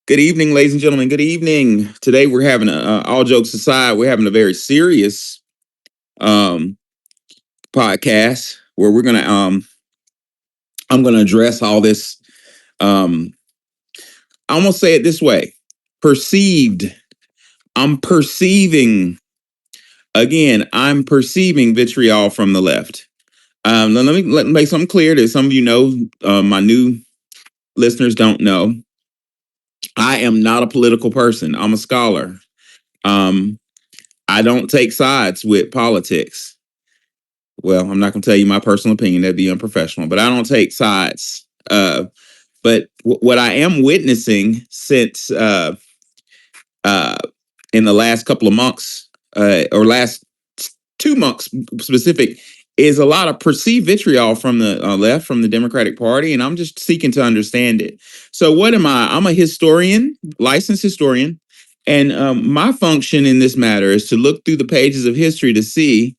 Good evening, ladies and gentlemen. Good evening. Today we're having all jokes aside, we're having a very serious um, podcast where I'm gonna address all this. Um, I'm gonna say it this way: perceived. I'm perceiving again. I'm perceiving vitriol from the left. Let me make something clear that some of you know. My new listeners don't know. I am not a political person. I'm a scholar. Um, I don't take sides with politics. Well, I'm not going to tell you my personal opinion. That'd be unprofessional, but I don't take sides. What I am witnessing since uh, in the last couple of months or last 2 months specific is a lot of perceived vitriol from the left, from the Democratic Party, and I'm just seeking to understand it. So, what am I? I'm a historian, licensed historian, and my function in this matter is to look through the pages of history to see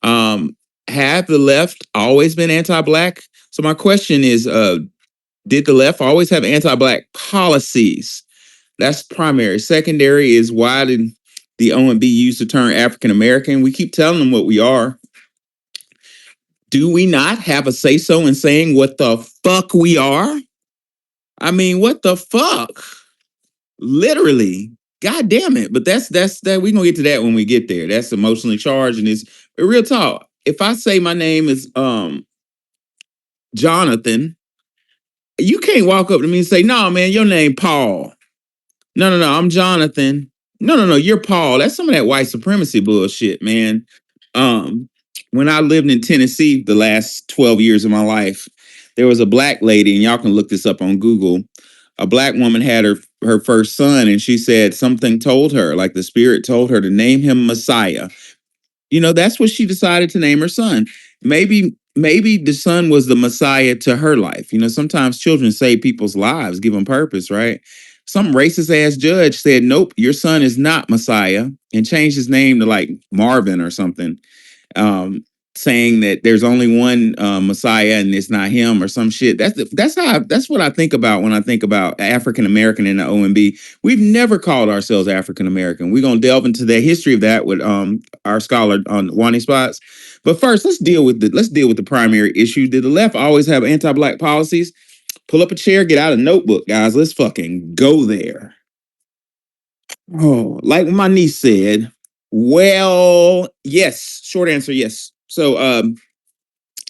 have the left always been anti-black? So my question is, did the left always have anti-black policies? That's primary. Secondary is, why did the OMB use the term African American? We keep telling them what we are. Do we not have a say-so in saying what the fuck we are? I mean, what the fuck? Literally. God damn it. But that's that we're gonna get to that when we get there. That's emotionally charged, and it's real talk. If I say my name is Jonathan, you can't walk up to me and say, "No, man, your name Paul." No, I'm Jonathan. No, you're Paul. That's some of that white supremacy bullshit, man. Um, when I lived in Tennessee the last 12 years of my life, there was a black lady, and y'all can look this up on Google. A black woman had her first son, and she said something told her, like the spirit told her to name him Messiah. That's what she decided to name her son. Maybe the son was the Messiah to her life. Sometimes children save people's lives, give them purpose, right? Some racist ass judge said, "Nope, your son is not Messiah," and changed his name to like Marvin or something. Saying that there's only one Messiah and it's not him or some shit. That's what I think about when I think about African American in the OMB. We've never called ourselves African American. We're gonna delve into the history of that with our scholar on Onthespotts. But first, let's deal with the primary issue. Did the left always have anti-black policies? Pull up a chair, get out a notebook, guys. Let's fucking go there. Oh, like my niece said, well, yes. Short answer, yes. So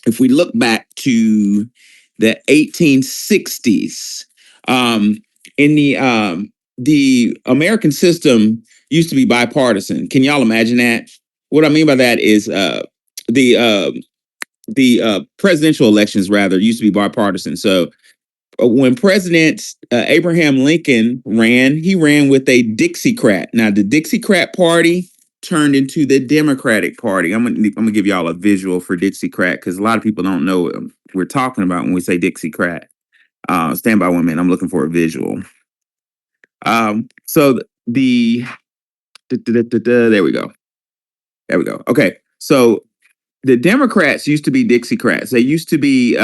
if we look back to the 1860s, um, in the American system used to be bipartisan. Can y'all imagine that? What I mean by that is the presidential elections rather used to be bipartisan. So when President Abraham Lincoln ran, he ran with a Dixiecrat. Now, the Dixiecrat Party turned into the Democratic Party. I'm gonna give y'all a visual for Dixiecrat because a lot of people don't know what we're talking about when we say Dixiecrat. Stand by 1 minute. I'm looking for a visual. So there we go. There we go. Okay, so the Democrats used to be Dixiecrats. They used to be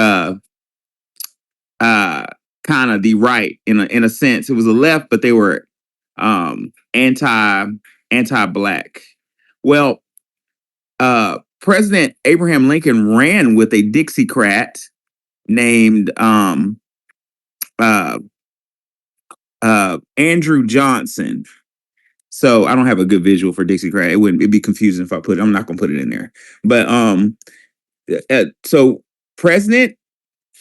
kind of the right in a sense. It was the left, but they were anti-black. Well, President Abraham Lincoln ran with a Dixiecrat named uh, Andrew Johnson. So I don't have a good visual for Dixiecrat. It'd be confusing if I put it. I'm not gonna put it in there. But so President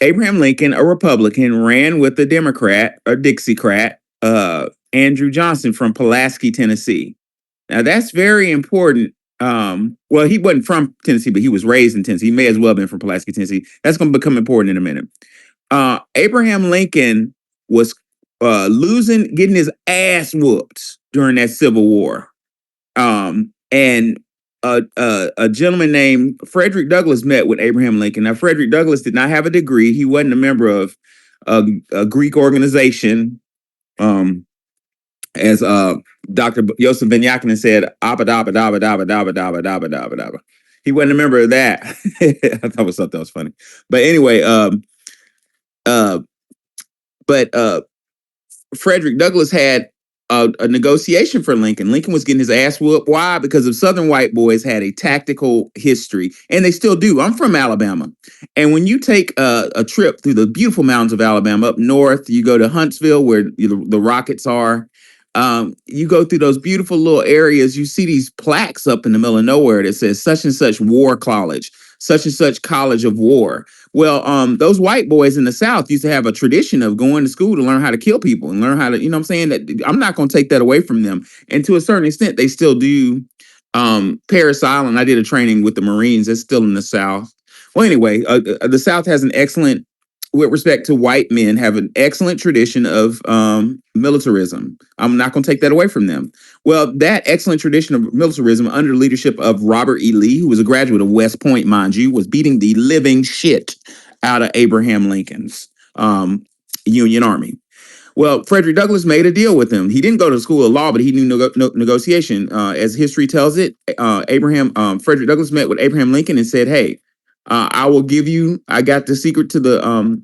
Abraham Lincoln, a Republican, ran with a Democrat, a Dixiecrat, Andrew Johnson from Pulaski, Tennessee. Now that's very important. Well, he wasn't from Tennessee, but he was raised in Tennessee. He may as well have been from Pulaski, Tennessee. That's going to become important in a minute. Abraham Lincoln was getting his ass whooped during that Civil War. And a gentleman named Frederick Douglass met with Abraham Lincoln. Now, Frederick Douglass did not have a degree. He wasn't a member of a Greek organization. As Dr. Yosef Ben Yakin said, "Abba dabba dabba dabba dabba dabba dabba dabba dabba." He wasn't a member of that. I thought that was funny. But anyway, Frederick Douglass had a negotiation for Lincoln. Lincoln was getting his ass whooped. Why? Because of Southern white boys had a tactical history, and they still do. I'm from Alabama, and when you take a trip through the beautiful mountains of Alabama up north, you go to Huntsville where the Rockets are. You go through those beautiful little areas. You see these plaques up in the middle of nowhere that says such and such war college, such and such college of war. Well, those white boys in the South used to have a tradition of going to school to learn how to kill people and learn how to, you know what I'm saying? That I'm not going to take that away from them. And to a certain extent, they still do. Paris Island, I did a training with the Marines. That's still in the South. Well, anyway, the South has an excellent, with respect to white men, have an excellent tradition of militarism. I'm not going to take that away from them. Well, that excellent tradition of militarism under the leadership of Robert E. Lee, who was a graduate of West Point, mind you, was beating the living shit out of Abraham Lincoln's Union Army. Well, Frederick Douglass made a deal with him. He didn't go to the school of law, but he knew negotiation. As history tells it, Frederick Douglass met with Abraham Lincoln and said, "Hey, I will give you. I got the secret to the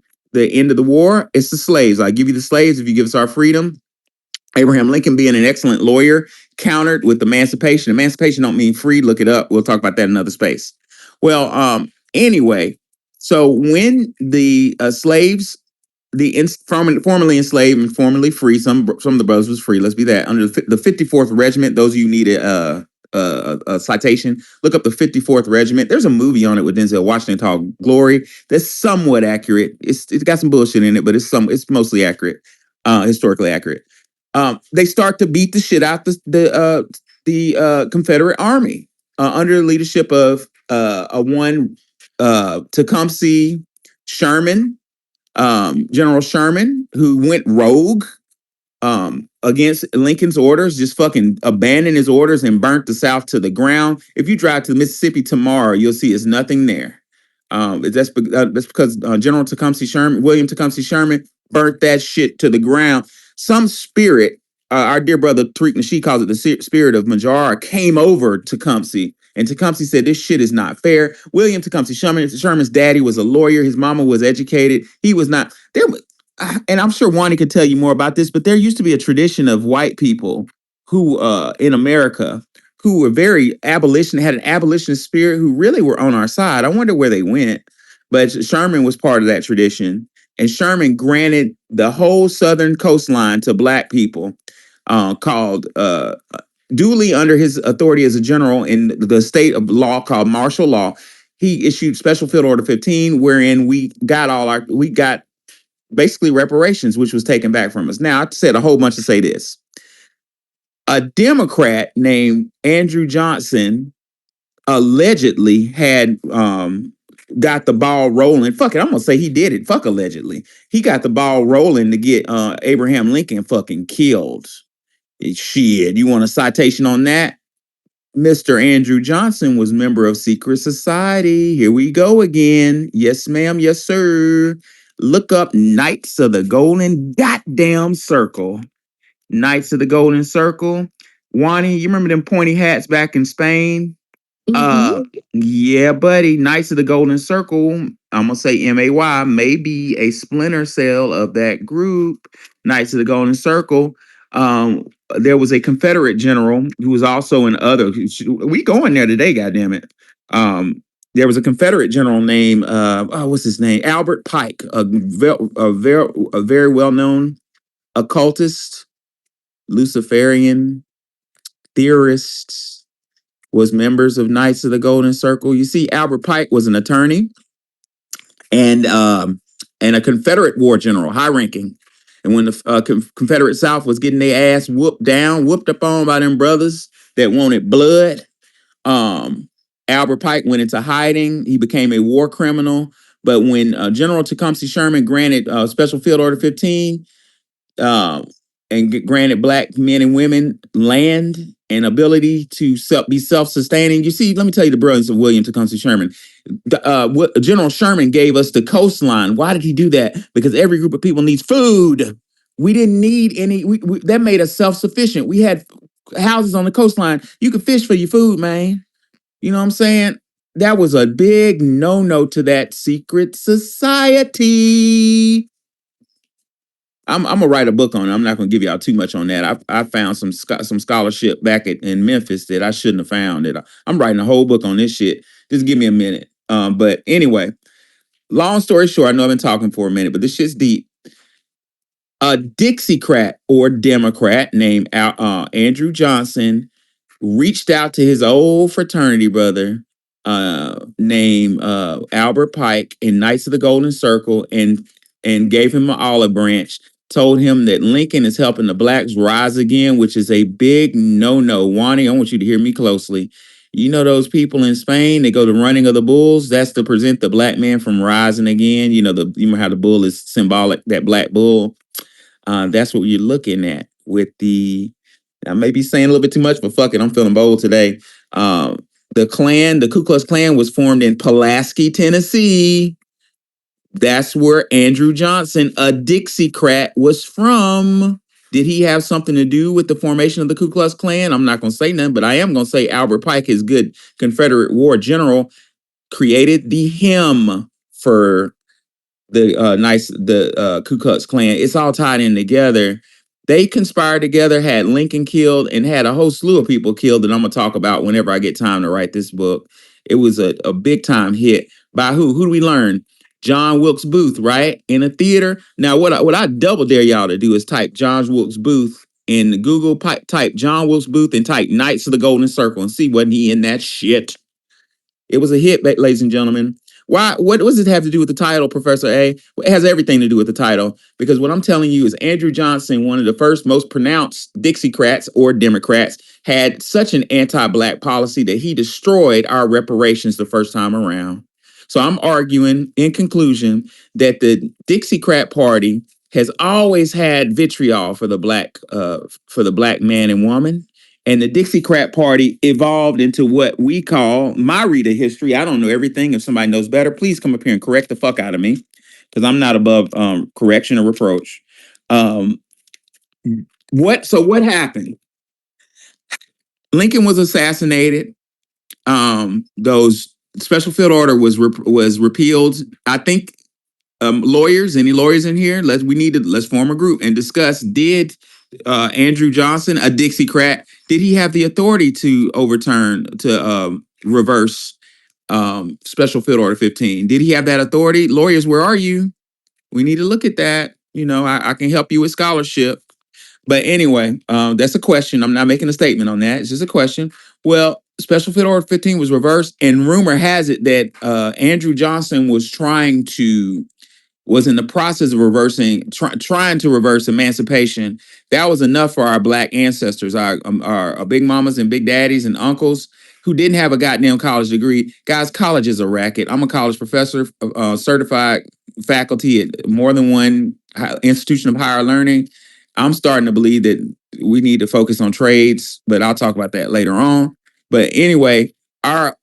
end of the war. It's the slaves. I give you the slaves if you give us our freedom." Abraham Lincoln, being an excellent lawyer, countered with emancipation. Emancipation don't mean free. Look it up. We'll talk about that in another space. Well, anyway, so when the slaves, formerly enslaved and formerly free, some of the brothers was free. Let's be that under the 54th Regiment. Those of you need a citation, look up the 54th Regiment. There's a movie on it with Denzel Washington called Glory. That's somewhat accurate. It's got some bullshit in it, but it's mostly accurate, historically accurate. They start to beat the shit out the Confederate Army under the leadership of one Tecumseh Sherman, General Sherman, who went rogue against Lincoln's orders, just fucking abandoned his orders and burnt the South to the ground. If you drive to Mississippi tomorrow, you'll see it's nothing there. That's because General Tecumseh Sherman, William Tecumseh Sherman, burnt that shit to the ground. Some spirit, our dear brother Tariq Nasheed calls it the spirit of Majara, came over Tecumseh. And Tecumseh said, this shit is not fair. William Tecumseh Sherman's daddy was a lawyer. His mama was educated. He was not there. And I'm sure Wani could tell you more about this, but there used to be a tradition of white people who, in America, who were very had an abolitionist spirit, who really were on our side. I wonder where they went. But Sherman was part of that tradition. And Sherman granted the whole southern coastline to black people, called duly under his authority as a general in the state of law called martial law. He issued Special Field Order 15, wherein we got basically reparations, which was taken back from us. Now, I said a whole bunch to say this. A Democrat named Andrew Johnson allegedly had got the ball rolling. Fuck it, I'm gonna say he did it. Fuck allegedly. He got the ball rolling to get Abraham Lincoln fucking killed. Shit, you want a citation on that? Mr. Andrew Johnson was member of secret society. Here we go again. Yes, ma'am. Yes, sir. Look up Knights of the Golden Goddamn Circle. Knights of the Golden Circle. Wani, you remember them pointy hats back in Spain? Yeah, buddy. Knights of the Golden Circle. I'm gonna say MAY, may be a splinter cell of that group. Knights of the Golden Circle. There was a Confederate general who was also in other. We going there today, goddammit. There was a Confederate general named what's his name? Albert Pike, a very well known occultist, Luciferian theorist, was members of Knights of the Golden Circle. You see, Albert Pike was an attorney and a Confederate war general, high ranking. And when the Confederate South was getting their ass whooped up on by them brothers that wanted blood, Albert Pike went into hiding. He became a war criminal. But when General Tecumseh Sherman granted Special Field Order 15 and granted black men and women land and ability to be self-sustaining, you see, let me tell you the brilliance of William Tecumseh Sherman. What General Sherman gave us the coastline. Why did he do that? Because every group of people needs food. We didn't need any. That made us self-sufficient. We had houses on the coastline. You could fish for your food, man. You know what I'm saying? That was a big no-no to that secret society. I'm gonna write a book on it. I'm not gonna give y'all too much on that. I found some scholarship back in Memphis that I shouldn't have found. I'm writing a whole book on this shit. Just give me a minute. But anyway, long story short, I know I've been talking for a minute, but this shit's deep. A Dixiecrat or Democrat named Andrew Johnson reached out to his old fraternity brother named Albert Pike in Knights of the Golden Circle and gave him an olive branch. Told him that Lincoln is helping the blacks rise again, which is a big no-no. Wani, I want you to hear me closely. You know those people in Spain, they go to running of the bulls. That's to present the black man from rising again. You know how the bull is symbolic, that black bull. That's what you're looking at with the. I may be saying a little bit too much, but fuck it, I'm feeling bold today. The Ku Klux Klan, was formed in Pulaski, Tennessee. That's where Andrew Johnson, a Dixiecrat, was from. Did he have something to do with the formation of the Ku Klux Klan? I'm not going to say nothing, but I am going to say Albert Pike, his good Confederate war general, created the hymn for the Ku Klux Klan. It's all tied in together. They conspired together, had Lincoln killed, and had a whole slew of people killed that I'm gonna talk about whenever I get time to write this book. It was a big time hit by who? Who do we learn? John Wilkes Booth, right? In a theater. Now, what I double dare y'all to do is type John Wilkes Booth in Google, type John Wilkes Booth and type Knights of the Golden Circle and see wasn't he in that shit. It was a hit, ladies and gentlemen. Why? What does it have to do with the title, Professor A? It has everything to do with the title, because what I'm telling you is Andrew Johnson, one of the first most pronounced Dixiecrats or Democrats, had such an anti-black policy that he destroyed our reparations the first time around. So I'm arguing, in conclusion, that the Dixiecrat Party has always had vitriol for the black man and woman. And the Dixiecrat Party evolved into what we call, my read of history. I don't know everything. If somebody knows better, please come up here and correct the fuck out of me, because I'm not above correction or reproach. Um, what happened? Lincoln was assassinated. Those special field order was repealed. I think lawyers, any lawyers in here? Let's form a group and discuss. Did Andrew Johnson, a Dixiecrat, did he have the authority to reverse Special Field Order 15? Did he have that authority? Lawyers, where are you? We need to look at that. I can help you with scholarship. But anyway, that's a question. I'm not making a statement on that. It's just a question. Well, Special Field Order 15 was reversed, and rumor has it that Andrew Johnson was in the process of trying to reverse emancipation. That was enough for our black ancestors, our big mamas and big daddies and uncles who didn't have a goddamn college degree. Guys, college is a racket. I'm a college professor, certified faculty at more than one institution of higher learning. I'm starting to believe that we need to focus on trades, but I'll talk about that later on. But anyway, our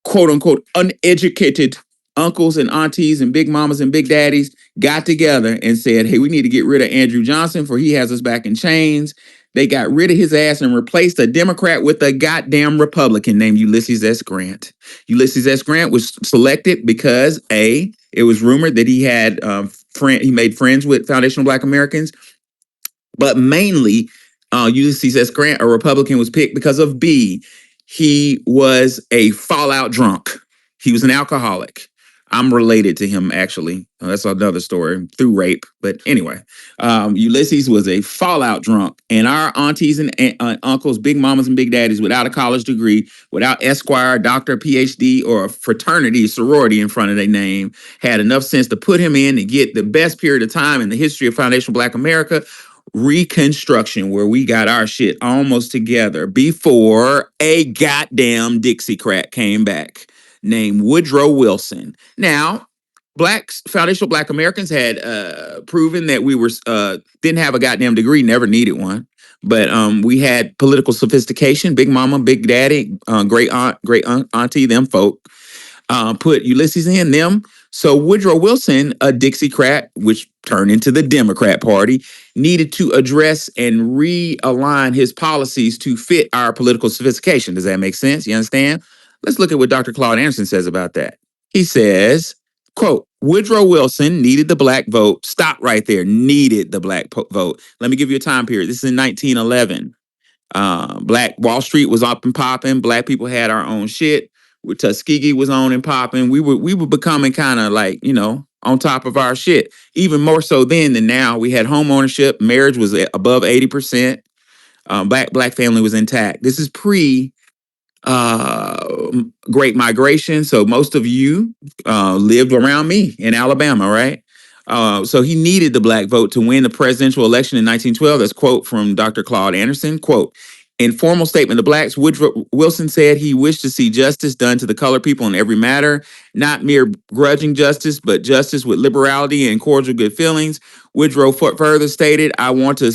quote unquote uneducated uncles and aunties and big mamas and big daddies got together and said, hey, we need to get rid of Andrew Johnson, for he has us back in chains. They got rid of his ass and replaced a Democrat with a goddamn Republican named Ulysses S. Grant. Ulysses S. Grant was selected because it was rumored that he made friends with foundational Black Americans, but mainly Ulysses S. Grant, a Republican, was picked because of B, he was a fallout drunk. He was an alcoholic. I'm related to him, actually. That's another story, through rape. But anyway, Ulysses was a fallout drunk. And our aunties and uncles, big mamas and big daddies, without a college degree, without Esquire, doctor, PhD, or a fraternity, sorority in front of their name, had enough sense to put him in and get the best period of time in the history of foundational Black America, Reconstruction, where we got our shit almost together before a goddamn Dixiecrat came back named Woodrow Wilson. Now, foundational Black Americans had proven that we didn't have a goddamn degree, never needed one. But we had political sophistication, big mama, big daddy, great aunt, auntie, them folk. Put Ulysses in them. So Woodrow Wilson, a Dixiecrat, which turned into the Democrat Party, needed to address and realign his policies to fit our political sophistication. Does that make sense? You understand? Let's look at what Dr. Claude Anderson says about that. He says, Quote, Woodrow Wilson needed the black vote. Stop right there. Needed the black vote. Let me give you a time period. This is in 1911. Black Wall Street was up and popping. Black people had our own shit. Tuskegee was on and popping. We were becoming kind of like, on top of our shit. Even more so then than now. We had home ownership. Marriage was above 80%. Black family was intact. This is pre Great Migration. So most of you lived around me in Alabama, right? So he needed the black vote to win the presidential election in 1912. That's quote from Dr. Claude Anderson. Quote, in formal statement to blacks, Woodrow Wilson said he wished to see justice done to the colored people in every matter, not mere grudging justice, but justice with liberality and cordial good feelings. Woodrow further stated, I want to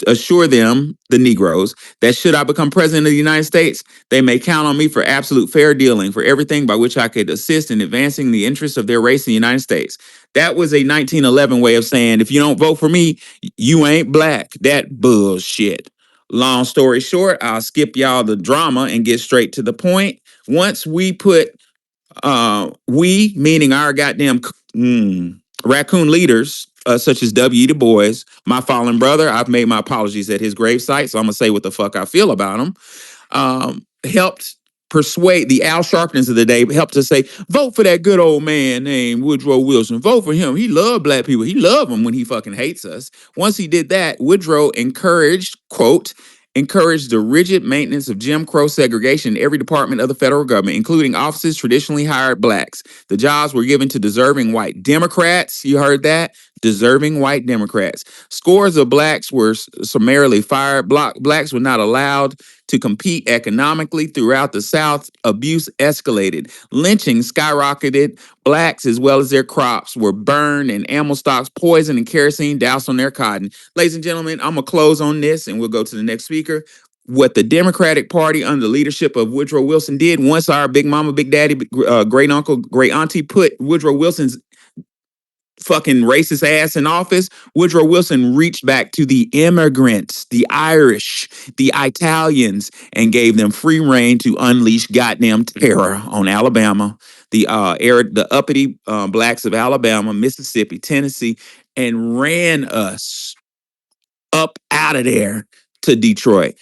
assure them, the Negroes, that should I become president of the United States, they may count on me for absolute fair dealing for everything by which I could assist in advancing the interests of their race in the United States. That was a 1911 way of saying, if you don't vote for me, you ain't black. That bullshit. Long story short, I'll skip y'all the drama and get straight to the point. Once we put, we, meaning our goddamn raccoon leaders, such as W. Du Bois, my fallen brother, I've made my apologies at his gravesite, so I'm going to say what the fuck I feel about him, helped persuade the Al Sharptons of the day, helped us say, vote for that good old man named Woodrow Wilson. Vote for him. He loved black people. He loved them when he fucking hates us. Once he did that, Woodrow encouraged, quote, encouraged the rigid maintenance of Jim Crow segregation in every department of the federal government, including offices traditionally hired blacks. The jobs were given to deserving white Democrats. You heard that? Deserving white Democrats. Scores of blacks were summarily fired. Blacks were not allowed to compete economically throughout the South. Abuse escalated. Lynching skyrocketed. Blacks, as well as their crops, were burned and animal stocks poisoned and kerosene doused on their cotton. Ladies and gentlemen, I'm going to close on this and we'll go to the next speaker. What the Democratic Party under the leadership of Woodrow Wilson did once our big mama, big daddy, great uncle, great auntie put Woodrow Wilson's fucking racist ass in office, Woodrow Wilson reached back to the immigrants, the Irish, the Italians, and gave them free reign to unleash goddamn terror on Alabama, the uppity blacks of Alabama, Mississippi, Tennessee, and ran us up out of there to Detroit,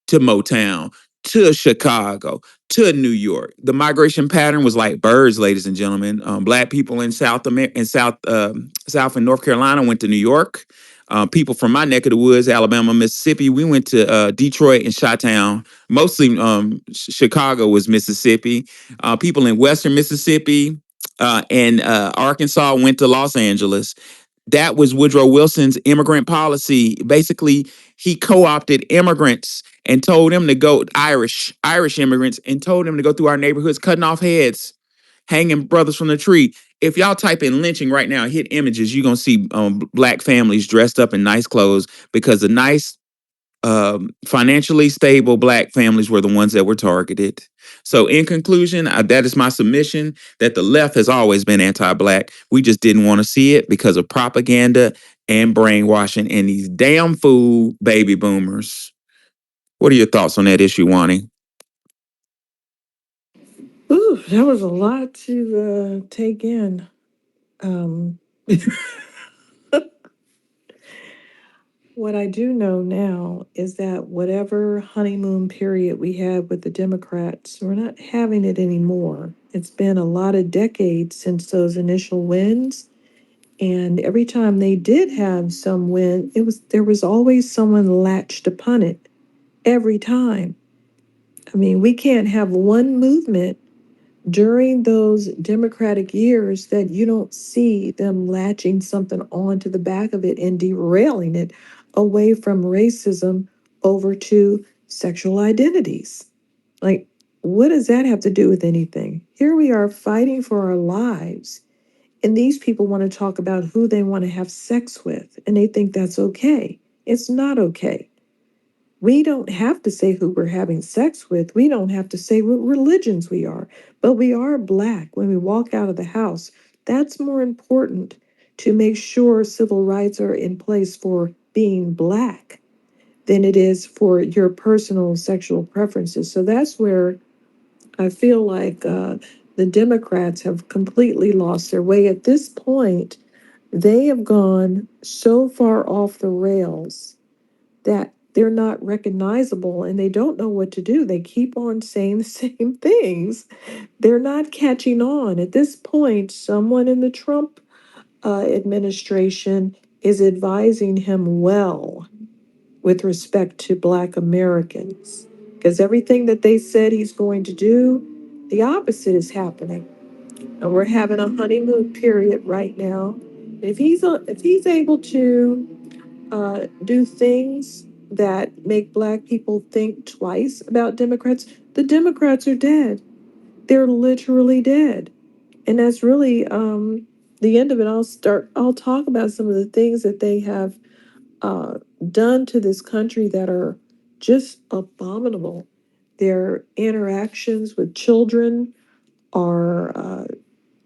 to Motown, to Chicago, to New York. The migration pattern was like birds, ladies and gentlemen. Black people in South and North Carolina went to New York. People from my neck of the woods, Alabama, Mississippi, we went to Detroit and Chi-Town. Mostly Chicago was Mississippi. People in Western Mississippi and Arkansas went to Los Angeles. That was Woodrow Wilson's immigrant policy. Basically, he co-opted immigrants and told them to go, Irish immigrants, and told them to go through our neighborhoods, cutting off heads, hanging brothers from the tree. If y'all type in lynching right now, hit images, you're going to see black families dressed up in nice clothes because the nice, financially stable black families were the ones that were targeted. So in conclusion, that is my submission that the left has always been anti-black. We just didn't want to see it because of propaganda and brainwashing and these damn fool baby boomers. What are your thoughts on that issue, Wani? Ooh, that was a lot to take in. Um, what I do know now is that whatever honeymoon period we had with the Democrats, we're not having it anymore. It's been a lot of decades since those initial wins. And every time they did have some win, there was always someone latched upon it every time. I mean, we can't have one movement during those Democratic years that you don't see them latching something onto the back of it and derailing it away from racism over to sexual identities. Like, what does that have to do with anything? Here we are fighting for our lives, and these people want to talk about who they want to have sex with, and they think that's okay. It's not okay. We don't have to say who we're having sex with. We don't have to say what religions we are, but we are Black when we walk out of the house. That's more important to make sure civil rights are in place for being Black than it is for your personal sexual preferences. So that's where I feel like The Democrats have completely lost their way. At this point, they have gone so far off the rails that they're not recognizable and they don't know what to do. They keep on saying the same things. They're not catching on. At this point, someone in the Trump administration is advising him well with respect to Black Americans. Because everything that they said he's going to do, the opposite is happening. And we're having a honeymoon period right now. If he's able to do things that make Black people think twice about Democrats, the Democrats are dead. They're literally dead. And that's really the end of it. I'll talk about some of the things that they have uh, done to this country that are just abominable. Their interactions with children are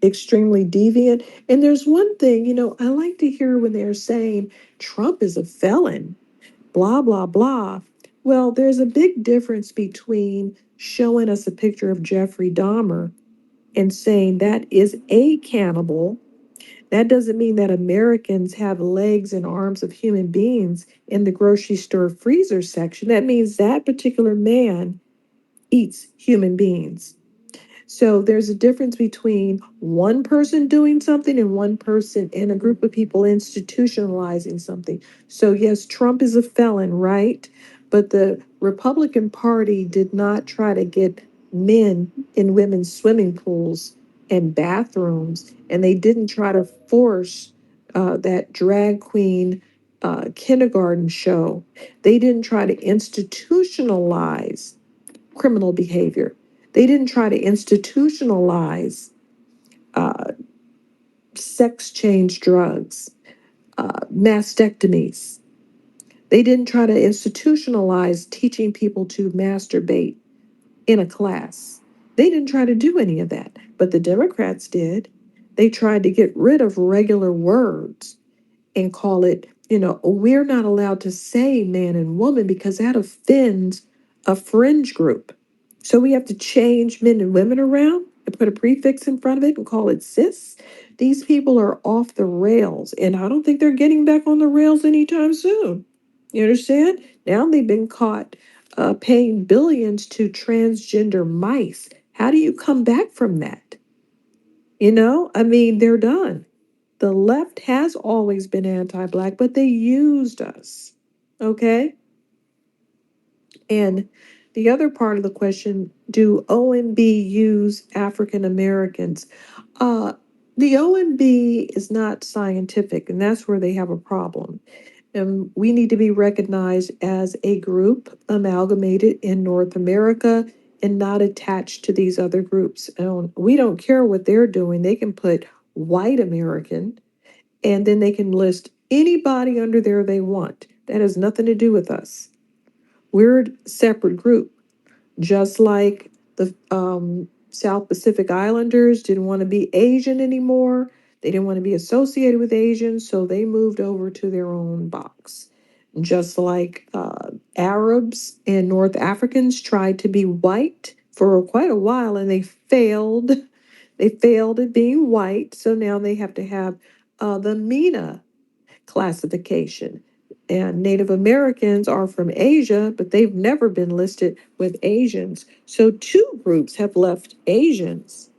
extremely deviant. And there's one thing, I like to hear when they're saying Trump is a felon, blah, blah, blah. Well, there's a big difference between showing us a picture of Jeffrey Dahmer and saying that is a cannibal. That doesn't mean that Americans have legs and arms of human beings in the grocery store freezer section. That means that particular man eats human beings. So there's a difference between one person doing something and one person and a group of people institutionalizing something. So, yes, Trump is a felon, right? But the Republican Party did not try to get men in women's swimming pools and bathrooms, and they didn't try to force that drag queen kindergarten show. They didn't try to institutionalize criminal behavior. They didn't try to institutionalize uh, sex change drugs, mastectomies. They didn't try to institutionalize teaching people to masturbate in a class. They didn't try to do any of that, but the Democrats did. They tried to get rid of regular words and call it, we're not allowed to say man and woman because that offends a fringe group. So we have to change men and women around and put a prefix in front of it and call it cis. These people are off the rails, and I don't think they're getting back on the rails anytime soon. You understand? Now they've been caught paying billions to transgender mice. How do you come back from that? I mean, they're done. The left has always been anti Black, but they used us. Okay? And the other part of the question, do OMB use African Americans? Uh, the OMB is not scientific, and that's where they have a problem. And we need to be recognized as a group amalgamated in North America and not attached to these other groups. We don't care what they're doing. They can put white American and then they can list anybody under there they want. That has nothing to do with us. We're a separate group, just like the South Pacific Islanders didn't want to be Asian anymore. They didn't want to be associated with Asians, so they moved over to their own box. Just like Arabs and North Africans tried to be white for quite a while and they failed. They failed at being white, so now they have to have the MENA classification. And Native Americans are from Asia, but they've never been listed with Asians. So two groups have left Asians.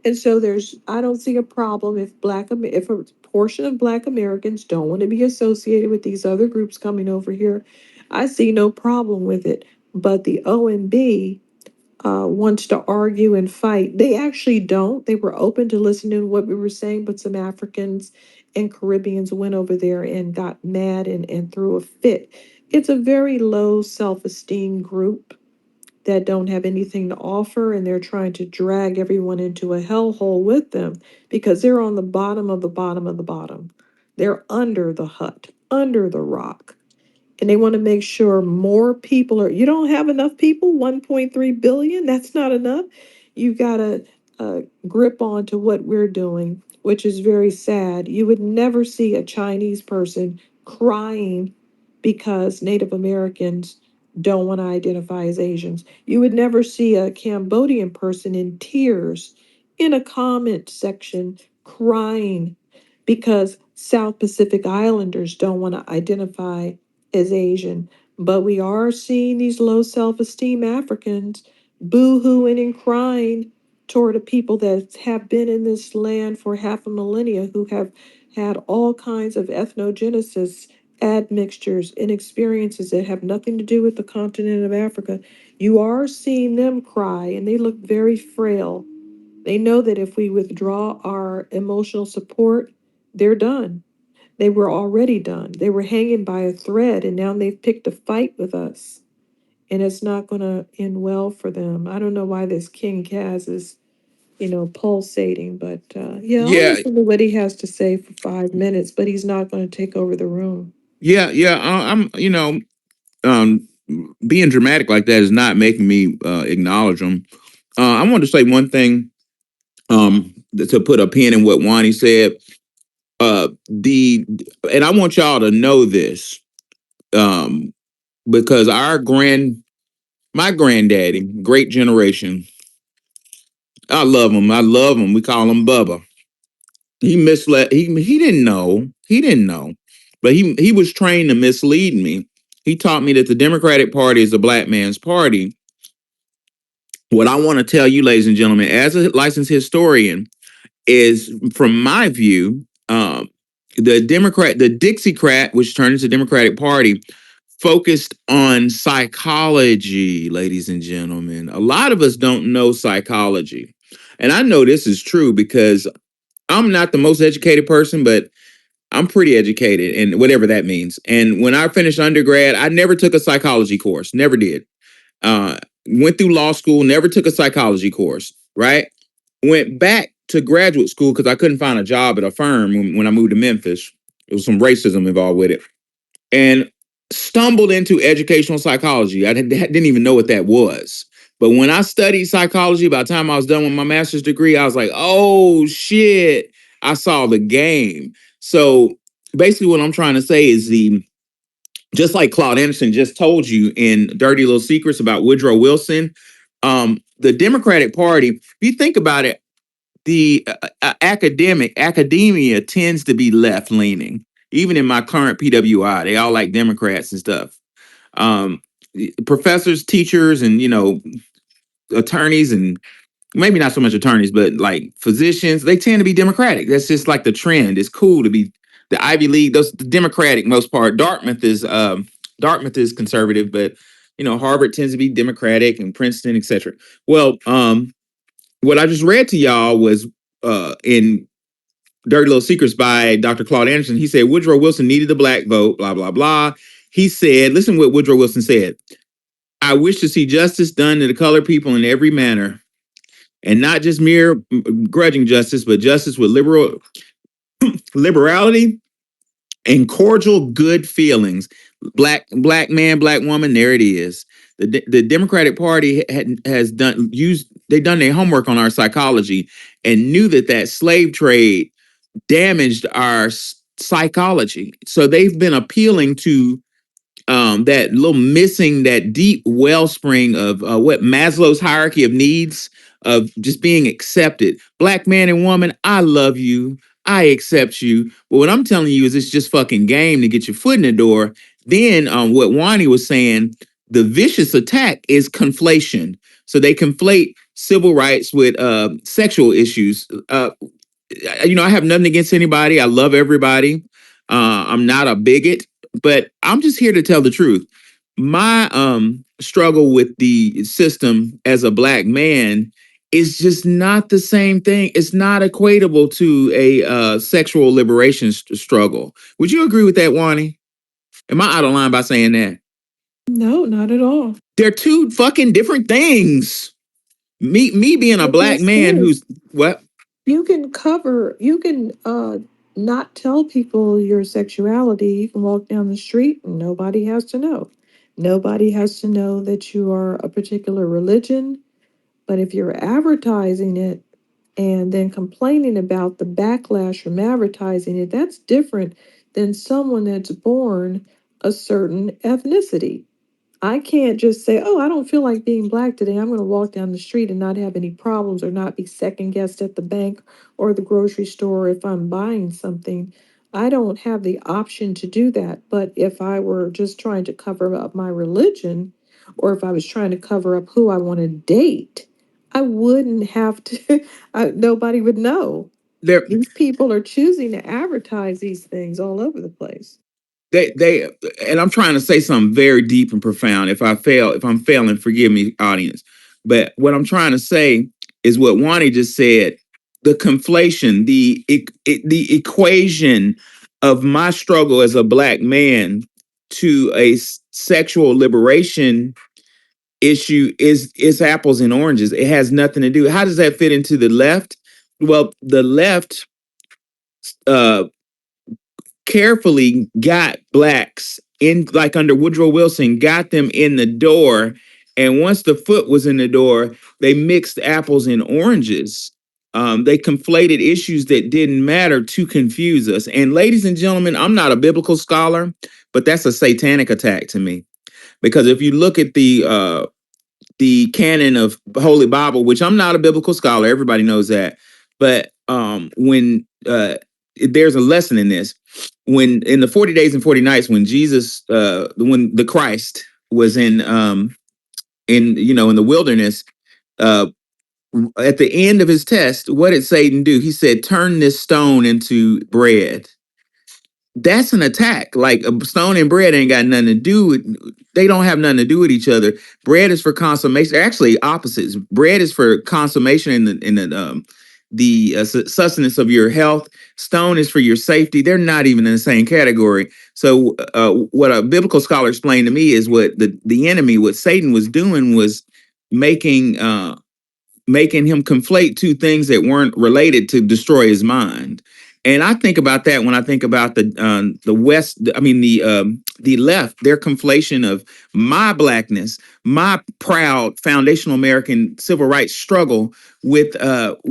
And so I don't see a problem if a portion of Black Americans don't want to be associated with these other groups coming over here. I see no problem with it. But the OMB wants to argue and fight. They actually don't. They were open to listening to what we were saying, but some Africans and Caribbeans went over there and got mad and threw a fit. It's a very low self-esteem group that don't have anything to offer, and they're trying to drag everyone into a hellhole with them because they're on the bottom of the bottom of the bottom. They're under the hut, under the rock, and they want to make sure more people are. You don't have enough people, 1.3 billion, that's not enough. You got to grip on to what we're doing, which is very sad. You would never see a Chinese person crying because Native Americans don't want to identify as Asians. You would never see a Cambodian person in tears in a comment section crying because South Pacific Islanders don't want to identify as Asian. But we are seeing these low self esteem Africans boo hooing and crying toward the people that have been in this land for half a millennia, who have had all kinds of ethnogenesis, admixtures, and experiences that have nothing to do with the continent of Africa. You are seeing them cry, and they look very frail. They know that if we withdraw our emotional support, they're done. They were already done. They were hanging by a thread, and now they've picked a fight with us. And it's not going to end well for them. I don't know why this King Kaz is, pulsating, but yeah, I'll Yeah, listen to what he has to say for 5 minutes, but he's not going to take over the room. yeah. I'm, um, being dramatic like that is not making me acknowledge them. I want to say one thing, to put a pin in what Wani said. The and I want y'all to know this, um, because my granddaddy, great generation, I love him. I love him. We call him Bubba. He misled. He didn't know. He didn't know, but he was trained to mislead me. He taught me that the Democratic Party is a black man's party. What I want to tell you, ladies and gentlemen, as a licensed historian, is from my view, the Dixiecrat, which turned into Democratic Party, focused on psychology, ladies and gentlemen. A lot of us don't know psychology. And I know this is true because I'm not the most educated person, but I'm pretty educated, and whatever that means. And when I finished undergrad, I never took a psychology course, never did. Uh, Went through law school, never took a psychology course, right? Went back to graduate school because I couldn't find a job at a firm when I moved to Memphis. There was some racism involved with it. And stumbled into educational psychology. I didn't even know what that was. But when I studied psychology, by the time I was done with my master's degree, I was like, oh shit, I saw the game. So basically, what I'm trying to say is just like Claude Anderson just told you in Dirty Little Secrets about Woodrow Wilson, the Democratic Party, if you think about it, the academia tends to be left leaning. Even in my current PWI, they all like Democrats and stuff. Um, Professors, teachers, and attorneys, and maybe not so much attorneys, but like physicians, they tend to be Democratic. That's just like the trend. It's cool to be the Ivy League. Those the Democratic most part. Dartmouth is conservative, but Harvard tends to be Democratic, and Princeton, etc. Well, what I just read to y'all was in Dirty Little Secrets by Dr. Claude Anderson. He said Woodrow Wilson needed the black vote, blah, blah, blah. He said, listen what Woodrow Wilson said. I wish to see justice done to the colored people in every manner, and not just mere grudging justice, but justice with liberality and cordial good feelings. Black man, black woman, there it is. The Democratic Party has done their homework on our psychology and knew that slave trade damaged our psychology. So they've been appealing to that little missing, that deep wellspring of what Maslow's hierarchy of needs, of just being accepted. Black man and woman, I love you. I accept you. But what I'm telling you is it's just fucking game to get your foot in the door. Then what Wani was saying, the vicious attack is conflation. So they conflate civil rights with sexual issues. I have nothing against anybody. I love everybody. I'm not a bigot, but I'm just here to tell the truth. My struggle with the system as a black man is just not the same thing. It's not equatable to a sexual liberation struggle. Would you agree with that, Wani? Am I out of line by saying that? No, not at all. They're two fucking different things. Me being a But black guess man this, who's what? you can not tell people your sexuality. You can walk down the street and nobody has to know. Nobody has to know that you are a particular religion. But if you're advertising it and then complaining about the backlash from advertising it, that's different than someone that's born a certain ethnicity. I can't just say, oh, I don't feel like being black today. I'm going to walk down the street and not have any problems or not be second guessed at the bank or the grocery store if I'm buying something. I don't have the option to do that. But if I were just trying to cover up my religion, or if I was trying to cover up who I want to date, I wouldn't have to, nobody would know. There, These people are choosing to advertise these things all over the place. they, and I'm trying to say something very deep and profound. If I'm failing, forgive me, audience. But what I'm trying to say is what Wani just said: the conflation, the equation of my struggle as a black man to a sexual liberation issue is apples and oranges. It has nothing to do. How does that fit into the left? Well, the left uh carefully got blacks in, like under Woodrow Wilson, got them in the door. And once the foot was in the door, they mixed apples and oranges. They conflated issues that didn't matter to confuse us. And ladies and gentlemen, I'm not a biblical scholar, but that's a satanic attack to me. Because if you look at the canon of Holy Bible, which I'm not a biblical scholar, everybody knows that. But when there's a lesson in this, when in the 40 days and 40 nights, when Jesus, when the Christ was in in the wilderness, uh, at the end of his test, what did Satan do? He said, "Turn this stone into bread." That's an attack. Like a stone and bread ain't got nothing to do with. They don't have nothing to do with each other. Bread is for consummation. They're actually opposites. Bread is for consummation in the sustenance of your health. Stone is for your safety. They're not even in the same category. So what a biblical scholar explained to me is what the enemy, what Satan was doing was making making him conflate two things that weren't related to destroy his mind. And I think about that when I think about the West. I mean the left. Their conflation of my blackness, my proud foundational American civil rights struggle with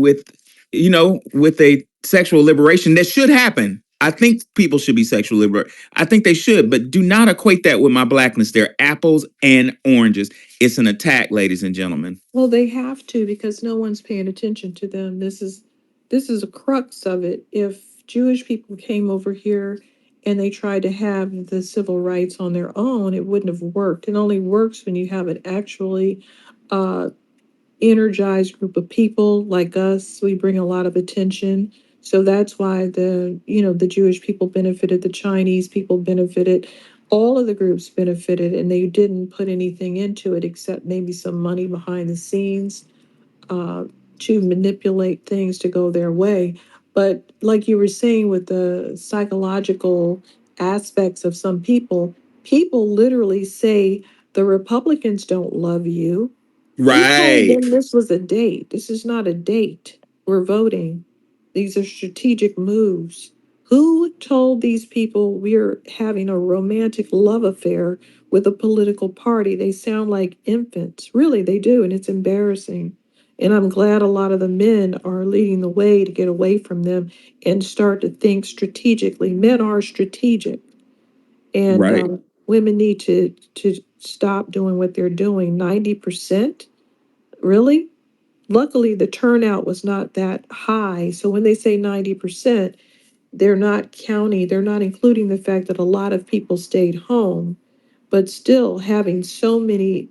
with a sexual liberation that should happen. I think people should be sexual liberated. I think they should, but do not equate that with my blackness. They're apples and oranges. It's an attack, ladies and gentlemen. Well, they have to because no one's paying attention to them. This is a crux of it. If Jewish people came over here and they tried to have the civil rights on their own, it wouldn't have worked. It only works when you have an actually uh, energized group of people like us. We bring a lot of attention. So that's why the Jewish people benefited, the Chinese people benefited, all of the groups benefited, and they didn't put anything into it except maybe some money behind the scenes uh, to manipulate things to go their way. But like you were saying with the psychological aspects of some people, people literally say the Republicans don't love you. Who told Right. them this was a date? This is not a date. We're voting. These are strategic moves. Who told these people we're having a romantic love affair with a political party? They sound like infants. Really, they do, and it's embarrassing. And I'm glad a lot of the men are leading the way to get away from them and start to think strategically. Men are strategic, and Right. women need to stop doing what they're doing. 90%? Really? Luckily, the turnout was not that high. So when they say 90%, they're not including the fact that a lot of people stayed home, but still having so many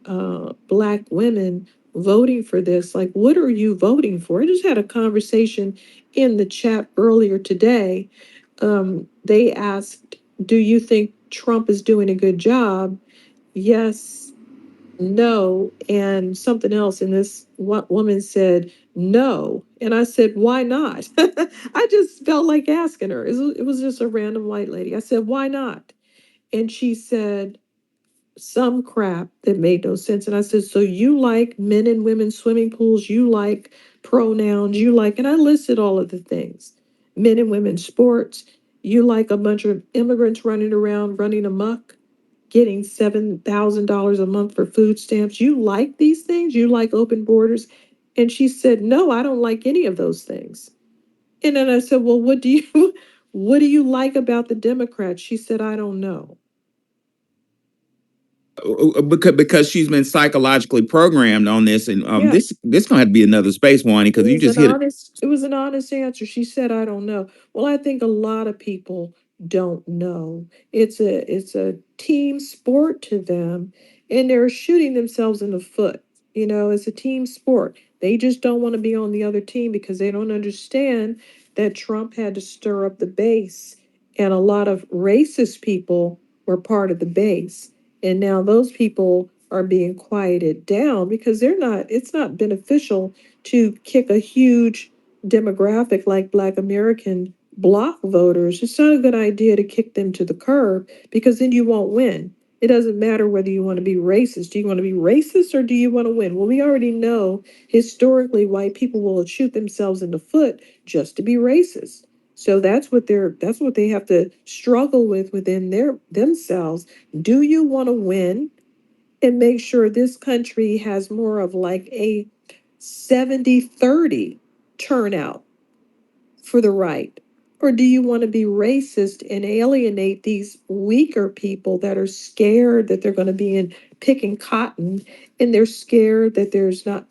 Black women voting for this. Like, what are you voting for? I just had a conversation in the chat earlier today. They asked, do you think Trump is doing a good job? Yes, no, and something else. And this woman said no, and I said, why not? I just felt like asking her. It was just a random white lady. I said, why not? And she said some crap that made no sense. And I said, so you like men and women swimming pools, you like pronouns, you like, and I listed all of the things. Men and women sports, you like a bunch of immigrants running around running amok, getting $7,000 a month for food stamps. You like these things? You like open borders? And she said, no, I don't like any of those things. And then I said, well, what do you what do you like about the Democrats? She said, I don't know. because she's been psychologically programmed on this, and Yeah, this gonna have to be another space, Wani, it because you was just an hit it. honest it was an honest answer. She said, "I don't know." Well, I think a lot of people don't know. It's a team sport to them, and they're shooting themselves in the foot. It's a team sport. They just don't want to be on the other team because they don't understand that Trump had to stir up the base, and a lot of racist people were part of the base. And now those people are being quieted down because it's not beneficial to kick a huge demographic like Black American bloc voters. It's not a good idea to kick them to the curb because then you won't win. It doesn't matter whether you want to be racist. Do you want to be racist or do you want to win? Well, we already know historically white people will shoot themselves in the foot just to be racist. So that's what they have to struggle with within themselves. Do you want to win and make sure this country has more of like a 70-30 turnout for the right? Or do you want to be racist and alienate these weaker people that are scared that they're going to be in picking cotton and they're scared that there's not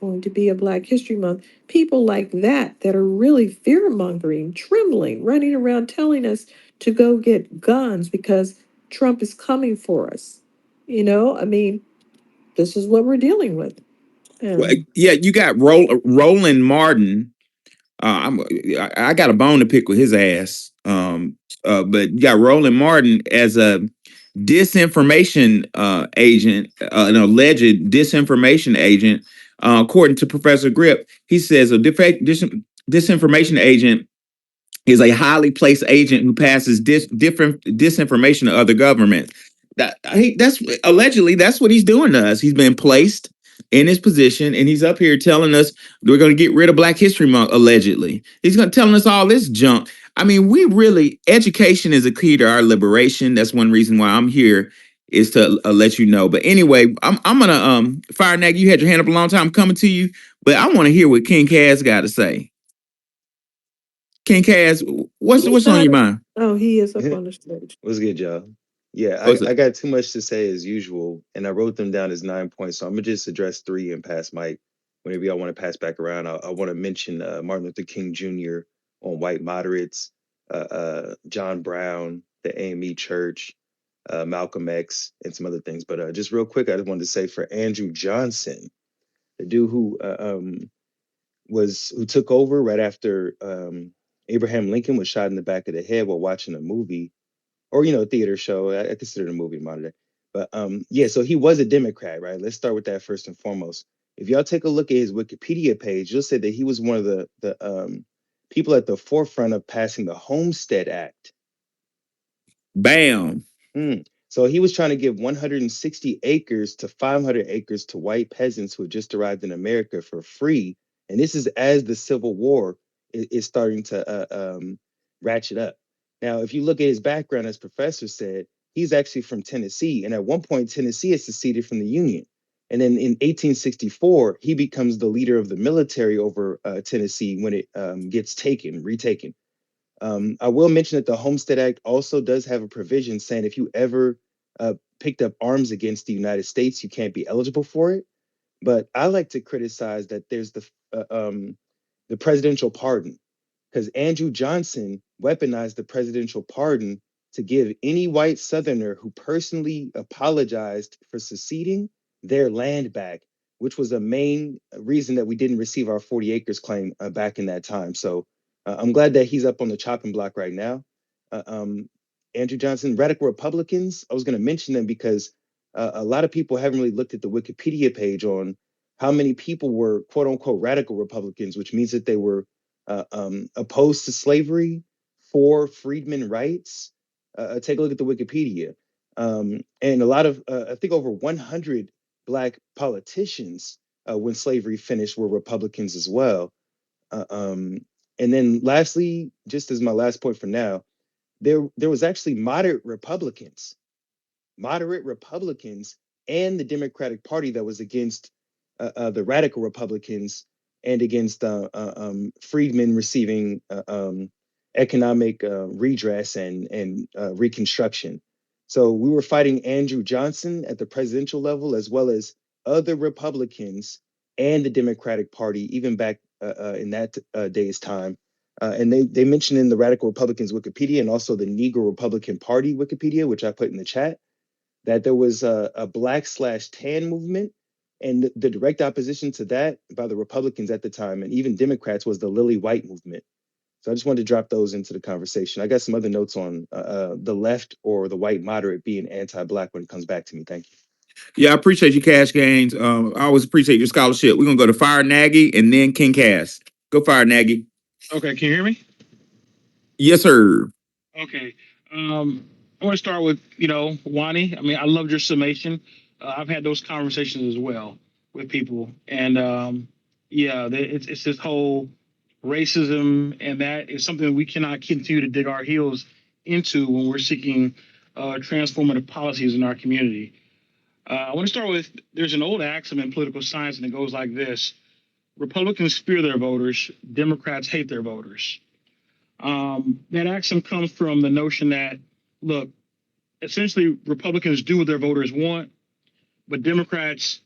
going to be a Black History Month? People like that are really fear mongering, trembling, running around telling us to go get guns because Trump is coming for us. I mean, this is what we're dealing with. Well, And yeah, you got Roland Martin. I got a bone to pick with his ass. But you got Roland Martin as a disinformation agent, an alleged disinformation agent. According to Professor Grip, he says a disinformation agent is a highly placed agent who passes different disinformation to other governments. That's allegedly that's what he's doing to us. He's been placed in his position, and he's up here telling us we're going to get rid of Black History Month. Allegedly, he's going to telling us all this junk. I mean, we really education is a key to our liberation. That's one reason why I'm here is to let you know. But anyway, I'm gonna Fire Nag. You had your hand up a long time. I'm coming to you, but I want to hear what King Kaz got to say. King Kaz, he's what's on not. your mind? Oh, he is up on the stage. What's good, y'all? Yeah, What's I it? got too much to say as usual, and I wrote them down as 9 points. So I'm gonna just address three and pass Mike. Whenever y'all want to pass back around, I want to mention Martin Luther King Jr. on white moderates, John Brown, the AME Church, Malcolm X, and some other things. But just real quick, I just wanted to say for Andrew Johnson, the dude who took over right after Abraham Lincoln was shot in the back of the head while watching a movie or a theater show. I consider it a movie monitor. But yeah, so he was a Democrat, right? Let's start with that first and foremost. If y'all take a look at his Wikipedia page, you'll see that he was one of the people at the forefront of passing the Homestead Act. Bam. Mm. So he was trying to give 160 acres to 500 acres to white peasants who had just arrived in America for free. And this is as the Civil War is starting to ratchet up. Now, if you look at his background, as Professor said, he's actually from Tennessee. And at one point, Tennessee had seceded from the Union. And then in 1864, he becomes the leader of the military over Tennessee when it gets retaken. I will mention that the Homestead Act also does have a provision saying if you ever picked up arms against the United States, you can't be eligible for it. But I like to criticize that there's the presidential pardon because Andrew Johnson weaponized the presidential pardon to give any white Southerner who personally apologized for seceding their land back, which was a main reason that we didn't receive our 40 acres claim back in that time. So I'm glad that he's up on the chopping block right now. Uh, um, Andrew Johnson, radical Republicans, I was going to mention them because a lot of people haven't really looked at the Wikipedia page on how many people were quote unquote radical Republicans, which means that they were opposed to slavery, for freedmen rights. Take a look at the Wikipedia. And a lot of, I think over 100 Black politicians when slavery finished were Republicans as well. Uh, um, and then lastly, just as my last point for now, there was actually moderate Republicans and the Democratic Party that was against the radical Republicans and against freedmen receiving economic redress and Reconstruction. So we were fighting Andrew Johnson at the presidential level, as well as other Republicans and the Democratic Party, even back in that day's time. And they mentioned in the Radical Republicans Wikipedia and also the Negro Republican Party Wikipedia, which I put in the chat, that there was a black/tan movement. And the direct opposition to that by the Republicans at the time and even Democrats was the Lily White movement. So I just wanted to drop those into the conversation. I got some other notes on the left or the white moderate being anti-black when it comes back to me. Thank you. Yeah, I appreciate you, Cash Gaines. I always appreciate your scholarship. We're gonna go to Fire Nagy and then King Cass. Go Fire Nagy. Okay, can you hear me? Yes, sir. Okay. I want to start with, Wani. I mean, I loved your summation. I've had those conversations as well with people. And yeah, it's this whole racism, and that is something that we cannot continue to dig our heels into when we're seeking transformative policies in our community. I want to start with there's an old axiom in political science, and it goes like this: Republicans fear their voters, Democrats hate their voters. That axiom comes from the notion that, look, essentially Republicans do what their voters want, but Democrats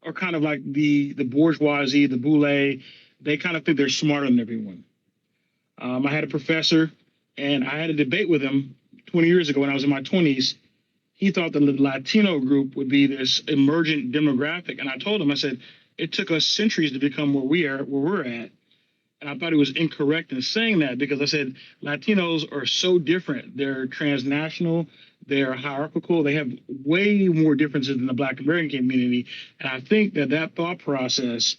are kind of like the bourgeoisie, the boule. They kind of think they're smarter than everyone. I had a professor, and I had a debate with him 20 years ago when I was in my 20s. He thought that the Latino group would be this emergent demographic, and I told him, I said, it took us centuries to become where we're at. And I thought he was incorrect in saying that because I said Latinos are so different. They're transnational, they're hierarchical, they have way more differences than the Black American community. And I think that thought process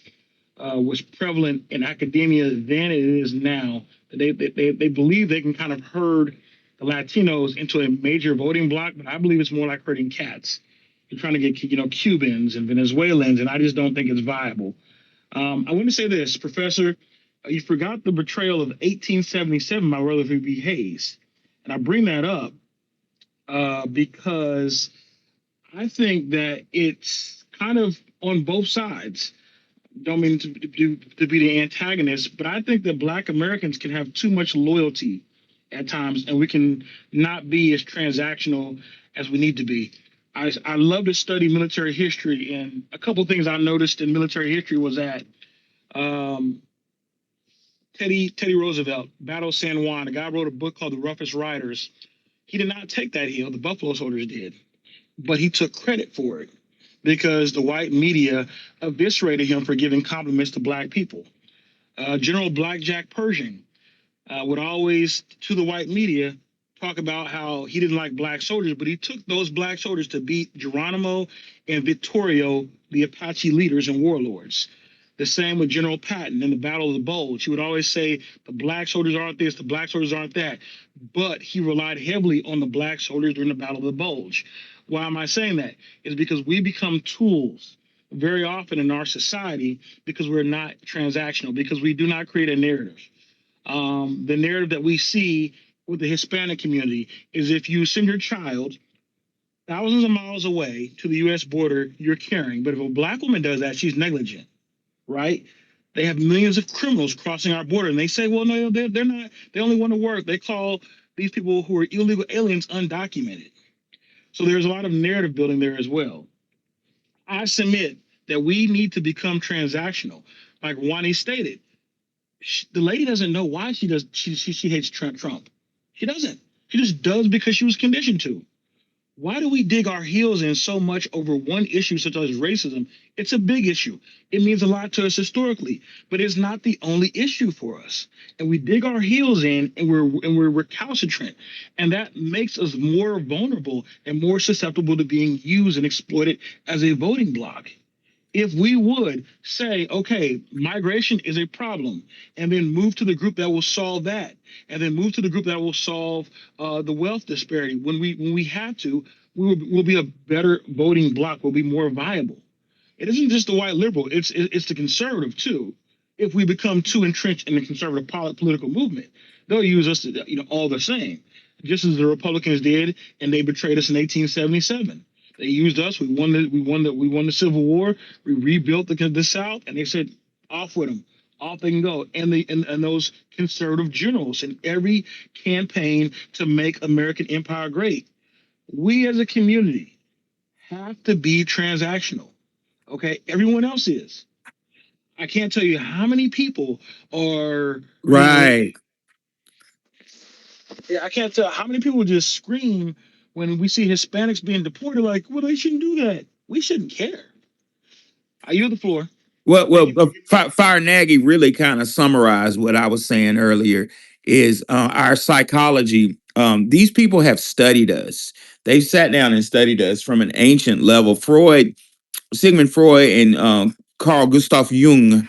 was prevalent in academia then it is now. They believe they can kind of herd the Latinos into a major voting bloc, but I believe it's more like herding cats. You're trying to get Cubans and Venezuelans, and I just don't think it's viable. I want to say this, Professor. You forgot the betrayal of 1877 by Rutherford B. Hayes. And I bring that up because I think that it's kind of on both sides. Don't mean to be the antagonist, but I think that Black Americans can have too much loyalty at times, and we can not be as transactional as we need to be. I love to study military history, and a couple of things I noticed in military history was that um, Teddy Roosevelt, Battle of San Juan. The guy wrote a book called The Roughest Riders. He did not take that hill. The Buffalo Soldiers did, but he took credit for it because the white media eviscerated him for giving compliments to black people. General Blackjack Pershing would always, to the white media, talk about how he didn't like black soldiers, but he took those black soldiers to beat Geronimo and Vittorio, the Apache leaders and warlords. The same with General Patton in the Battle of the Bulge. He would always say the black soldiers aren't this, the black soldiers aren't that. But he relied heavily on the black soldiers during the Battle of the Bulge. Why am I saying that? It's because we become tools very often in our society because we're not transactional, because we do not create a narrative. The narrative that we see with the Hispanic community is if you send your child thousands of miles away to the US border, you're caring. But if a black woman does that, she's negligent, right? They have millions of criminals crossing our border, and they say, well, no, they're not. They only want to work. They call these people who are illegal aliens undocumented. So there's a lot of narrative building there as well. I submit that we need to become transactional. Like Wani stated, the lady doesn't know why she does. She hates Trump. She doesn't. She just does because she was conditioned to. Why do we dig our heels in so much over one issue such as racism? It's a big issue. It means a lot to us historically, but it's not the only issue for us. And we dig our heels in and we're recalcitrant. And that makes us more vulnerable and more susceptible to being used and exploited as a voting bloc. If we would say, okay, migration is a problem, and then move to the group that will solve that, and then move to the group that will solve the wealth disparity. When we have to, we'll be a better voting bloc. We'll be more viable. It isn't just the white liberal; it's the conservative too. If we become too entrenched in the conservative political movement, they'll use us, all the same, just as the Republicans did, and they betrayed us in 1877. They used us. We won the Civil War. We rebuilt the South, and they said, "Off with them, off they can go." And those conservative generals in every campaign to make American empire great. We as a community have to be transactional. Okay, everyone else is. I can't tell you how many people are, you know, Right. yeah, I can't tell how many people just scream when we see Hispanics being deported, like, well, they shouldn't do that. We shouldn't care. I yield the floor. Fire Nagy really kind of summarized what I was saying earlier. Is our psychology? These people have studied us. They've sat down and studied us from an ancient level. Sigmund Freud, and Carl Gustav Jung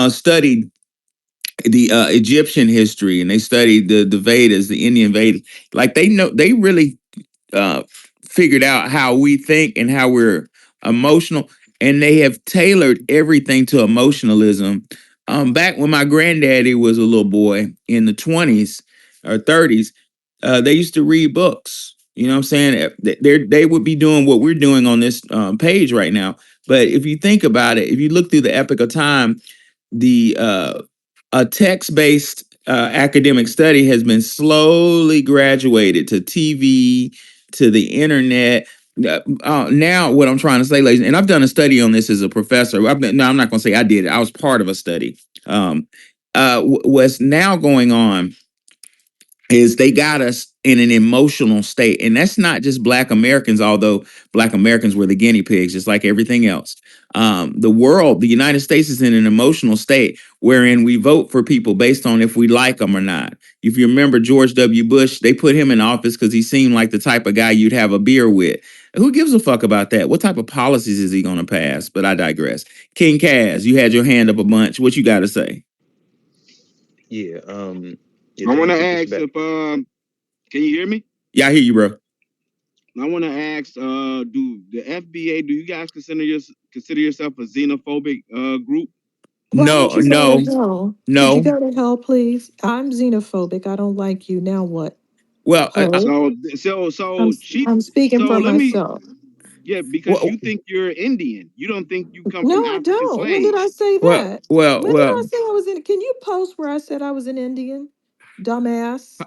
studied the Egyptian history, and they studied the Vedas, the Indian Vedas. Like they know, they really uh, figured out how we think and how we're emotional, and they have tailored everything to emotionalism. Back when my granddaddy was a little boy in the 20s or 30s, they used to read books. You know what I'm saying? They would be doing what we're doing on this page right now. But if you think about it, if you look through the epic of time, the a text-based academic study has been slowly graduated to TV, to the internet. Now, what I'm trying to say, ladies, and I've done a study on this as a professor. No, I'm not going to say I did it. I was part of a study. What's now going on is they got us in an emotional state. And that's not just Black Americans, although Black Americans were the guinea pigs, just like everything else. The world, the United States, is in an emotional state wherein we vote for people based on if we like them or not. If you remember George W. Bush, they put him in office because he seemed like the type of guy you'd have a beer with. Who gives a fuck about that? What type of policies is he going to pass? But I digress. King Kaz, you had your hand up a bunch. What you got to say? Yeah. Yeah. I Thank want you, to Chief ask Respect. if can you hear me? Yeah, I hear you, bro. I want to ask do the FBA, do you guys consider yourself a xenophobic group? Why don't No, you go to no, hell? Could you no. go to hell, please? I'm xenophobic. I don't like you. Now what? Well, Ho. So she I'm speaking so for let me myself. yeah, because well, you think you're Indian. You don't think you come No, from I African don't. When did I slaves. say well, that? well, When did I well. say I was in? Can you post where I said I was an Indian? Dumbass.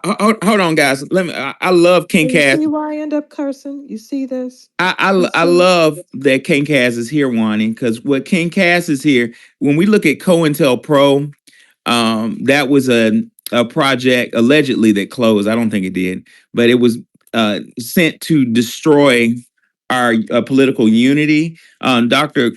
Hold on, guys. Let me. I love King So you Cass. see why I end up cursing? You see this? You I see? love that King Cass is here, Wani, because what King Cass is here. When we look at COINTELPRO, that was a project allegedly that closed. I don't think it did, but it was sent to destroy our political unity. Dr.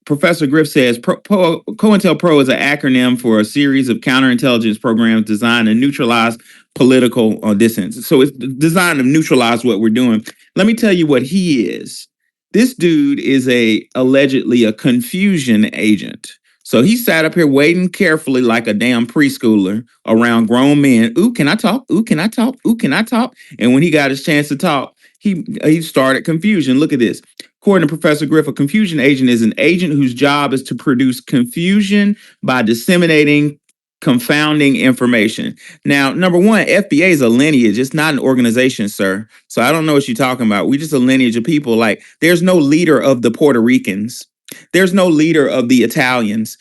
Professor Griff says COINTELPRO is an acronym for a series of counterintelligence programs designed to neutralize political dissent. So it's designed to neutralize what we're doing. Let me tell you what he is. This dude is allegedly a confusion agent. So he sat up here waiting carefully like a damn preschooler around grown men. Ooh, can I talk? Ooh, can I talk? Ooh, can I talk? And when he got his chance to talk, he started confusion. Look at this. According to Professor Griff, a confusion agent is an agent whose job is to produce confusion by disseminating confounding information. Now, number one, FBA is a lineage. It's not an organization, sir. So I don't know what you're talking about. We're just a lineage of people. Like, there's no leader of the Puerto Ricans. There's no leader of the Italians.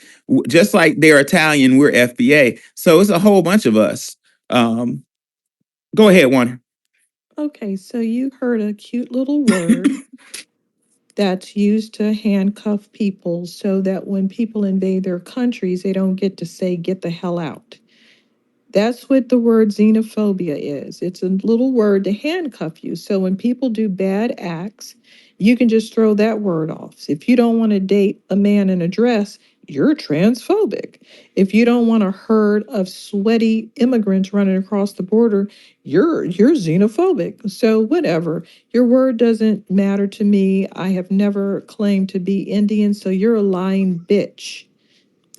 Just like they're Italian, we're FBA. So it's a whole bunch of us. Um, Go ahead, one. Okay, so you heard a cute little word that's used to handcuff people so that when people invade their countries, they don't get to say, get the hell out. That's what the word xenophobia is. It's a little word to handcuff you. So when people do bad acts, you can just throw that word off. If you don't want to date a man in a dress, you're transphobic. If you don't want a herd of sweaty immigrants running across the border, you're xenophobic. So whatever. Your word doesn't matter to me. I have never claimed to be Indian, so you're a lying bitch.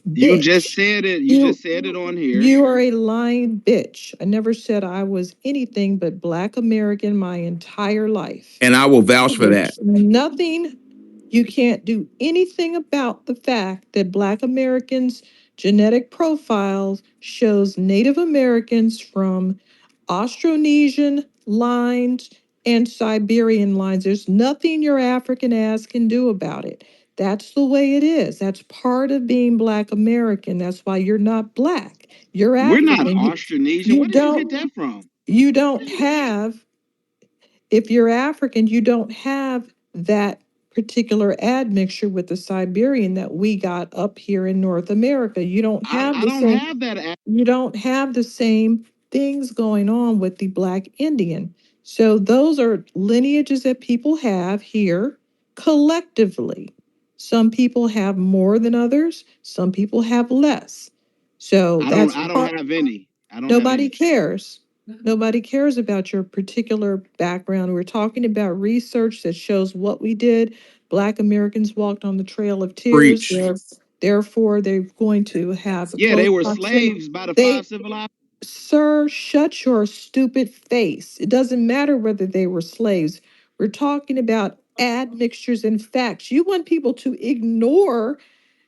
You just Bitch. said it. You You just said it on here. you are a lying bitch. I never said I was anything but Black American my entire life. And I will vouch for that. There's nothing, you can't do anything about the fact that Black Americans' genetic profiles shows Native Americans from Austronesian lines and Siberian lines. There's nothing your African ass can do about it. That's the way it is. That's part of being Black American. That's why you're not Black. You're We're not African. Austronesian. You Where did you get don't that from? you don't have If you're African, you don't have that particular admixture with the Siberian that we got up here in North America. You don't have I the don't same, have that. you don't have the same things going on with the Black Indian. So those are lineages that people have here collectively. Some people have more than others, some people have less. So that's I part. don't have any. I don't have Nobody any. cares. Nobody cares about your particular background. We're talking about research that shows what we did. Black Americans walked on the Trail of Tears. Preach. Therefore, they're going to have a Yeah, they close were proximity. slaves by the They, five civilized. sir, shut your stupid face. It doesn't matter whether they were slaves. We're talking about admixtures and facts. You want people to ignore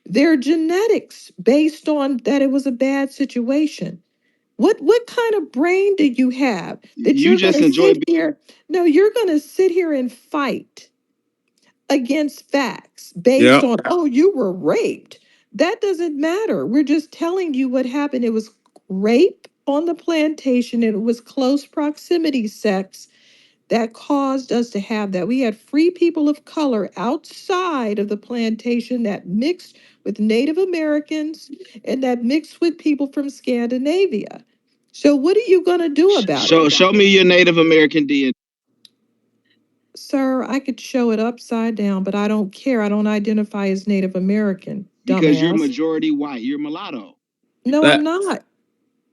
their genetics based on that it was a bad situation. What kind of brain do you have that You you're going just to enjoy. sit here? No, you're going to sit here and fight against facts based Yep. on, oh, you were raped. That doesn't matter. We're just telling you what happened. It was rape on the plantation, and it was close proximity sex that caused us to have that. We had free people of color outside of the plantation that mixed with Native Americans and that mixed with people from Scandinavia. So what are you going to do about it? Show me your Native American DNA. Sir, I could show it upside down, but I don't care. I don't identify as Native American, Because you're dumbass. majority white. You're mulatto. No, I'm That not.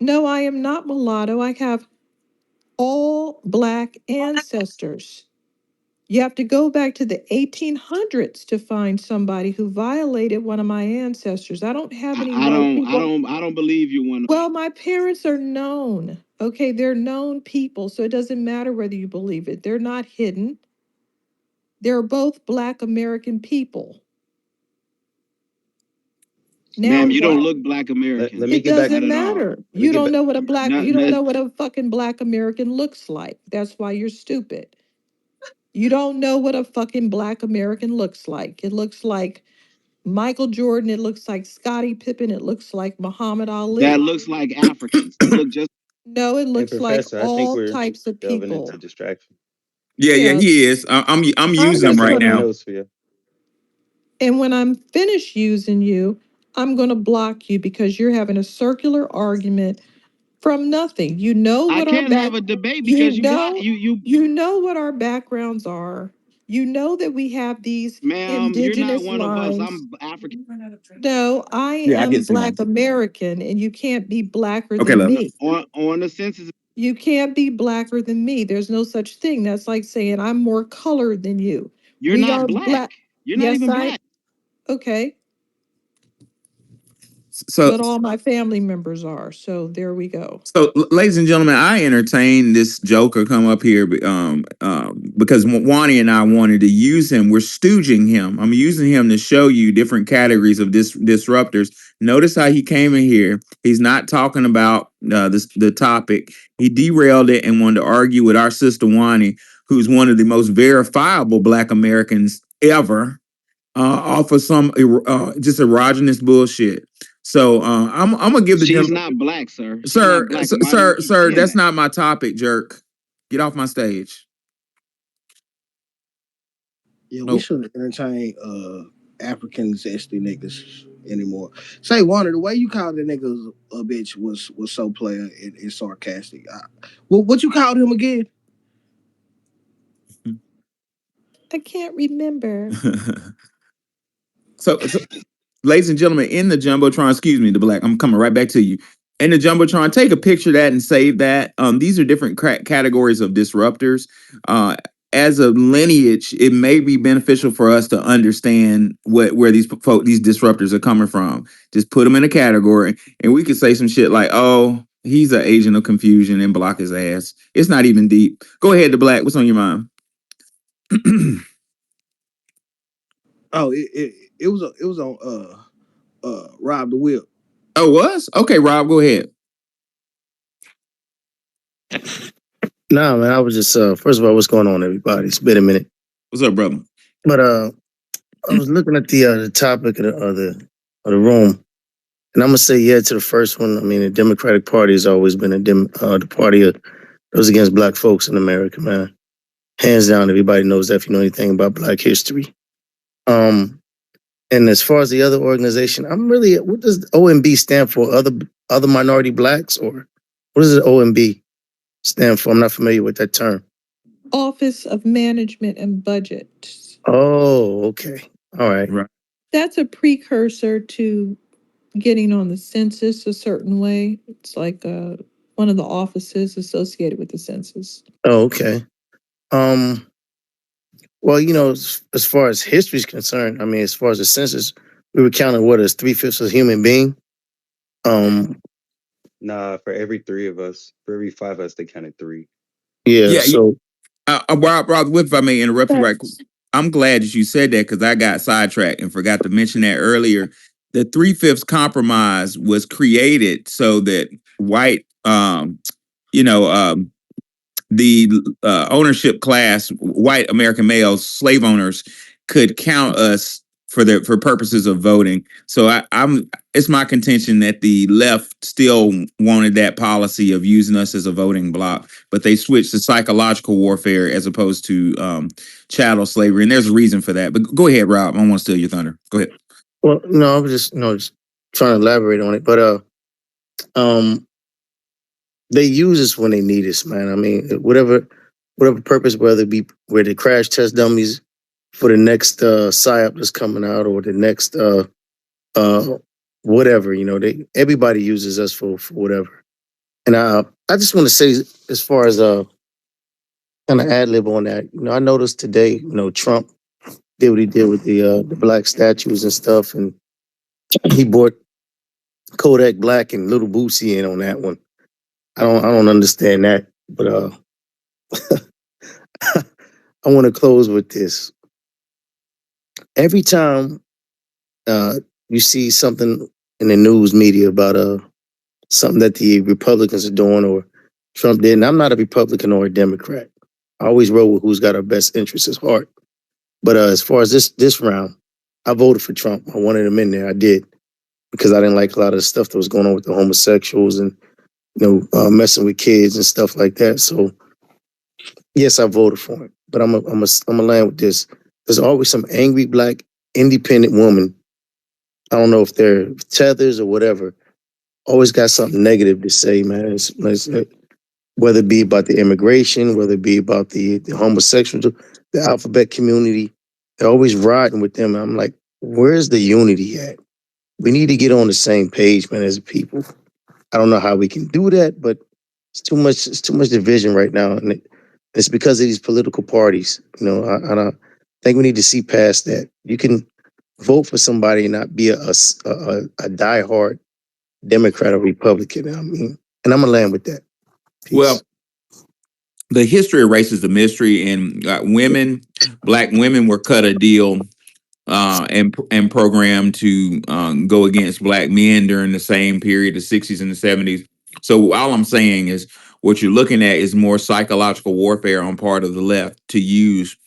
No, I am not mulatto. I have all Black ancestors. You have to go back to the 1800s to find somebody who violated one of my ancestors. I don't have any white people. I don't believe you one. Well, my parents are known. Okay, they're known people, so it doesn't matter whether you believe it. They're not hidden. They're both Black American people. Now Ma'am, you don't what? look Black American. Let me It get back. Not doesn't at all. matter. Let me You get don't back. know what a black, Not, you don't not, know what a fucking Black American looks like. That's why you're stupid. You don't know what a fucking Black American looks like. It looks like Michael Jordan, it looks like Scottie Pippen, it looks like Muhammad that Ali. looks like Africans. They look just. No, it Hey, looks like Professor, I think all we're types of delving people. into distraction. yeah, yeah, Yeah, he is. I'm I I'm using him got just right some gonna, now. notes for you. and when I'm finished using you, I'm gonna block you because you're having a circular argument from nothing. You know I what our can't back, have a debate you because you block know, you. you know what our backgrounds are. You know that we have these Ma'am, you're not indigenous one of us. lines. I'm African. No, I Yeah, I am get Black some. American, and you can't be blacker Okay, than love. me. On the census. You can't be blacker than me. There's no such thing. That's like saying I'm more colored than you. You're We not are black. black. You're not Yes, even black. okay, So but all my family members are. So there we go. So, ladies and gentlemen, I entertained this joker come up here because Wani and I wanted to use him. We're stooging him. I'm using him to show you different categories of disruptors. Notice how he came in here. He's not talking about the topic. He derailed it and wanted to argue with our sister Wani, who's one of the most verifiable Black Americans ever, off of some just erogenous bullshit. So I'm gonna give the She's gentleman. not black, sir. She's not Sir, black. And why do you sir, keep sir, saying that's that? not my topic, jerk. Get off my stage. Yeah, we No. shouldn't entertain African zesty niggas anymore. Say Warner, the way you called the niggas a bitch was so player and sarcastic. What you called him again? I can't remember. so, ladies and gentlemen, in the jumbotron, excuse me, the black. I'm coming right back to you. In the jumbotron, take a picture of that and save that. These are different categories of disruptors. As a lineage, it may be beneficial for us to understand where these disruptors are coming from. Just put them in a category, and we could say some shit like, "Oh, he's an agent of confusion," and block his ass. It's not even deep. Go ahead, the black. What's on your mind? Oh, it was on Rob the Whip. Oh, was? Okay, Rob, go ahead. Nah, man, I was just first of all, what's going on, everybody? It's been a minute. What's up, brother? But I was looking at the topic of the room, and I'm gonna say yeah to the first one. I mean, the Democratic Party has always been the party of those against black folks in America, man. Hands down, everybody knows that if you know anything about Black history. Um, and as far as the other organization, I'm really, what does OMB stand for? Other minority blacks, or what does the OMB stand for? I'm not familiar with that term. Office of Management and Budget. Oh, okay. All right. Right. That's a precursor to getting on the census a certain way. It's like one of the offices associated with the census. Oh, okay. Um, well, as far as history is concerned, I mean, as far as the census, we were counting what as 3/5 of a human being. Um, Nah, for every three of us, for every five of us, they counted three. yeah. Yeah. So, Rob, if I may interrupt you right quick, That's I'm glad that you said that because I got sidetracked and forgot to mention that earlier. The 3/5 compromise was created so that white, you know, the ownership class, white American males, slave owners, could count us for purposes of voting. So I'm it's my contention that the left still wanted that policy of using us as a voting bloc, but they switched to psychological warfare as opposed to chattel slavery, and there's a reason for that. But go ahead, Rob. I don't want to steal your thunder. Go ahead. well, no, I was just trying to elaborate on it, but um, they use us when they need us, man. I mean, whatever purpose, whether it be where they crash test dummies for the next psyop that's coming out, or the next uh whatever, they everybody uses us for whatever. And I just want to say, as far as kind of ad lib on that, I noticed today, Trump did what he did with the black statues and stuff, and he brought Kodak Black and Little Boosie in on that one. I don't understand that, but I want to close with this. Every time uh, you see something in the news media about something that the Republicans are doing or Trump did, and I'm not a Republican or a Democrat. I always roll with who's got our best interests at heart. But as far as this round, I voted for Trump. I wanted him in there. I did because I didn't like a lot of the stuff that was going on with the homosexuals and messing with kids and stuff like that. So yes, I voted for him. But I'm a land with this. There's always some angry black independent woman. I don't know if they're tethers or whatever. Always got something negative to say, man. Whether it be about the immigration, whether it be about the homosexuals, the alphabet community, they're always riding with them. I'm like, where's the unity at? We need to get on the same page, man, as a people. I don't know how we can do that, but it's too much division right now, and it's because of these political parties. I don't think we need to see past that. You can vote for somebody and not be a diehard Democrat or Republican. I mean, and I'm gonna land with that. Peace. Well, the history erases the mystery, and black women were cut a deal and programmed to go against black men during the same period, the 60s and the 70s. So all I'm saying is what you're looking at is more psychological warfare on part of the left to use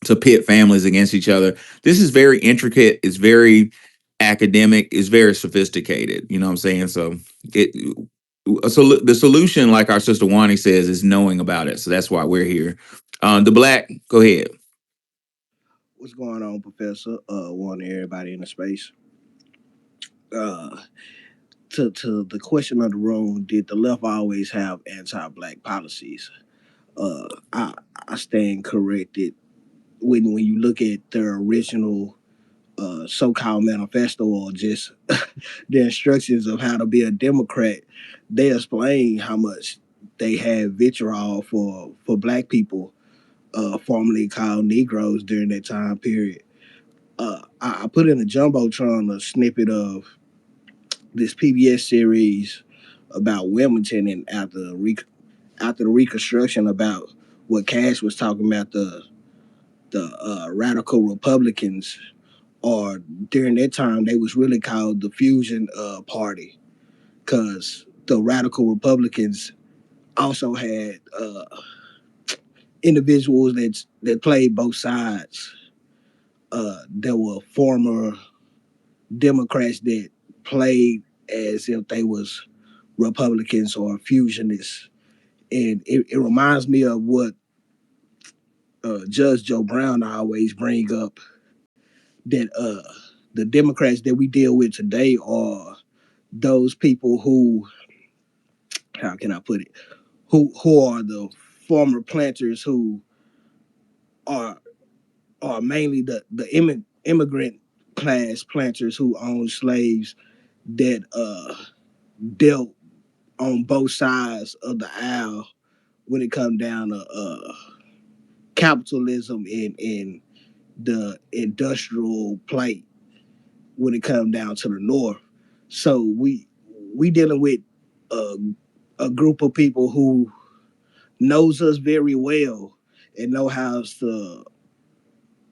to pit families against each other. This is very intricate. It's very academic. It's very sophisticated. You know what I'm saying? So the solution, like our sister Wani says, is knowing about it. So that's why we're here. The black, go ahead. What's going on, Professor? Wanting everybody in the space. Uh, to the question of the room, did the left always have anti-black policies? Uh, I I stand corrected when you look at their original so-called manifesto or just the instructions of how to be a Democrat. They explain how much they had vitriol for black people, formerly called Negroes during that time period. I put in a jumbotron a snippet of this PBS series about Wilmington and after the Reconstruction about what Cash was talking about the radical Republicans, or during that time they was really called the Fusion Party, because the radical Republicans also had individuals that played both sides. There were former Democrats that played as if they was Republicans or fusionists, and it reminds me of what Judge Joe Brown always bring up that the Democrats that we deal with today are those people who, how can I put it, who are the former planters who are mainly the immigrant class planters who owned slaves that dealt on both sides of the aisle when it comes down to capitalism in the industrial plight when it comes down to the north. So we dealing with a, a group of people who knows us very well and know how to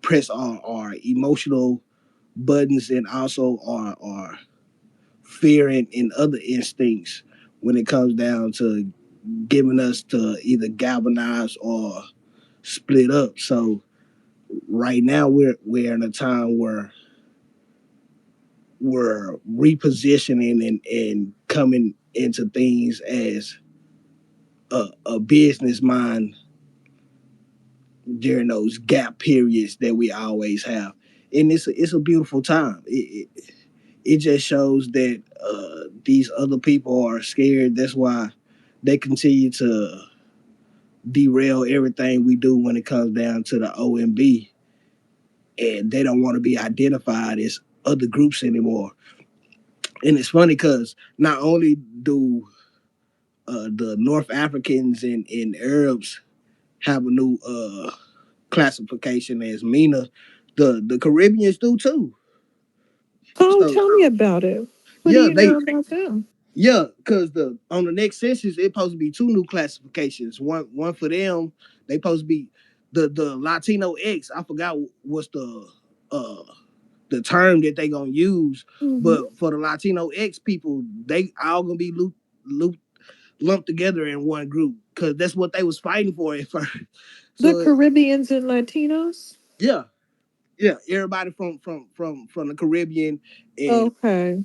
press our emotional buttons and also our fear and other instincts when it comes down to giving us to either galvanize or split up. So right now we're in a time where we're repositioning and coming into things as a business mind during those gap periods that we always have, and it's a beautiful time. It just shows that these other people are scared. That's why they continue to derail everything we do when it comes down to the OMB, and they don't want to be identified as other groups anymore. And it's funny because not only do the North Africans and Arabs have a new classification as MENA, the Caribbeans do too. Oh, So tell me about it. What do yeah, you they know about them? yeah, because the on the next census it's supposed to be two new classifications. One for them, they supposed to be the Latino X. I forgot what's uh the term that they gonna use, Hmm. but for the Latino X people, they all gonna be lumped together in one group because that's what they was fighting for at first. The So Caribbeans and Latinos? yeah, yeah, everybody from the Caribbean, and Okay.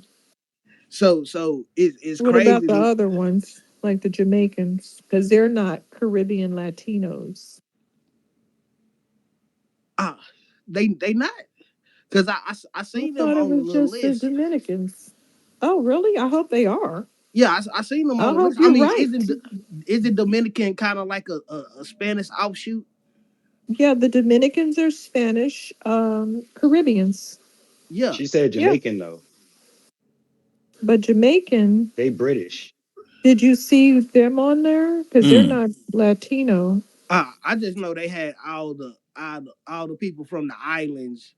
so it's What about crazy. the other ones, like the Jamaicans? Because they're not Caribbean Latinos. Ah, they not because I I seen them thought it on the was little just the list. Dominicans. Oh, really? I hope they are. Yeah, I seen them I on the hope list. I you're mean, right. isn't Dominican kind of like a Spanish offshoot? Yeah, the Dominicans are Spanish, Caribbeans. Yeah, She said Yeah, Jamaican though. but Jamaican, They British. did you see them on there? Because they're Mm. not Latino. I just know they had all the people from the islands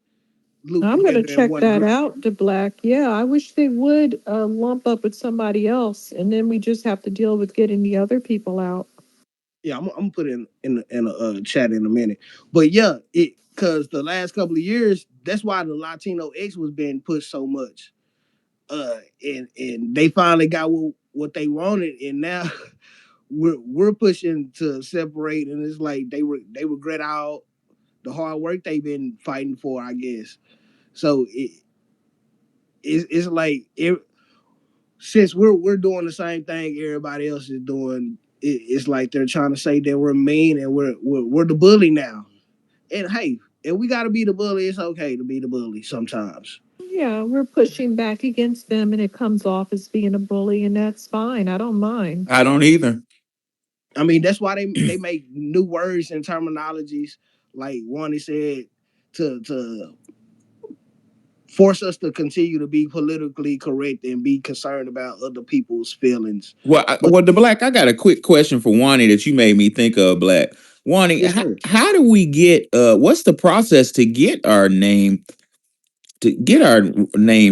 looped I'm going to together in check one that group. out, the black. Yeah, I wish they would lump up with somebody else, and then we just have to deal with getting the other people out. Yeah, I'm gonna put it in a chat in a minute. But yeah, it because the last couple of years, that's why the Latino X was being pushed so much. And they finally got what they wanted, and now we're pushing to separate, and it's like they regret all the hard work they've been fighting for, I guess. So it's like since we're doing the same thing everybody else is doing, it's like they're trying to say that we're mean and we're the bully now. And hey, if we got to be the bully, it's okay to be the bully sometimes. Yeah, we're pushing back against them, and it comes off as being a bully, and that's fine. I don't mind. I don't either. I mean, that's why they make new words and terminologies. Like one, he said to force us to continue to be politically correct and be concerned about other people's feelings. Well, But the black. I got a quick question for Wani that you made me think of. Black Wani, yes, sir. how do we get? What's the process to get our name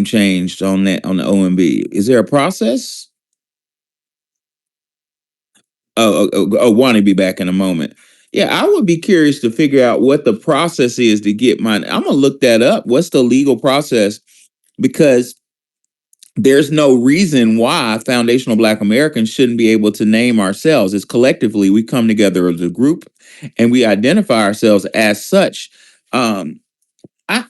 changed on the OMB? Is there a process? Wani be back in a moment. Yeah, I would be curious to figure out what the process is to get mine. I'm gonna look that up. What's the legal process? Because there's no reason why foundational Black Americans shouldn't be able to name ourselves. It's collectively we come together as a group and we identify ourselves as such. Um,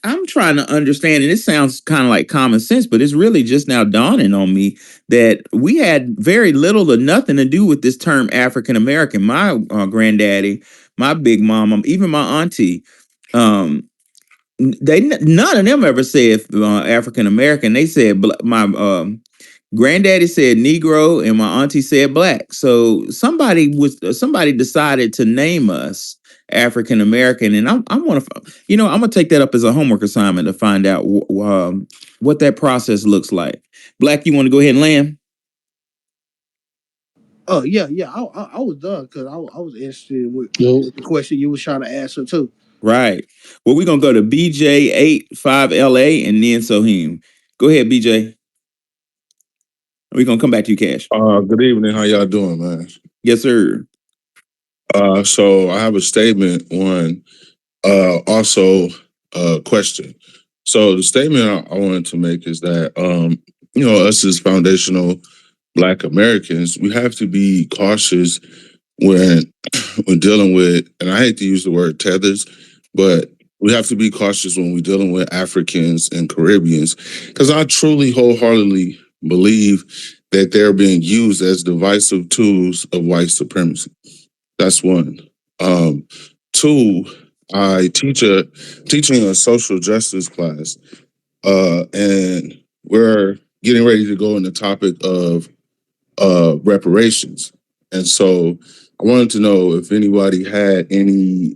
I'm trying to understand, and it sounds kind of like common sense, but it's really just now dawning on me that we had very little or nothing to do with this term African American. My granddaddy my big mom, even my auntie, none of them ever said African American. They said my granddaddy said Negro and my auntie said black. So somebody decided to name us African American, and I'm gonna I'm gonna take that up as a homework assignment to find out what that process looks like. Black, you want to go ahead and land? Oh yeah, yeah. I was done because I was interested Yo, with the question you was trying to answer too. Right. Well, we're gonna go to BJ85LA and then Sohim. Go ahead, BJ. We're gonna come back to you, Cash. good evening. How y'all doing, man? Yes, sir. So I have a statement on also a question. So the statement I wanted to make is that us as foundational Black Americans, we have to be cautious when when dealing with, and I hate to use the word tethers, but we have to be cautious when we're dealing with Africans and Caribbeans, because I truly wholeheartedly believe that they're being used as divisive tools of white supremacy. That's one. Two, I teaching a social justice class, and we're getting ready to go on the topic of reparations. And so I wanted to know if anybody had any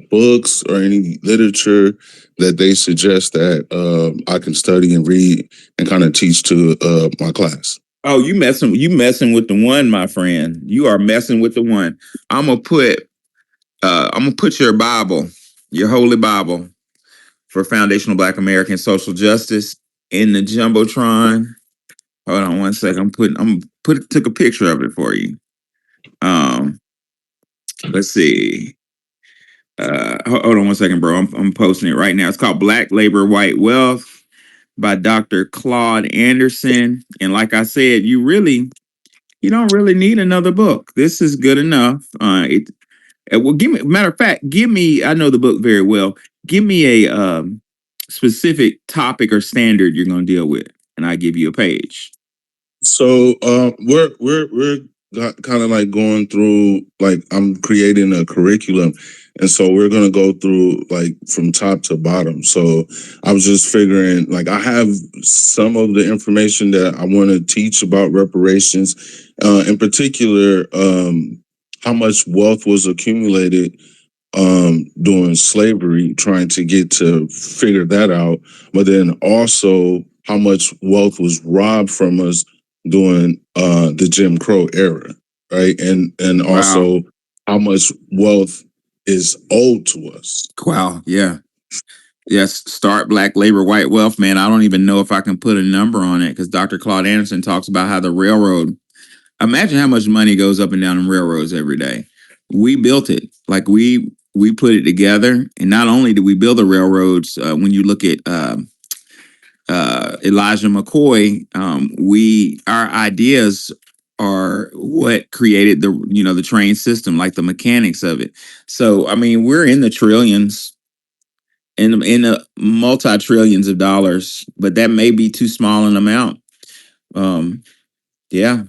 books or any literature that they suggest that I can study and read and kind of teach to my class. Oh, you messing with the one, my friend. You are messing with the one. I'm gonna put your Bible, your holy Bible for foundational Black American social justice in the Jumbotron. Hold on one second. Took a picture of it for you. Let's see. Hold on one second, bro. I'm posting it right now. It's called Black Labor, White Wealth by Dr. Claude Anderson. And like I said, you don't really need another book. This is good enough. Well, matter of fact, give me, I know the book very well. Give me a specific topic or standard you're going to deal with, and I give you a page. So we're kind of like going through, like, I'm creating a curriculum, and so we're gonna go through like from top to bottom. So I was just figuring, like, I have some of the information that I want to teach about reparations, in particular, how much wealth was accumulated during slavery, trying to get to figure that out, but then also how much wealth was robbed from us during the Jim Crow era, right? And Wow. Also how much wealth is owed to us. Wow. Yeah. Yes. Start Black Labor, White Wealth, man. I don't even know if I can put a number on it because Dr. Claude Anderson talks about how the railroad, imagine how much money goes up and down the railroads every day. We built it. Like we put it together. And not only did we build the railroads, when you look at Elijah McCoy, our ideas are what created the train system, like the mechanics of it. So I mean, we're in the trillions, in the multi-trillions of dollars, but that may be too small an amount. Yeah,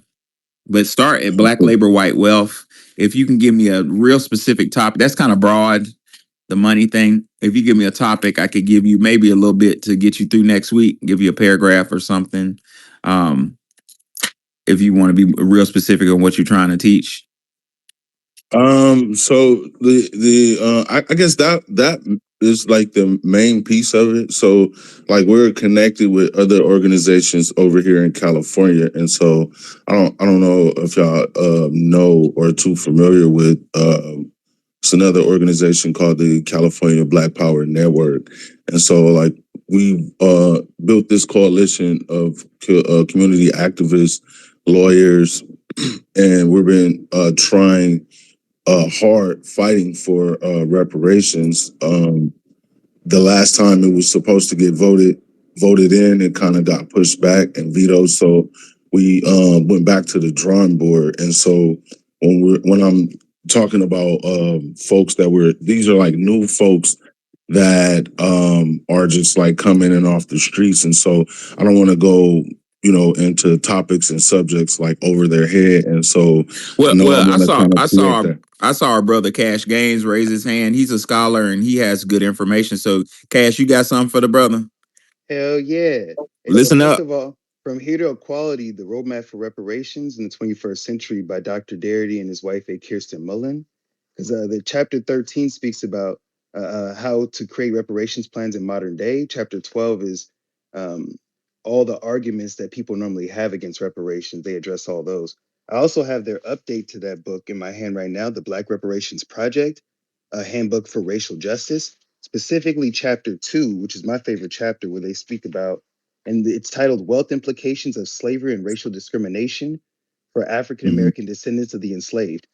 but start at Black Labor, White Wealth. If you can give me a real specific topic, that's kind of broad, the money thing. If you give me a topic, I could give you maybe a little bit to get you through next week, give you a paragraph or something. If you want to be real specific on what you're trying to teach. So I guess that is like the main piece of it. So like we're connected with other organizations over here in California, and so I don't know if y'all know or are too familiar with it's another organization called the California Black Power Network, and so like we built this coalition of community activists, lawyers, and we've been trying hard fighting for reparations. The last time it was supposed to get voted in, it kind of got pushed back and vetoed. So we went back to the drawing board. And so when I'm talking about folks these are like new folks that are just like coming in off the streets. And so I don't want to go into topics and subjects like over their head. And so, I Well, want to kind of create that. I saw our brother Cash Gaines raise his hand. He's a scholar and he has good information. So, Cash, you got something for the brother? Hell yeah. Hey, so Listen first up. of all, From Here to Equality, The Roadmap for Reparations in the 21st Century by Dr. Darity and his wife, Kirsten Mullen. Because the chapter 13 speaks about how to create reparations plans in modern day. Chapter 12 is um, all the arguments that people normally have against reparations. They address all those. I also have their update to that book in my hand right now, The Black Reparations Project, a handbook for racial justice, specifically chapter 2, which is my favorite chapter, where they speak about, and it's titled Wealth Implications of Slavery and Racial Discrimination for African Mhm. American Descendants of the Enslaved.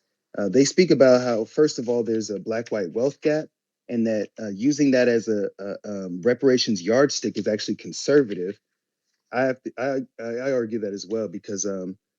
They speak about how, first of all, there's a black-white wealth gap, and that using that as a reparations yardstick is actually conservative. I argue that as well, because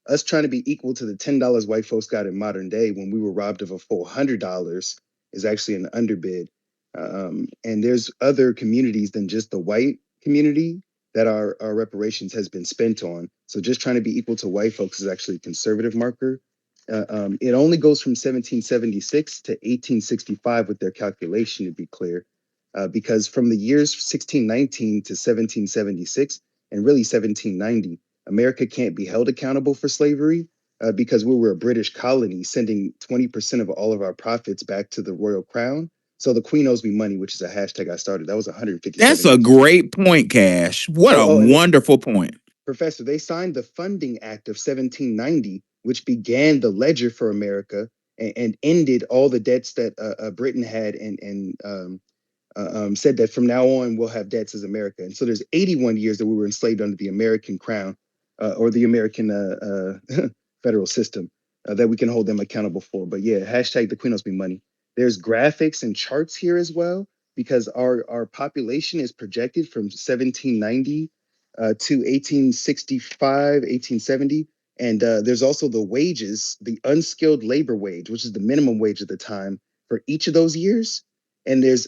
us trying to be equal to the $10 white folks got in modern day when we were robbed of a full $100 is actually an underbid. And there's other communities than just the white community that our reparations has been spent on. So just trying to be equal to white folks is actually a conservative marker. It only goes from 1776 to 1865 with their calculation, to be clear, because from the years 1619 to 1776, and really 1790, America can't be held accountable for slavery because we were a British colony, sending 20% of all of our profits back to the royal crown. So the queen owes me money, which is a hashtag I started. That was 157 That's a years ago. great point, Cash. What a And wonderful point. Professor, they signed the Funding Act of 1790, which began the ledger for America and ended all the debts that Britain had, and said that from now on we'll have debts as America. And so there's 81 years that we were enslaved under the American crown or the American federal system that we can hold them accountable for. But yeah, hashtag the Queen owes me money. There's graphics and charts here as well, because our population is projected from 1790 to 1865, 1870. And there's also the wages, the unskilled labor wage, which is the minimum wage at the time for each of those years. And there's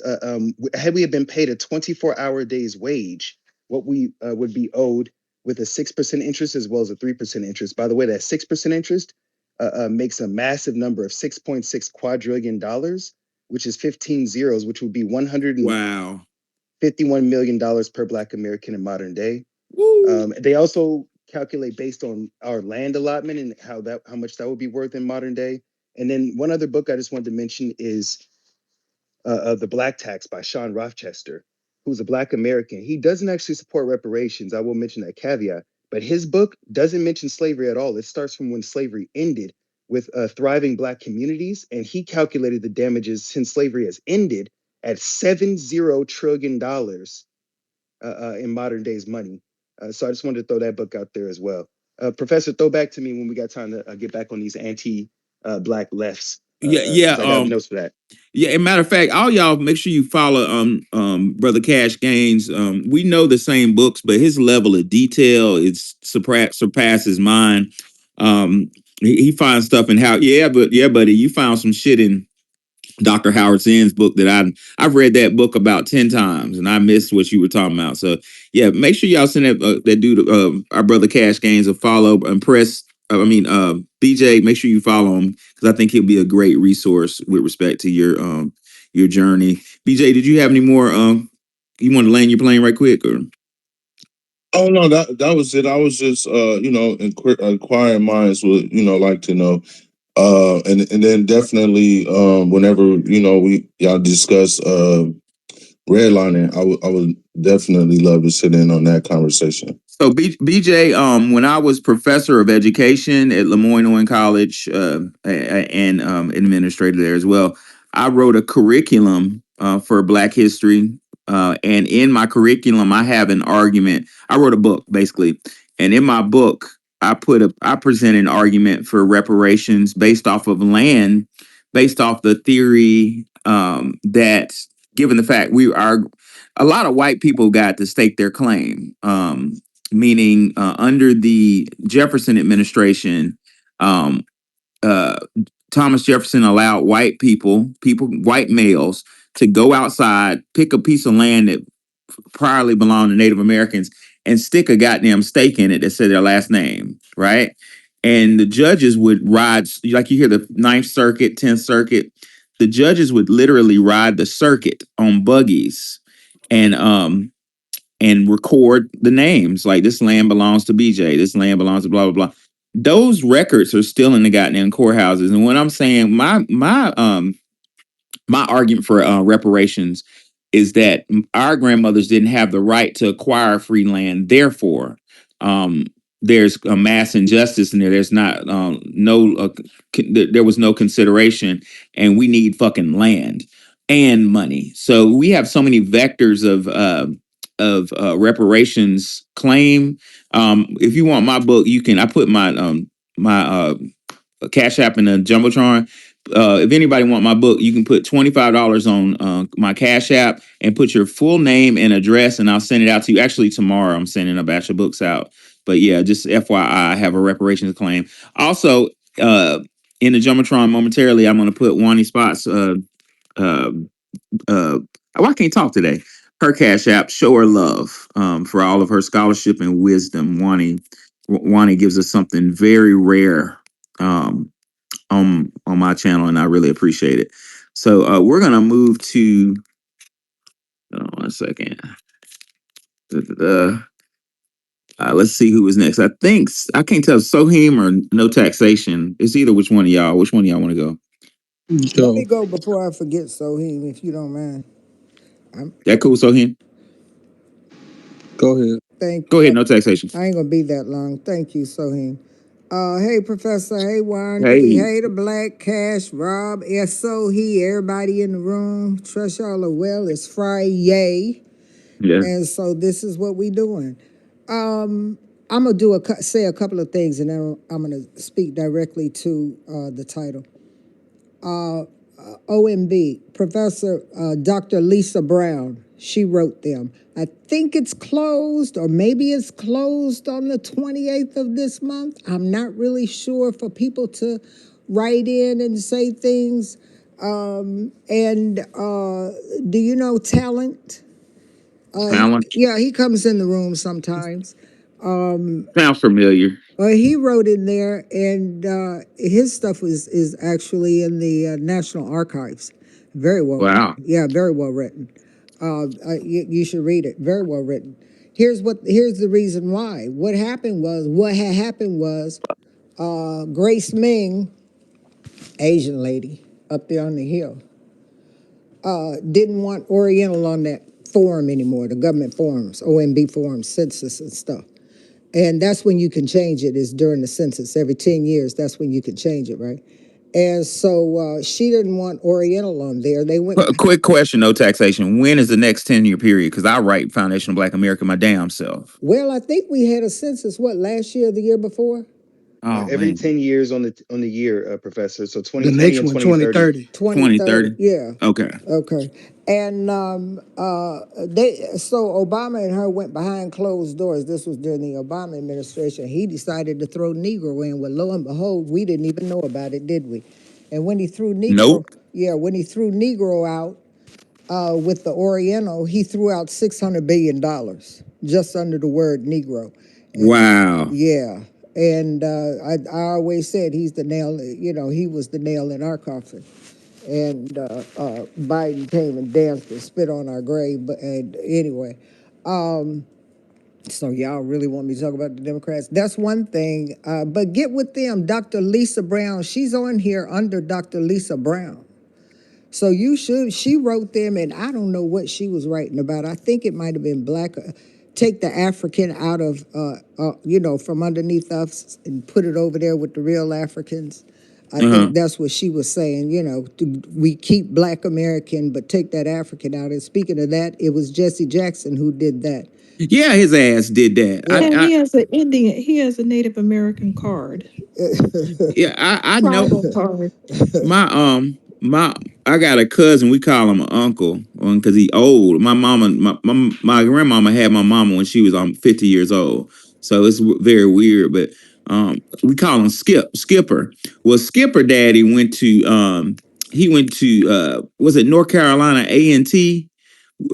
had we have been paid a 24-hour day's wage, what we would be owed with a 6% interest as well as a 3% interest. By the way, that 6% interest makes a massive number of $6.6 quadrillion, which is 15 zeros, which would be Wow. $151 million per Black American in modern day. They also calculate based on our land allotment and how much that would be worth in modern day. And then one other book I just wanted to mention is The Black Tax by Sean Rochester, who's a Black American. He doesn't actually support reparations. I will mention that caveat. But his book doesn't mention slavery at all. It starts from when slavery ended with thriving Black communities. And he calculated the damages since slavery has ended at $70 trillion in modern day's money. So I just wanted to throw that book out there as well. Professor, throw back to me when we got time to get back on these anti-Black lefts, Yeah. because I got notes for that. Yeah, and matter of fact, all y'all make sure you follow Brother Cash Gaines. We know the same books, but his level of detail is surpasses mine. He finds stuff in how buddy, you found some shit in Dr. Howard Zinn's book that I've read that book about 10 times and I missed what you were talking about. So yeah, make sure y'all send that dude our brother Cash Gaines a follow and press BJ, make sure you follow him because I think he'll be a great resource with respect to your journey. BJ, did you have any more you want to land your plane right quick or? Oh no, that was it. I was just inquiring minds would like to know. And then definitely whenever y'all discuss redlining, I would definitely love to sit in on that conversation. So BJ, when I was professor of education at Lemoyne College and administrator there as well, I wrote a curriculum for Black History, and in my curriculum, I have an argument. I wrote a book basically, and in my book, I present an argument for reparations based off of land, based off the theory that given the fact a lot of white people got to stake their claim. Meaning under the Jefferson administration, um, Thomas Jefferson allowed white males, to go outside, pick a piece of land that priorly belonged to Native Americans, and stick a goddamn stake in it that said their last name, right? And the judges would ride, like you hear the Ninth Circuit, 10th Circuit, the judges would literally ride the circuit on buggies and record the names. Like, this land belongs to BJ, this land belongs to blah blah blah. Those records are still in the goddamn courthouses. And when I'm saying my argument for reparations is that our grandmothers didn't have the right to acquire free land. Therefore, there's a mass injustice in there. There's not there was no consideration, and we need fucking land and money. So we have so many vectors of reparations claim. If you want my book, you can. I put my Cash App in the Jumbotron. If anybody want my book, you can put $25 on my Cash App and put your full name and address, and I'll send it out to you. Actually, tomorrow I'm sending a batch of books out. But yeah, just FYI, I have a reparations claim. Also, in the Jumbotron momentarily, I'm going to put Onthespotts. Uh, oh, I can't talk today. Her Cash App, show her love for all of her scholarship and wisdom. Wani gives us something very rare. On my channel, and I really appreciate it. So we're gonna move to 1 second. Let's see who is next. I can't tell Sohim or No Taxation. It's either which one of y'all. Which one of y'all want to go? Let me go before I forget, Soheem, if you don't mind. That cool, Sohim? Go ahead. Thank Go you. ahead, No Taxation. I ain't gonna be that long. Thank you, Soheem. Hey, Professor. Hey, Wandy. Hey. Hey, the Black Cash, Rob, SO, everybody in the room. Trust y'all are well. It's Friday, Yeah. and so this is what we doing. I'm gonna say a couple of things, and then I'm gonna speak directly to the title. OMB, Professor Dr. Lisa Brown, she wrote them. I think it's closed, or maybe it's closed on the 28th of this month. I'm not really sure, for people to write in and say things. And do you know Talent? Talent. Yeah, he comes in the room sometimes. Sounds familiar. He wrote in there, and his stuff is actually in the National Archives. Very well Wow. written. Yeah, very well written. You should read it. Very well written. Here's the reason why. What had happened was Grace Ming, Asian lady up there on the hill, didn't want Oriental on that forum anymore, the government forums, OMB forums, census and stuff. And that's when you can change it, is during the census. Every 10 years, that's when you can change it, right? And so she didn't want Oriental on there. They went. Quick question, No Taxation. When is the next 10-year period? Because I write Foundation of Black America my damn self. Well, I think we had a census, last year or the year before? Oh, Every man. 10 years on the year, Professor. So The 2020 next and one, 2030. 2030. 2030. Yeah. Okay. Okay. And so Obama and her went behind closed doors. This was during the Obama administration. He decided to throw Negro in. Well, lo and behold, we didn't even know about it, did we? And when he threw Negro, Nope. when he threw Negro out with the Oriental, he threw out $600 billion just under the word Negro. Wow. Yeah. And I always said he's the nail, he was the nail in our coffin. And Biden came and danced and spit on our grave. But anyway, so y'all really want me to talk about the Democrats? That's one thing. But get with them. Dr. Lisa Brown, she's on here under Dr. Lisa Brown. So she wrote them, and I don't know what she was writing about. I think it might have been black. Take the African out of, from underneath us and put it over there with the real Africans. I think that's what she was saying, we keep Black American, but take that African out. And speaking of that, it was Jesse Jackson who did that. Yeah, his ass did that. And he has an Indian, he has a Native American card, I know tribal card. my I got a cousin. We call him an uncle because he old. My mama, my grandmama had my mama when she was 50 years old. So it's very weird, but we call him Skipper. Well, Skipper Daddy went to was it North Carolina A&T?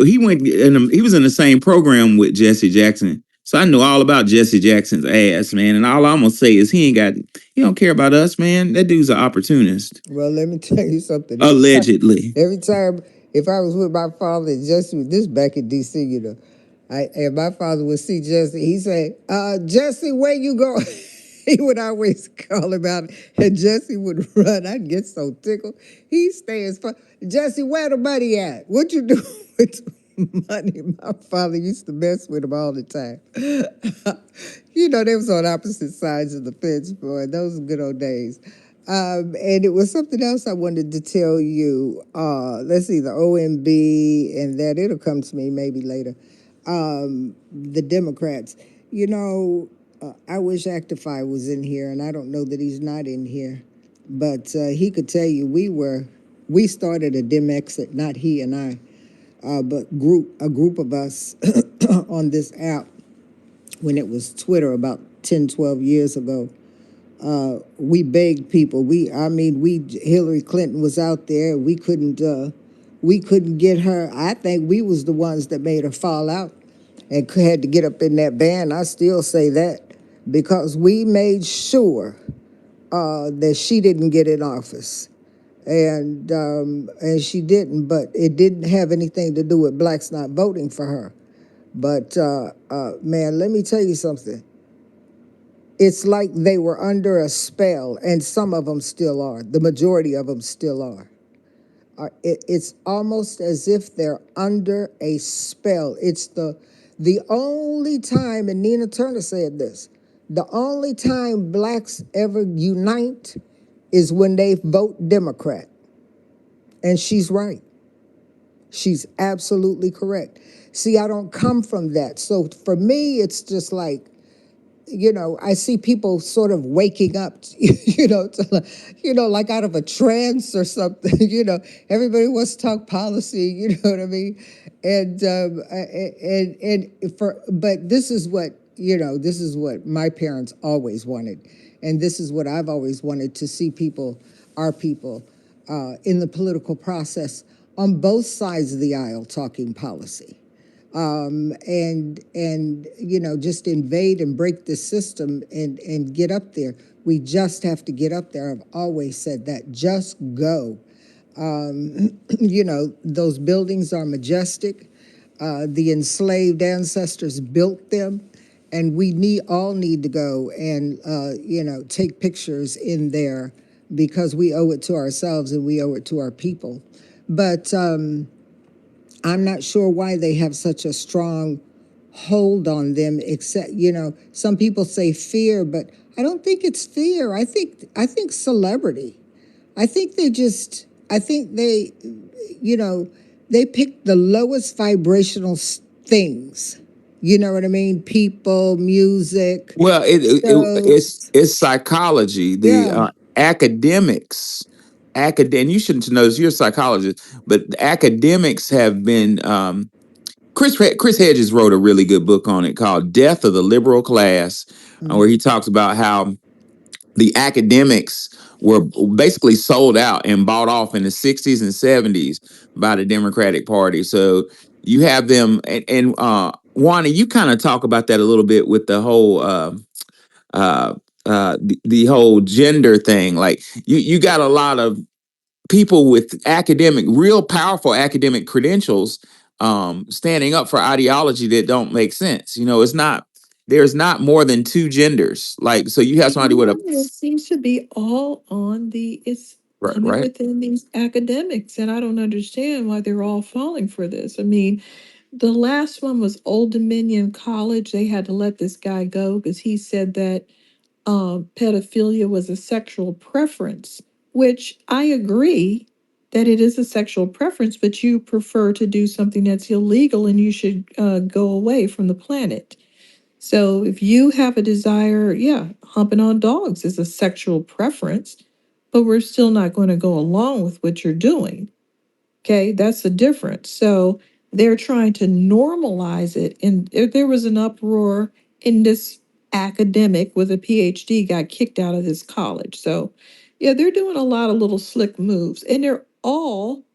He was in the same program with Jesse Jackson. So I know all about Jesse Jackson's ass, man. And all I'm gonna say is he don't care about us, man. That dude's an opportunist. Well, let me tell you something. Allegedly. Every time, if I was with my father and Jesse, this back in D.C., and my father would see Jesse, he say, Jesse, where you go? He would always call him out, and Jesse would run. I'd get so tickled. He stays far. Jesse, where the money at? What you do with money? My father used to mess with him all the time. They was on opposite sides of the fence, boy. Those were good old days. And it was something else I wanted to tell you. Let's see, the OMB and that. It'll come to me maybe later. The Democrats. I wish Actify was in here, and I don't know that he's not in here. But he could tell you we started a Dem Exit, not he and I, but a group of us on this app when it was Twitter about 10, 12 years ago. We begged people. Hillary Clinton was out there. We couldn't get her. I think we was the ones that made her fall out and had to get up in that band. I still say that because we made sure that she didn't get in office, and she didn't. But it didn't have anything to do with blacks not voting for her. But man, let me tell you something. It's like they were under a spell, and some of them still are. The majority of them still are. It's almost as if they're under a spell. It's the only time, and Nina Turner said this, the only time blacks ever unite is when they vote Democrat. And she's right. She's absolutely correct. See, I don't come from that. So for me, it's just like, I see people sort of waking up, like out of a trance or something. Everybody wants to talk policy. You know what I mean? But this is what my parents always wanted, and this is what I've always wanted to see our people, in the political process on both sides of the aisle talking policy. And just invade and break the system and get up there. We just have to get up there. I've always said that. Just go. Those buildings are majestic. The enslaved ancestors built them, and we all need to go and take pictures in there because we owe it to ourselves and we owe it to our people. But I'm not sure why they have such a strong hold on them, except, some people say fear, but I don't think it's fear. I think celebrity. I think they pick the lowest vibrational things. You know what I mean? People, music, Well, shows. it's psychology. The Yeah. academics, and you shouldn't know this. You're a psychologist, but the academics have been. Chris Hedges wrote a really good book on it called "Death of the Liberal Class," where he talks about how the academics were basically sold out and bought off in the 60s and 70s by the Democratic Party. So you have them, and Wanda, you kind of talk about that a little bit with the whole the whole gender thing. Like you got a lot of people with real powerful academic credentials, standing up for ideology that don't make sense. There's not more than two genders. Like, so you have somebody with a It seems to be all it's right, coming right. within these academics, and I don't understand why they're all falling for this. I mean, the last one was Old Dominion College. They had to let this guy go because he said that pedophilia was a sexual preference, which I agree that it is a sexual preference, but you prefer to do something that's illegal and you should go away from the planet. So if you have a desire, yeah, humping on dogs is a sexual preference, but we're still not going to go along with what you're doing. Okay, that's the difference. So they're trying to normalize it. And there was an uproar in this academic with a PhD got kicked out of this college. So yeah, they're doing a lot of little slick moves, and they're all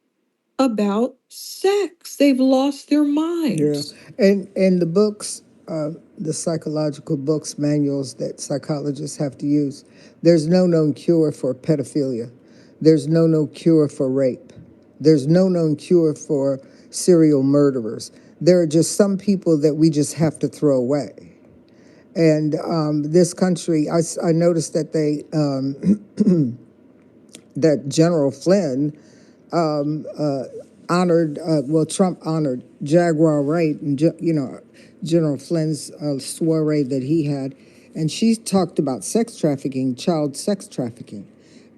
about sex. They've lost their Yeah, minds. and the books the psychological books, manuals that psychologists have to use. There's no known cure for pedophilia. There's no known cure for rape. There's no known cure for serial murderers. There are just some people that we just have to throw away. And this country, I noticed that that General Flynn honored, well, Trump honored Jaguar Wright and, General Flynn's soiree that he had. And she talked about sex trafficking, child sex trafficking.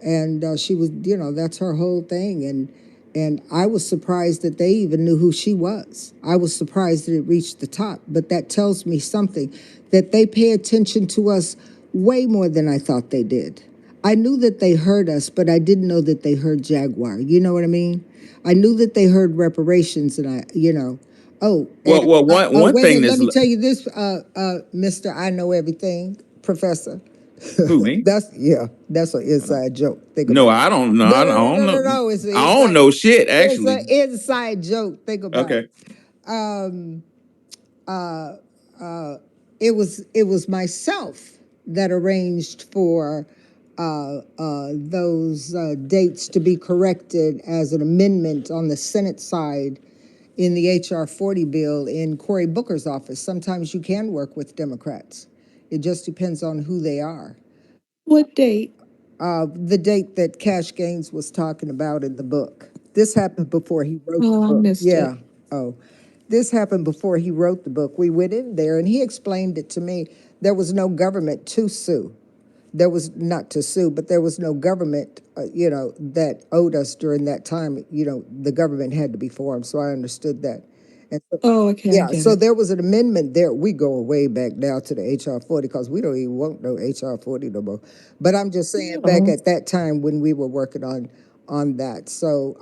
And she was, that's her whole thing. And I was surprised that they even knew who she was. I was surprised that it reached the top. But that tells me something, that they pay attention to us way more than I thought they did. I knew that they heard us, but I didn't know that they heard Jaguar. You know what I mean? I knew that they heard reparations, and oh, and One wait a thing minute. Let that's me tell you this, Mister. I know everything, Professor. who me? That's an inside joke. Think No, about it. I don't know. No, I no, no, don't no, no, know. no. It's an I don't inside. know shit It's an actually. inside joke. Think about it. Okay. Um, it was myself that arranged for those dates to be corrected as an amendment on the Senate side in the HR 40 bill in Cory Booker's office. Sometimes you can work with Democrats. It just depends on who they are. What date? The date that Cash Gaines was talking about in the book. This happened before he wrote the Oh, I book. missed Yeah. it. Oh, this happened before he wrote the book. We went in there and he explained it to me. There was no government to sue. There was not to sue, but there was no government, that owed us during that time. The government had to be formed. So I understood that. And so, Oh, okay, I yeah, get so it. there was an amendment there. We go way back now to the HR 40 because we don't even want no HR 40 no more. But I'm just saying back Oh, at that time when we were working on that. So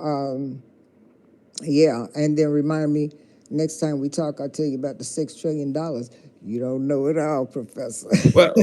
yeah, and then remind me next time we talk, I'll tell you about the $6 trillion. You don't know it all, Professor. Whoever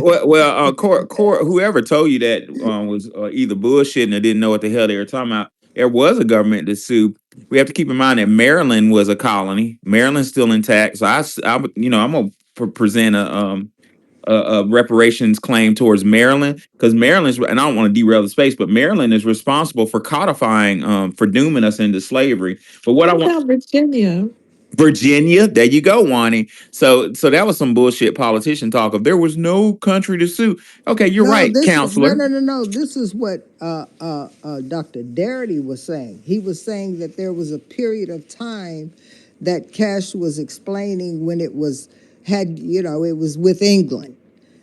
told you that was either bullshitting or didn't know what the hell they were talking about. There was a government to sue. We have to keep in mind that Maryland was a colony. Maryland's still intact. So I'm gonna present a reparations claim towards Maryland because Maryland's, and I don't want to derail the space, but Maryland is responsible for codifying, for dooming us into slavery. But what I what want, about Virginia? Virginia, there you go, Wani. So that was some bullshit politician talk of there was no country to sue. Okay, you're No, right, this is no, counselor. no, no, no. This is what Dr. Darity was saying. He was saying that there was a period of time that Cash was explaining when it was it was with England.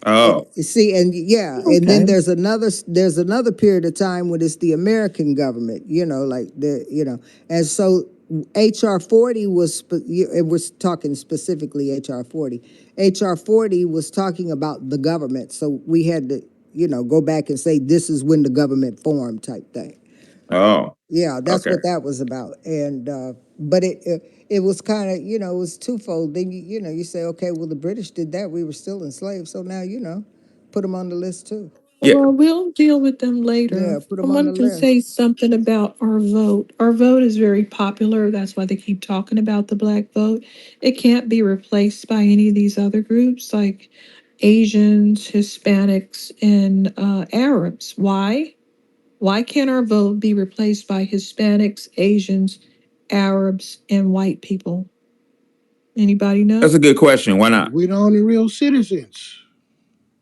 Oh, You see, and yeah, and then Okay. there's another period of time when it's the American government, and so HR 40 it was talking specifically HR 40. HR 40 was talking about the government, so we had to go back and say this is when the government formed type thing. oh, Yeah, that's okay. what that was about. And but it was kind of it was twofold. Then you say, okay, well the British did that. We were still enslaved, so now put them on the list too. Yeah, Well, we'll deal with them later. Yeah, put I them on the wanted to list. say something about our vote. Our vote is very popular. That's why they keep talking about the black vote. It can't be replaced by any of these other groups like Asians, Hispanics, and Arabs. Why? Why can't our vote be replaced by Hispanics, Asians, Arabs, and white people? Anybody that's know? a good question. Why not? We the only real citizens.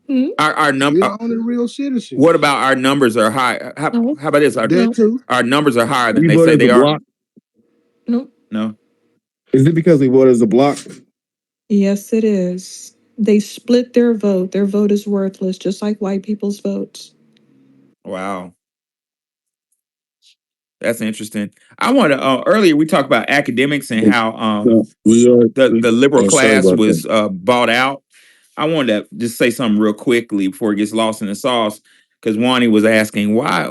Hmm? Our We number. the only real What citizens. about our numbers are high? No, How about this? That no, too. Our numbers are higher than We they vote say as a they are. block. no. No. Is it because we vote as a block? Yes, it is. They split their vote. Their vote is worthless, just like white people's votes. Wow. That's interesting. I want to. Earlier, we talked about academics and how No, we are. the liberal Oh, sorry class about that. was bought out. I wanted to just say something real quickly before it gets lost in the sauce, because Wani was asking why.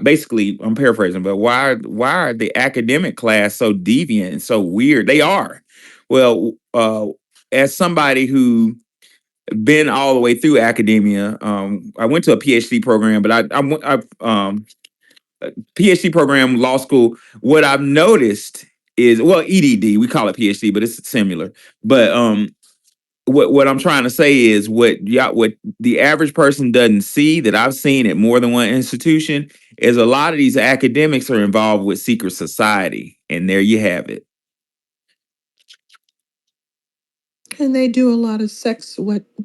Basically, I'm paraphrasing, but why are the academic class so deviant and so weird? They are. Well, as somebody who been all the way through academia, I went to a PhD program, but I PhD program, law school, what I've noticed is, well, EDD, we call it PhD, but it's similar. But what I'm trying to say is what the average person doesn't see, that I've seen at more than one institution, is a lot of these academics are involved with secret society, and there you have it. And they do a lot of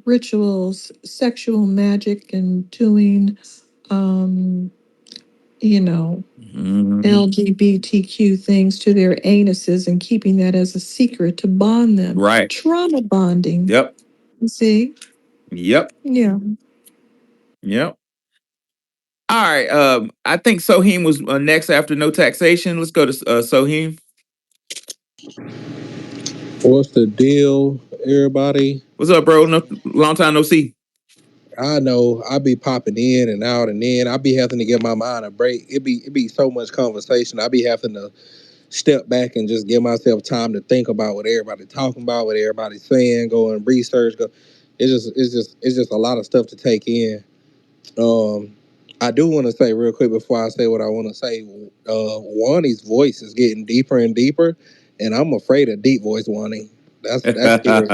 rituals, sexual magic, and doing, um, you know, Mhm. LGBTQ things to their anuses and keeping that as a secret to bond them. Right. Trauma bonding. Yep. You see? Yep. Yeah. Yep. All right. I think Soheem was next after no taxation. Let's go to Soheem. What's the deal, everybody? What's up, bro? No, long time no see. I know I be popping in and out and in. I be having to give my mind a break. It be so much conversation. I be having to step back and just give myself time to think about what everybody talking about, what everybody's saying, go and research. Go. It's just a lot of stuff to take in. Um, I do want to say real quick before I say what I want to say. Wani's voice is getting deeper and deeper, and I'm afraid of deep voice Wani. That's scary.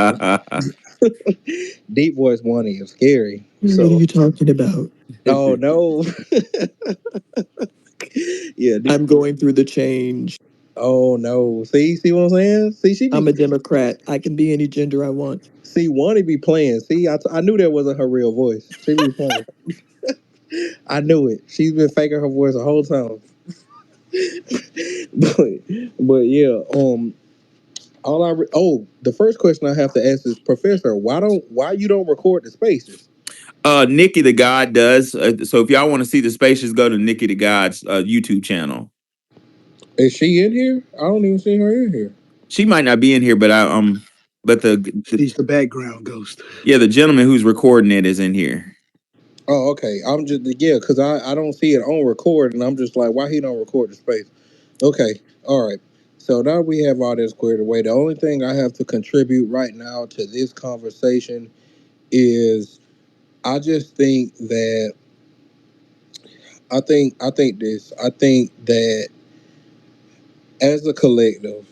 Deep voice Wani is scary. What are So, you talking about? oh no, yeah. I'm going through the change. Oh no. See what I'm saying? See, she be I'm a Democrat. I can be any gender I want. see Wani be playing. See, I knew that wasn't her real voice. She be playing. I knew it. She's been faking her voice the whole time. but yeah, the first question I have to ask is, Professor, why you don't record the spaces? Nikki the God does. So if y'all want to see the spaces, go to Nikki the God's YouTube channel. Is she in here? I don't even see her in here. She might not be in here, but but She's the background ghost. yeah, the gentleman who's recording it is in here. Oh, okay. I'm just because I don't see it on record, and I'm just like, why he don't record the space? Okay, all right. So now we have all this squared away. The only thing I have to contribute right now to this conversation is I just think that I think that as a collective,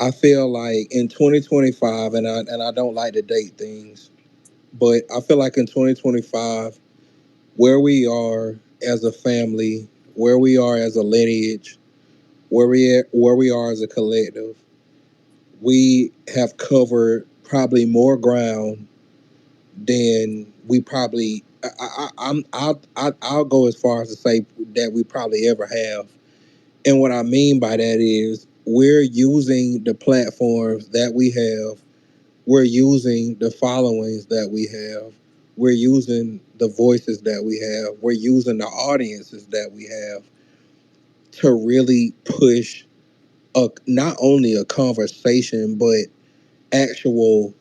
I feel like in 2025, and I don't like to date things, but I feel like in 2025, where we are as a family, where we are as a lineage, where we are as a collective, we have covered probably more ground than we probably. I'll go as far as to say that we probably ever have. And what I mean by that is we're using the platforms that we have. We're using the followings that we have. We're using the voices that we have. We're using the audiences that we have to really push not only a conversation, but actual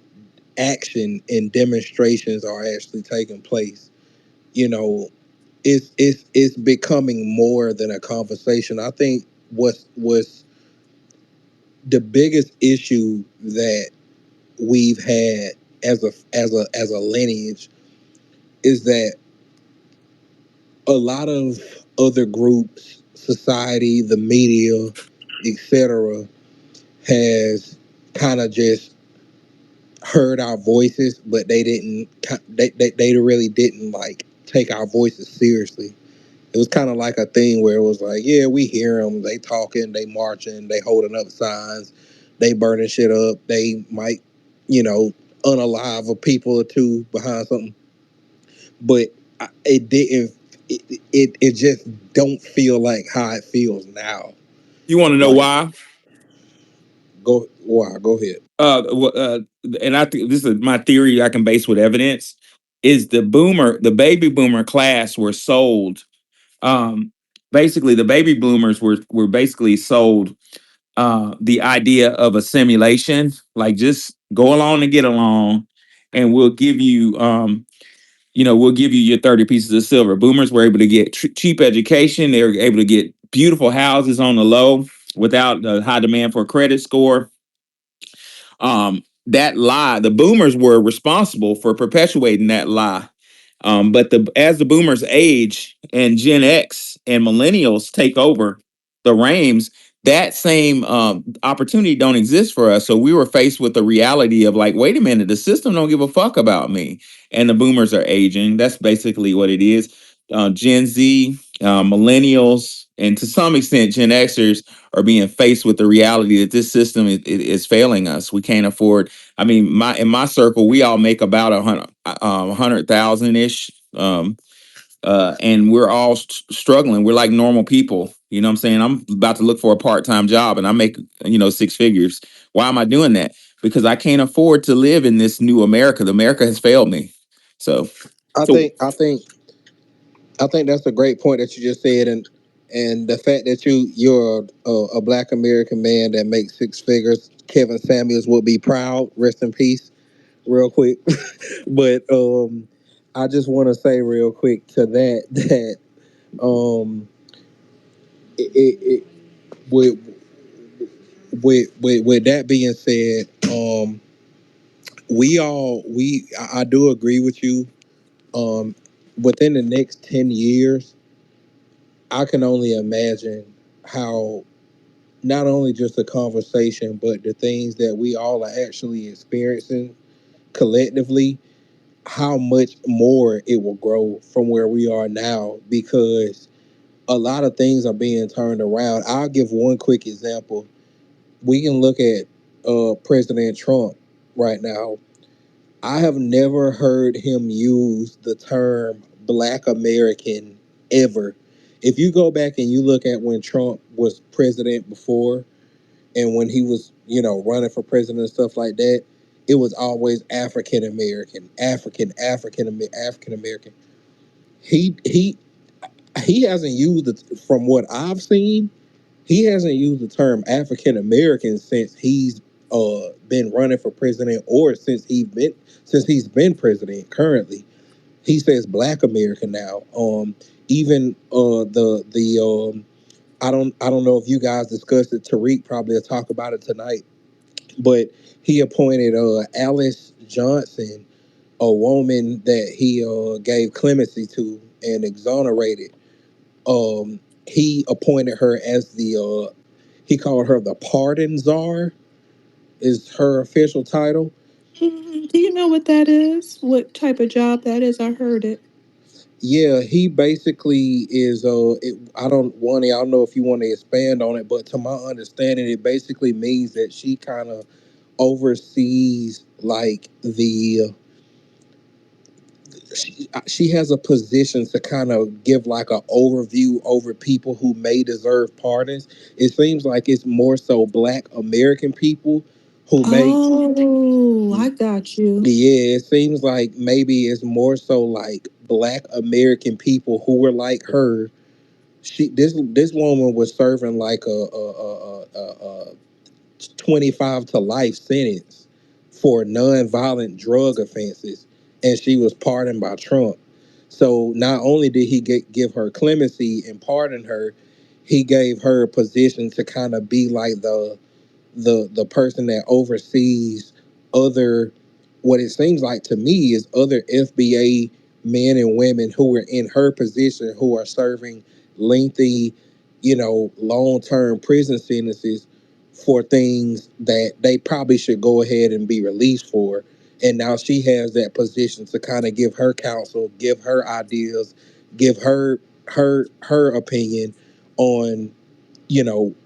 action and demonstrations are actually taking place. You know, it's becoming more than a conversation. I think what's the biggest issue that we've had as a lineage is that a lot of other groups, society, the media, etc., has kind of just heard our voices, but they really didn't like take our voices seriously. It was kind of like a thing where it was like, yeah, we hear them, they talking, they marching, they holding up signs, they burning shit up, they might, unalive a people or two behind something, but it didn't. It just don't feel like how it feels now. You want to know Like, why? go ahead. And I think this is my theory. I can base with evidence. Is the baby boomer class were sold. Basically, the baby boomers were basically sold the idea of a simulation, like just go along and get along, and we'll give you your 30 pieces of silver. Boomers were able to get cheap education. They were able to get beautiful houses on the low without the high demand for a credit score. That lie, the boomers were responsible for perpetuating that lie. But as the boomers age and Gen X and millennials take over the reins, that same opportunity don't exist for us. So we were faced with the reality of like, wait a minute, the system don't give a fuck about me. And the boomers are aging. That's basically what it is. Gen Z, millennials, and to some extent Gen Xers are being faced with the reality that this system is failing us. We can't afford. I mean, my in my circle, we all make about 100,000 ish. And we're all struggling. We're like normal people. You know what I'm saying? I'm about to look for a part-time job and I make, six figures. Why am I doing that? Because I can't afford to live in this new America. The America has failed me. So, I so think I think I think that's a great point that you just said, and the fact that you're a Black American man that makes six figures, Kevin Samuels will be proud. Rest in peace, real quick. But I just want to say real quick to that that um, it with with that being said, I do agree with you. Um, Within the next 10 years, I can only imagine how not only just the conversation, but the things that we all are actually experiencing collectively, how much more it will grow from where we are now, because a lot of things are being turned around. I'll give one quick example. We can look at President Trump right now. I have never heard him use the term Black American ever. If you go back and you look at when Trump was president before, and when he was, running for president and stuff like that, it was always African American, African American. He he hasn't used it from what I've seen. He hasn't used the term African American since he's been running for president, or since he's been president. Currently, he says Black American now. Even the I don't know if you guys discussed it. Tariq probably will talk about it tonight, but he appointed Alice Johnson, a woman that he gave clemency to and exonerated. He appointed her as the he called her the pardon czar, is her official title. Do you know what that is? What type of job that is? I heard it. Yeah, he basically is. I don't want to. I don't know if you want to expand on it, but to my understanding, it basically means that she kind of oversees like the she has a position to kind of give like an overview over people who may deserve pardons. It seems like it's more so Black American people who may. Oh, I got you. Yeah, it seems like maybe it's more so like Black American people who were like her. This woman was serving like a 25 to life sentence for non-violent drug offenses, and she was pardoned by Trump. So not only did he give her clemency and pardon her, he gave her a position to kind of be like the person that oversees other, what it seems like to me is other FBA men and women who are in her position who are serving lengthy, long-term prison sentences for things that they probably should go ahead and be released for. And now she has that position to kind of give her counsel, give her ideas, give her opinion on,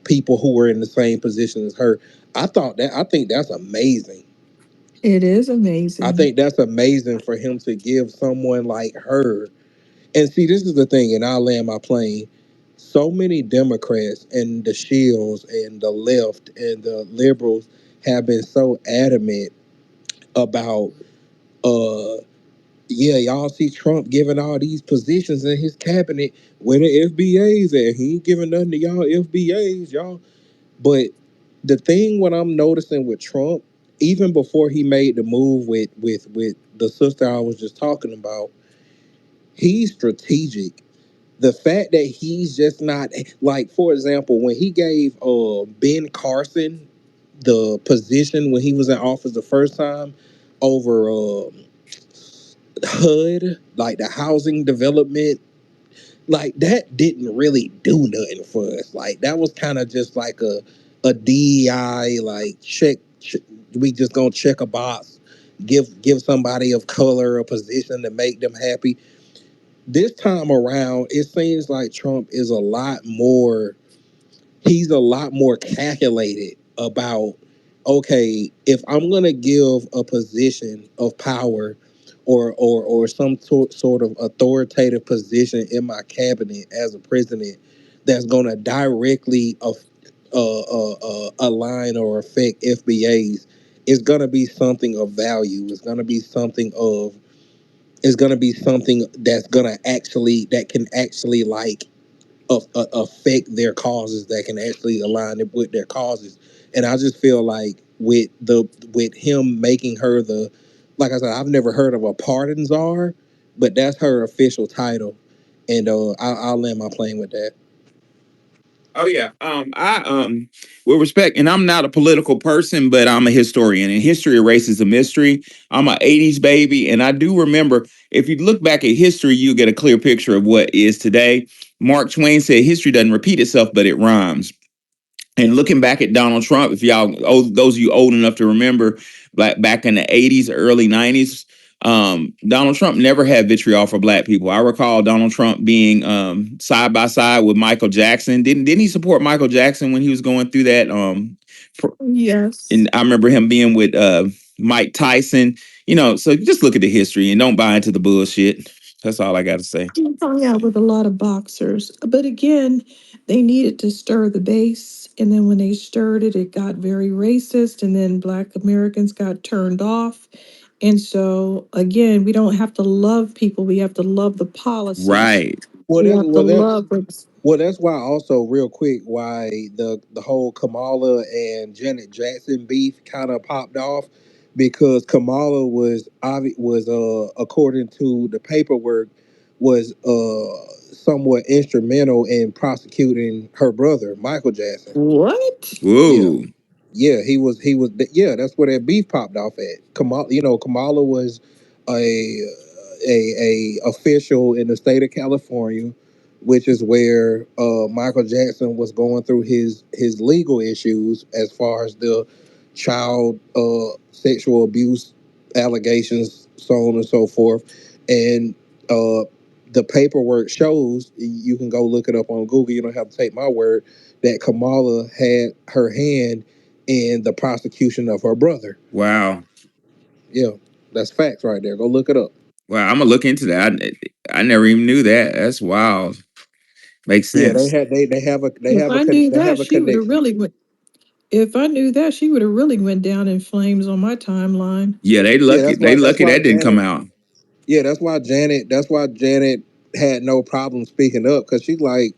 people who were in the same position as her. I think that's amazing. It is I amazing. think that's amazing for him to give someone like her. And see, this is the thing, and I'll land my plane. So many Democrats and the Shields and the left and the liberals have been so adamant about uh yeah, y'all see Trump giving all these positions in his cabinet where the FBA's at. He ain't giving nothing to y'all FBA's, y'all. But the thing what I'm noticing with Trump, even before he made the move with the sister I was just talking about, he's strategic. The fact that he's just not like, for example, when he gave Ben Carson the position when he was in office the first time over HUD, like the housing development like that didn't really do nothing for us. Like that was kind of just like a DEI like check. We just gonna check a box, give somebody of color a position to make them happy. This time around, it seems like Trump is a lot more. He's a lot more calculated about, okay, if I'm gonna give a position of power or some sort of authoritative position in my cabinet as a president that's gonna directly align or affect FBAs, it's gonna be something of value. It's gonna be something that can actually like affect their causes, that can actually align it with their causes. And I just feel like with him making her the, like I said, I've never heard of a pardon czar, but that's her official title. And I'll land my plane with that. Oh yeah. I with respect, and I'm not a political person, but I'm a historian, and history erases a mystery. I'm a '80s baby, and I do remember. If you look back at history, you get a clear picture of what is today. Mark Twain said, "History doesn't repeat itself, but it rhymes." And looking back at Donald Trump, if y'all, those of you old enough to remember, back in the '80s, early '90s, Donald Trump never had vitriol for black people. I recall Donald Trump being side by side with Michael Jackson. Didn't he support Michael Jackson when he was going through that? Yes. And I remember him being with Mike Tyson. So just look at the history and don't buy into the bullshit. That's all I got to say. Oh, yeah, with a lot of boxers. But again, they needed to stir the base. And then when they stirred it, it got very racist. And then Black Americans got turned off. And so, again, we don't have to love people. We have to love the policies. Right. Well, We that's have to well that love what's well that's why also real quick why the whole Kamala and Janet Jackson beef kind of popped off, because Kamala was according to the paperwork, was somewhat instrumental in prosecuting her brother Michael Jackson. what? Yeah, Whoa. yeah, he was. Yeah, that's where that beef popped off at. Kamala was a official in the state of California, which is where Michael Jackson was going through his legal issues as far as the child sexual abuse allegations, so on and so forth. And the paperwork shows, you can go look it up on Google. You don't have to take my word, that Kamala had her hand in the prosecution of her brother. Wow. Yeah, that's facts right there. Go look it up. Wow, I'm gonna look into that. I never even knew that. That's wild. Makes Yeah, sense. If I knew they that, have a she would have connection. really went. If I knew that, she would have really went down in flames on my timeline. Yeah, they Yeah, lucky. that's They why that's lucky why that didn't come Janet. out. Yeah, that's why Janet had no problem speaking up, because she's like,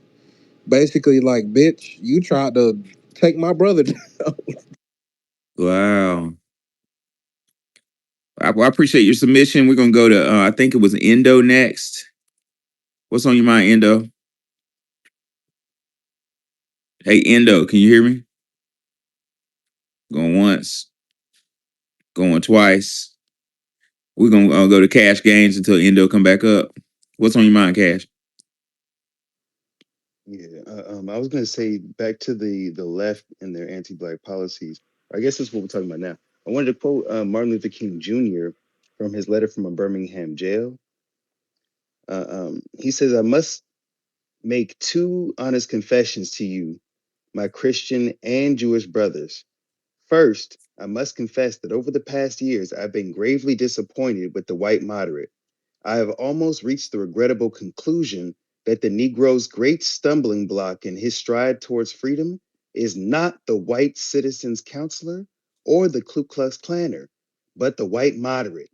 basically like, bitch, you tried to take my brother down. Wow. I appreciate your submission. We're gonna go to I think it was Endo next. What's on your mind, Endo? Hey, Endo, can you hear me? Going once, going twice. We're gonna go to Cash Games until Endo come back up. What's on your mind, Cash? Yeah, I was going to say back to the left and their anti-black policies. I guess that's what we're talking about now. I wanted to quote Martin Luther King Jr. from his letter from a Birmingham jail. He says, "I must make two honest confessions to you, my Christian and Jewish brothers. First, I must confess that over the past years, I've been gravely disappointed with the white moderate. I have almost reached the regrettable conclusion that the Negro's great stumbling block in his stride towards freedom is not the white citizen's counselor or the Ku Klux Klaner, but the white moderate,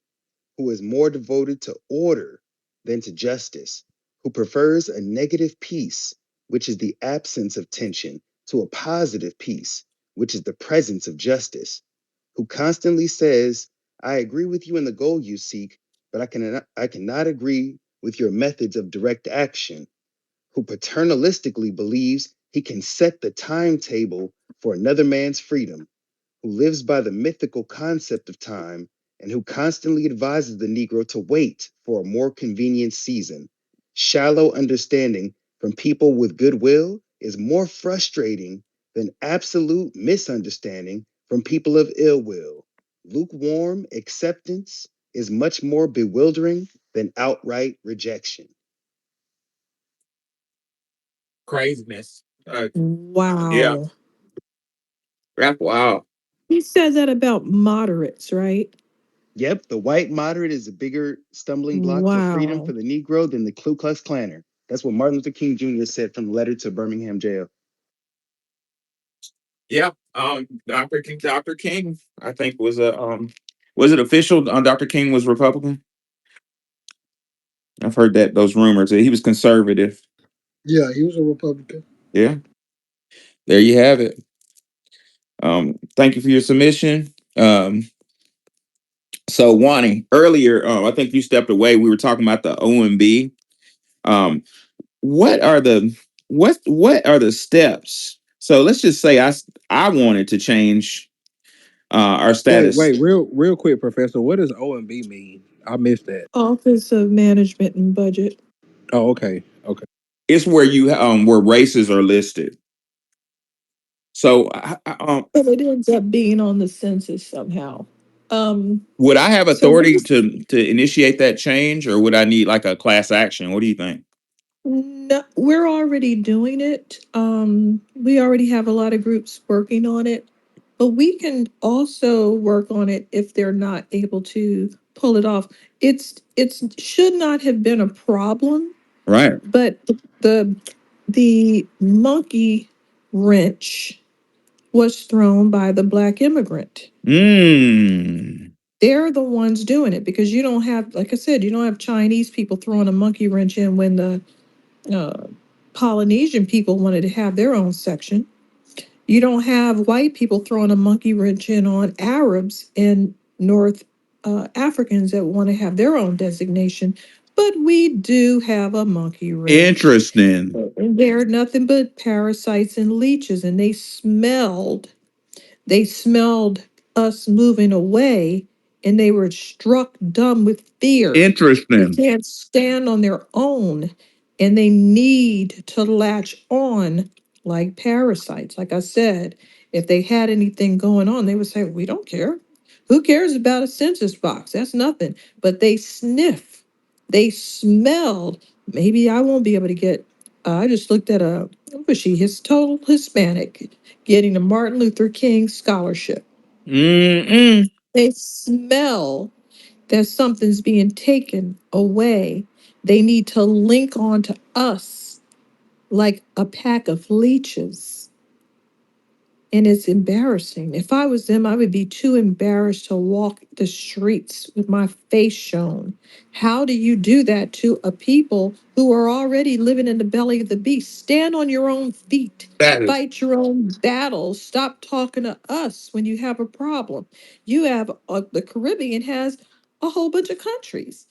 who is more devoted to order than to justice, who prefers a negative peace, which is the absence of tension, to a positive peace, which is the presence of justice, who constantly says, I agree with you in the goal you seek, but I cannot agree with your methods of direct action, who paternalistically believes he can set the timetable for another man's freedom, who lives by the mythical concept of time, and who constantly advises the Negro to wait for a more convenient season. Shallow understanding from people with goodwill is more frustrating than absolute misunderstanding from people of ill will. Lukewarm acceptance is much more bewildering than outright rejection. Craziness. Yeah, Wow. that's wow. He said that about moderates, right? Yep, the white moderate is a bigger stumbling block to freedom for Wow. the Negro than the Ku Klux Klaner. That's what Martin Luther King Jr. said from the letter to Birmingham jail. Yeah. Dr. King, I think was it official? Dr. King was Republican. I've heard that those rumors that he was conservative. Yeah, he was a Republican. Yeah. There you have it. Thank you for your submission. So Wani, earlier, I think you stepped away. We were talking about the OMB. Um, what are the steps? So let's just say I wanted to change our status. Wait, real quick, Professor. What does OMB mean? I missed that. Office of Management and Budget. Oh, okay, okay. It's where you where races are listed. So But it ends up being on the census somehow. would I have So authority to initiate that change, or would I need like a class action? What do you think? no, we're already doing it. We already have a lot of groups working on it, but we can also work on it if they're not able to pull it off. It's should not have been a problem, Right. but the the monkey wrench was thrown by the black immigrant. Mm. They're the ones doing it because you don't have, like I said, you don't have Chinese people throwing a monkey wrench in when the uh, Polynesian people wanted to have their own section. You don't have white people throwing a monkey wrench in on Arabs and North Africans that want to have their own designation. But we do have a monkey wrench. Interesting. And they're nothing but parasites and leeches, and they smelled us moving away, and they were struck dumb with fear. They Interesting. can't stand on their own, and they need to latch on like parasites. Like I said, if they had anything going on, they would say, "We don't care. Who cares about a census box? That's nothing." But they sniff, they smelled. Maybe I won't be able to get. I just looked at was she his total Hispanic getting a Martin Luther King scholarship. Mm-mm. They smell that something's being taken away. They need to link on to us like a pack of leeches. And it's embarrassing. If I was them, I would be too embarrassed to walk the streets with my face shown. How do you do that to a people who are already living in the belly of the beast? Stand on your own feet, That is fight your own battles. Stop talking to us when you have a problem. You have the Caribbean has a whole bunch of countries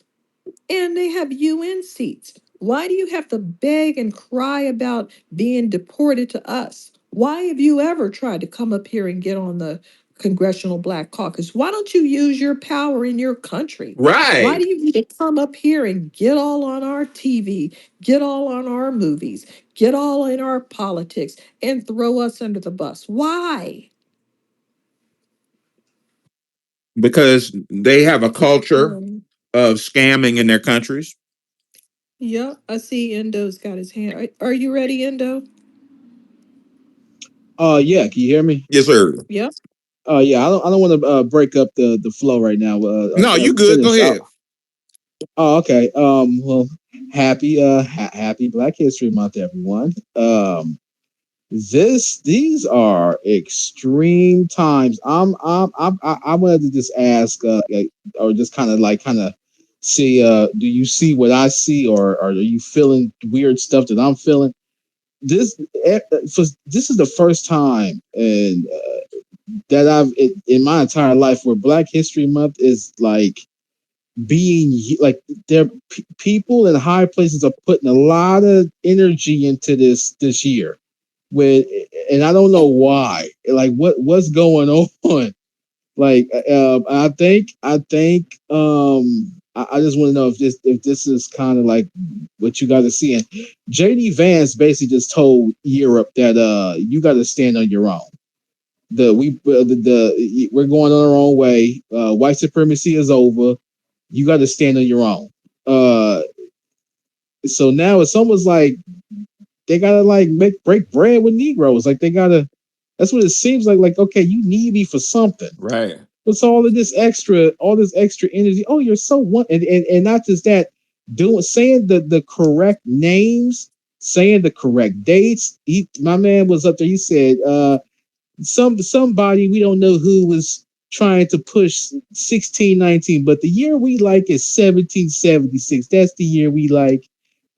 and they have UN seats. Why do you have to beg and cry about being deported to us? Why have you ever tried to come up here and get on the Congressional Black Caucus? Why don't you use your power in your country? Why right. do you need to come up here and get all on our TV, get all on our movies, get all in our politics, and throw us under the bus? Why? Because they have a culture Um, of scamming in their countries. yeah, I see Endo's got his hand. Are you ready, Endo? Yeah, can you hear me? Yes, sir. Yep. Yeah, I don't want to break up the flow right now. No, you good. Go Finish. ahead. Oh, okay. Well, happy Black History Month, everyone. These are extreme times. I wanted to just ask, or just kind of see, do you see what I see, or are you feeling weird stuff that I'm feeling? This is the first time and that in my entire life where Black History Month is like being like there people in high places are putting a lot of energy into this year with, and I don't know why, like what's going on. Like I think I just want to know if this is kind of like what you got to see. And JD Vance basically just told Europe that you got to stand on your own. We're going on our own way. White supremacy is over. You got to stand on your own. So now it's almost like they gotta like break bread with Negroes. Like they gotta. That's what it seems like. Like, okay, you need me for something. Right. What's all this extra energy? Oh, you're so one, and not just that, saying the correct names, saying the correct dates. My man was up there. He said, somebody we don't know who was trying to push 1619, but the year we like is 1776. That's the year we like.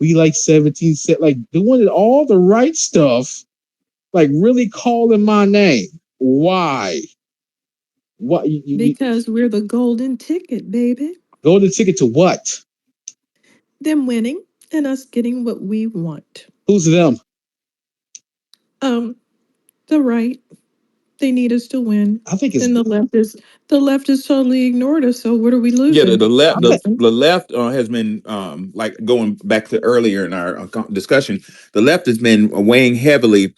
We like 17, like doing all the right stuff, like really calling my name. Why? What Because we're the golden ticket, baby. golden ticket to what? Them winning and us getting what we want. Who's them? Um, the right. They need us to win. I think it's. And the left is totally ignored us. So what are we Yeah, losing? the left Nothing. the left has been like going back to earlier in our discussion. The left has been weighing heavily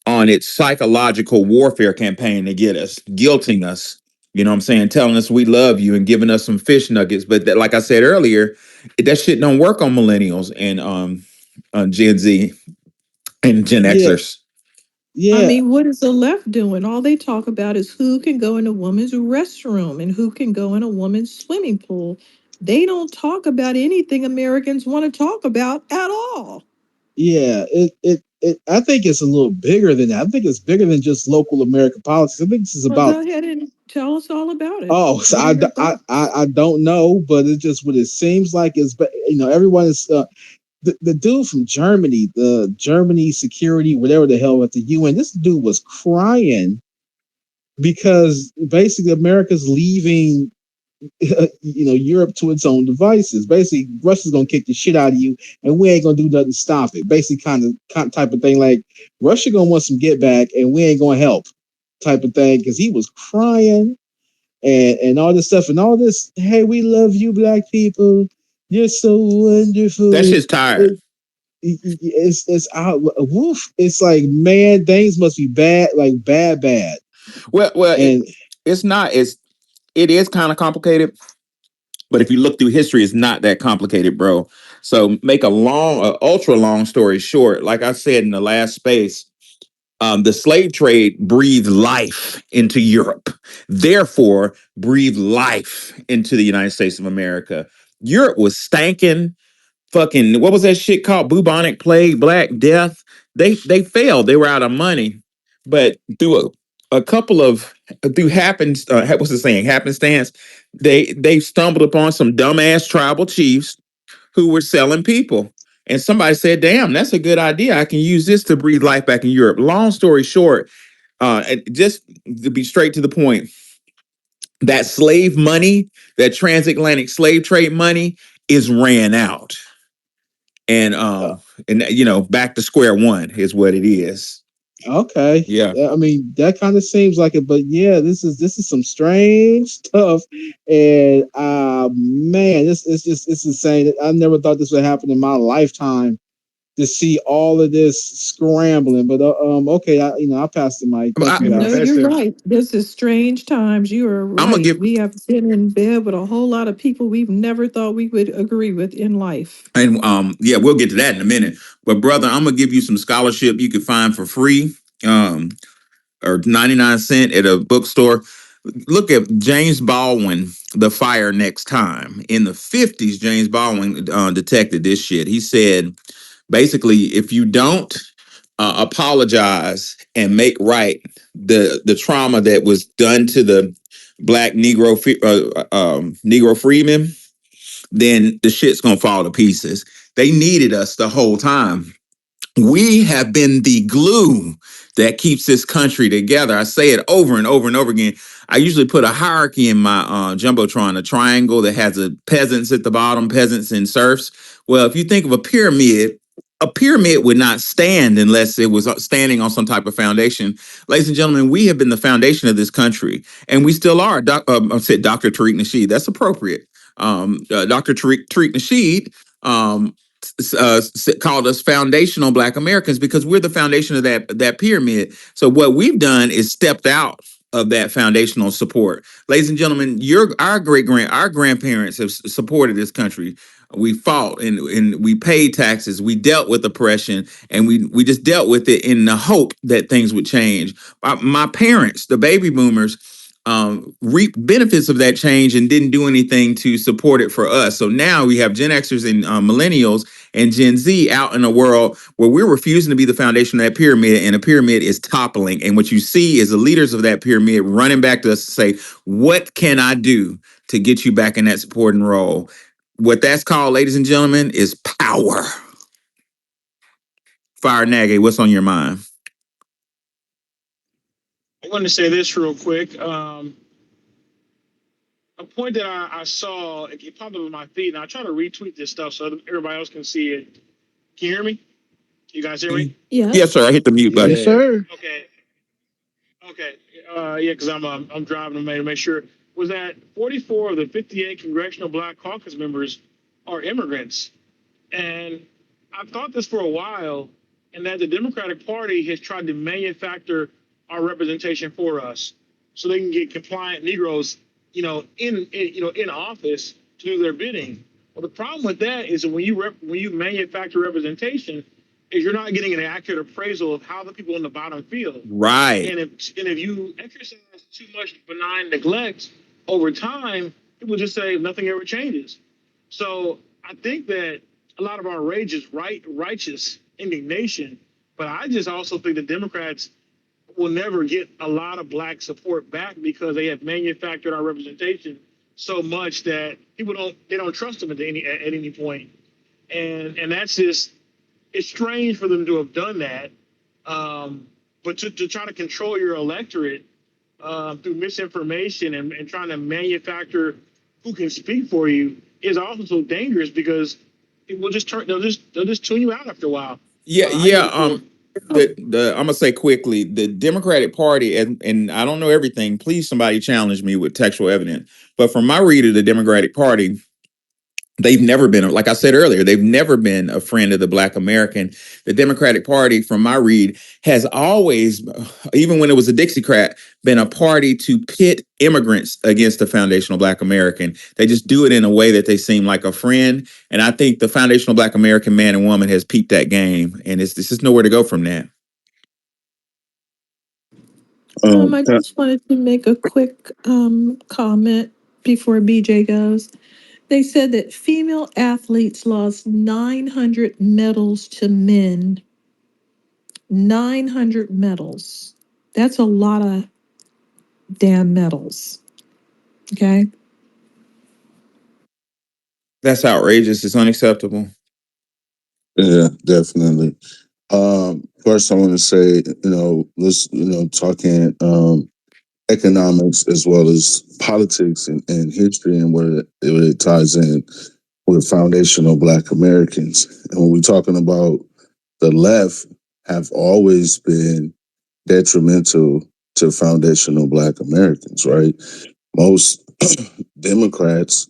on its psychological warfare campaign to get us, guilting us. You know what I'm saying? Telling us we love you and giving us some fish nuggets. But that, like I said earlier, that shit don't work on millennials and on Gen Z and Gen Yeah, Xers. I yeah, mean, what is the left doing? All they talk about is who can go in a woman's restroom and who can go in a woman's swimming pool. They don't talk about anything Americans want to talk about at all. yeah. I think it's a little bigger than that. I think it's bigger than just local American politics. I think this is Well, about. go ahead and tell us all about it. Oh, so What are your thoughts? I don't know, but it's just what it seems like is. But everyone is. The dude from Germany, the Germany security, whatever the hell at the UN, this dude was crying because basically America's leaving, Europe to its own devices. Basically, Russia's gonna kick the shit out of you, and we ain't gonna do nothing to stop it. Basically, kind of type of thing. Like Russia gonna want some get back, and we ain't gonna help, type of thing. Because he was crying and all this stuff and all this. Hey, we love you, black people. You're so That wonderful. shit's tired. It's out. Woof. It's like, man, things must be bad, like bad. Well, And it's not. It is kind of complicated. But if you look through history, it's not that complicated, bro. So make ultra long story short, like I said in the last space, the slave trade breathed life into Europe, therefore breathed life into the United States of America. Europe was stanking fucking, what was that shit called? Bubonic plague, Black Death. They failed. They were out of money, but through a couple of through what's the saying, happenstance, they stumbled upon some dumbass tribal chiefs who were selling people. And somebody said, damn, that's a good idea. I can use this to breathe life back in Europe. Long story short, just to be straight to the point, that slave money, that transatlantic slave trade money is ran out. And uh, back to square one is what it is. okay, Yeah. I mean that kind of seems like it, but yeah, this is some strange stuff, and man, it's insane. I never thought this would happen in my lifetime to see all of this scrambling. But okay, I'll pass the mic. Thank you Hey, No, guys. you're Professor. right. This is strange times. You are I'm gonna right. give We have been in bed with a whole lot of people we've never thought we would agree with in life. and yeah, we'll get to that in a minute. But brother, I'm gonna give you some scholarship you can find for free. Or 99 cents at a bookstore. Look at James Baldwin, The Fire Next Time. In the 50s, James Baldwin detected this shit. He said, basically, if you don't apologize and make right the trauma that was done to the black Negro freemen, then the shit's gonna fall to pieces. They needed us the whole time. We have been the glue that keeps this country together. I say it over and over and over again. I usually put a hierarchy in my jumbotron, a triangle that has the peasants at the bottom, peasants and serfs. Well, if you think of a pyramid would not stand unless it was standing on some type of foundation. Ladies and gentlemen, we have been the foundation of this country, and we still are. I said Dr. Tariq Nasheed. That's appropriate. Dr. Tariq Nasheed, called us foundational Black Americans because we're the foundation of that pyramid. So what we've done is stepped out of that foundational support. Ladies and gentlemen, our grandparents have supported this country. We fought and we paid taxes. We dealt with oppression, and we just dealt with it in the hope that things would change. My parents, the baby boomers, reap benefits of that change and didn't do anything to support it for us. So now we have Gen Xers and millennials and Gen Z out in a world where we're refusing to be the foundation of that pyramid, and the pyramid is toppling. And what you see is the leaders of that pyramid running back to us to say, "What can I do to get you back in that supporting role?" What that's called, ladies and gentlemen, is power. Fire Nagy, what's on your mind? I want to say this real quick. A point that I saw, it popped up in my feed, and I try to retweet this stuff so everybody else can see it. Can you hear me? You guys hear me? Yes. Yes, sir. I hit the mute button. Yes, sir. Okay. Okay. Yeah, because I'm driving to make sure. Was that 44 of the 58 congressional Black Caucus members are immigrants, and I've thought this for a while, and that the Democratic Party has tried to manufacture our representation for us, so they can get compliant Negroes, in office to do their bidding. Well, the problem with that is that when you manufacture representation, is you're not getting an accurate appraisal of how the people on the bottom feel. Right. And if you exercise too much benign neglect over time, people just say nothing ever changes. So I think that a lot of our rage is righteous indignation, but I just also think the Democrats will never get a lot of Black support back because they have manufactured our representation so much that people don't trust them at any point. And that's just, it's strange for them to have done that. But to try to control your electorate through misinformation and trying to manufacture who can speak for you is also so dangerous because it will they'll just tune you out after a while. Yeah. I'm gonna say quickly, the Democratic Party, and I don't know everything. Please, somebody challenge me with textual evidence. But from my read of the Democratic Party, they've never been, like I said earlier, they've never been a friend of the Black American. The Democratic Party, from my read, has always, even when it was a Dixiecrat, been a party to pit immigrants against the foundational Black American. They just do it in a way that they seem like a friend. And I think the foundational Black American man and woman has peeped that game, and it's just nowhere to go from that. I just wanted to make a quick comment before BJ goes. They said that female athletes lost 900 medals to men. 900 medals. That's a lot of damn medals. Okay. That's outrageous. It's unacceptable. Yeah, definitely. First, I want to say, let's, talking economics as well as politics and history and where it ties in with foundational Black Americans. And when we're talking about the left, have always been detrimental to foundational Black Americans, right? Most Democrats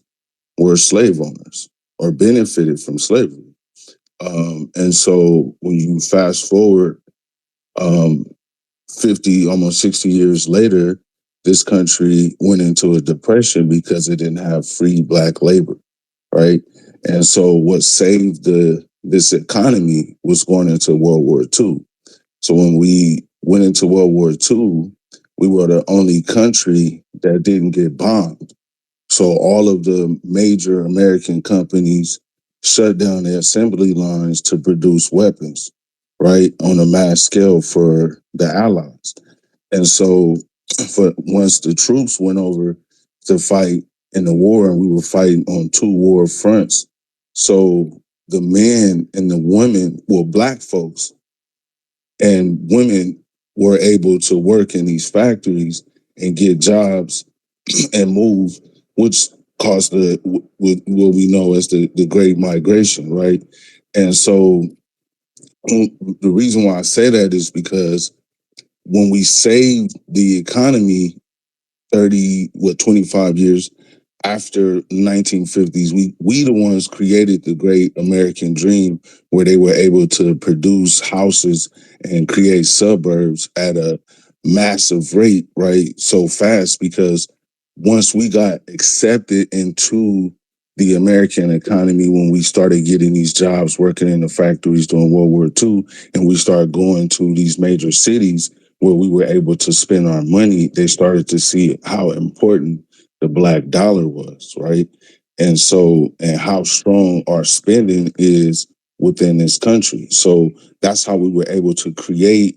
were slave owners or benefited from slavery. And so when you fast forward 50, almost 60 years later, this country went into a depression because it didn't have free Black labor, right? And so what saved this economy was going into World War II. So when we went into World War II, we were the only country that didn't get bombed. So all of the major American companies shut down their assembly lines to produce weapons, right, on a mass scale for the Allies. And so for once the troops went over to fight in the war, and we were fighting on two war fronts, so the men and the women, well, Black folks and women were able to work in these factories and get jobs and move, which caused what we know as the Great Migration, right? And so the reason why I say that is because when we saved the economy 25 years after 1950s, we the ones created the great American dream, where they were able to produce houses and create suburbs at a massive rate, right? So fast, because once we got accepted into the American economy, when we started getting these jobs working in the factories during World War II, and we started going to these major cities where we were able to spend our money, they started to see how important the black dollar was, right? And so, and how strong our spending is within this country. So that's how we were able to create,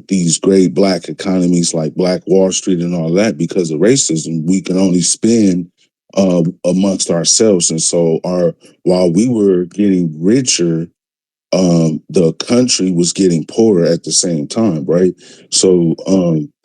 these great black economies like Black Wall Street and all that. Because of racism, we can only spend amongst ourselves. And so while we were getting richer, the country was getting poorer at the same time, right? So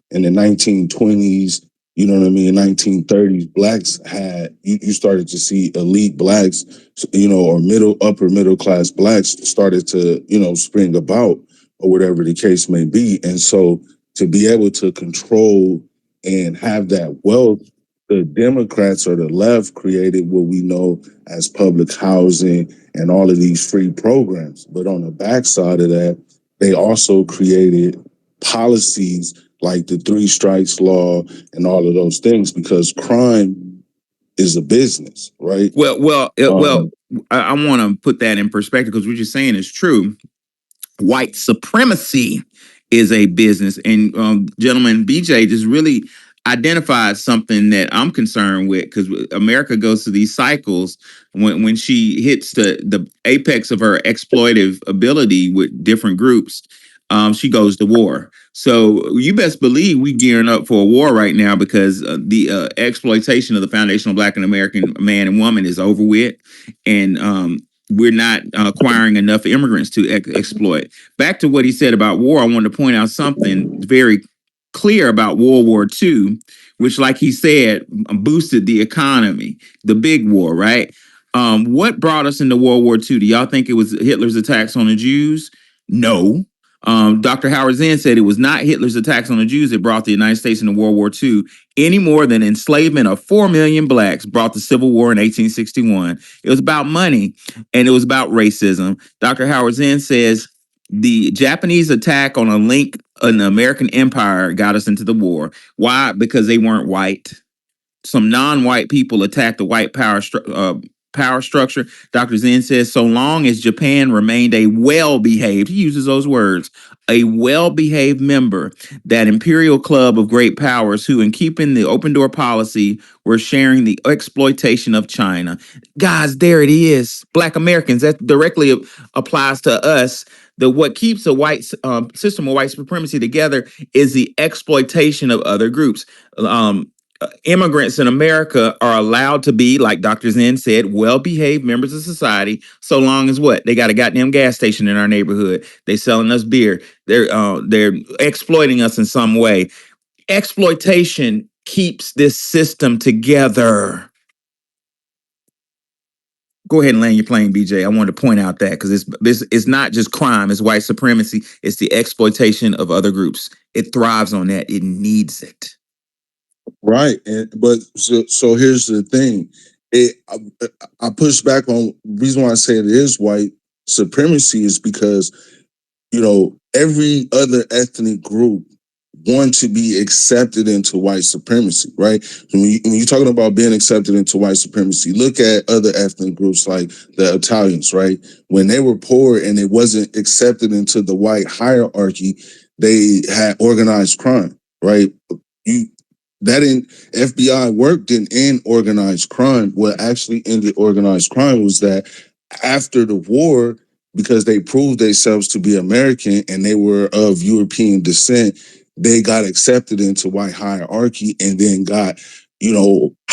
in the 1920s, you know what I mean, 1930s, blacks had, you started to see elite blacks, or upper middle class blacks started to, spring about, or whatever the case may be. And so to be able to control and have that wealth, the Democrats or the left created what we know as public housing and all of these free programs. But on the backside of that, they also created policies like the three strikes law and all of those things, because crime is a business, right? I want to put that in perspective, because what you're saying is true. White supremacy is a business, and gentleman BJ just really identified something that I'm concerned with, because America goes through these cycles. When she hits the apex of her exploitive ability with different groups, she goes to war. So you best believe we gearing up for a war right now, because the exploitation of the foundational Black and American man and woman is over with, and we're not acquiring enough immigrants to exploit. Back to what he said about war, I wanted to point out something very clear about World War II, which, like he said, boosted the economy, the big war, right? What brought us into World War II? Do y'all think it was Hitler's attacks on the Jews? No. Dr. Howard Zinn said it was not Hitler's attacks on the Jews that brought the United States into World War II, any more than enslavement of 4 million blacks brought the Civil War in 1861. It was about money, and it was about racism. Dr. Howard Zinn says the Japanese attack on a link in the American Empire got us into the war. Why? Because they weren't white. Some non-white people attacked the white power structure. Dr. Zinn says, so long as Japan remained a well-behaved, he uses those words, a well-behaved member, that imperial club of great powers who, in keeping the open door policy, were sharing the exploitation of China. Guys, there it is. Black Americans, that directly applies to us. What keeps a white system of white supremacy together is the exploitation of other groups. Immigrants in America are allowed to be, like Dr. Zinn said, well-behaved members of society, so long as what? They got a goddamn gas station in our neighborhood. They selling us beer. They're exploiting us in some way. Exploitation keeps this system together. Go ahead and land your plane, BJ. I wanted to point out that, because it's not just crime, it's white supremacy. It's the exploitation of other groups. It thrives on that. It needs it. Right. But so here's the thing. I push back on the reason why I say it is white supremacy is because, every other ethnic group want to be accepted into white supremacy, right? When you're talking about being accepted into white supremacy, look at other ethnic groups like the Italians, right? When they were poor and it wasn't accepted into the white hierarchy, they had organized crime, right? FBI work didn't end organized crime. What actually ended organized crime was that after the war, because they proved themselves to be American and they were of European descent, they got accepted into white hierarchy and then got,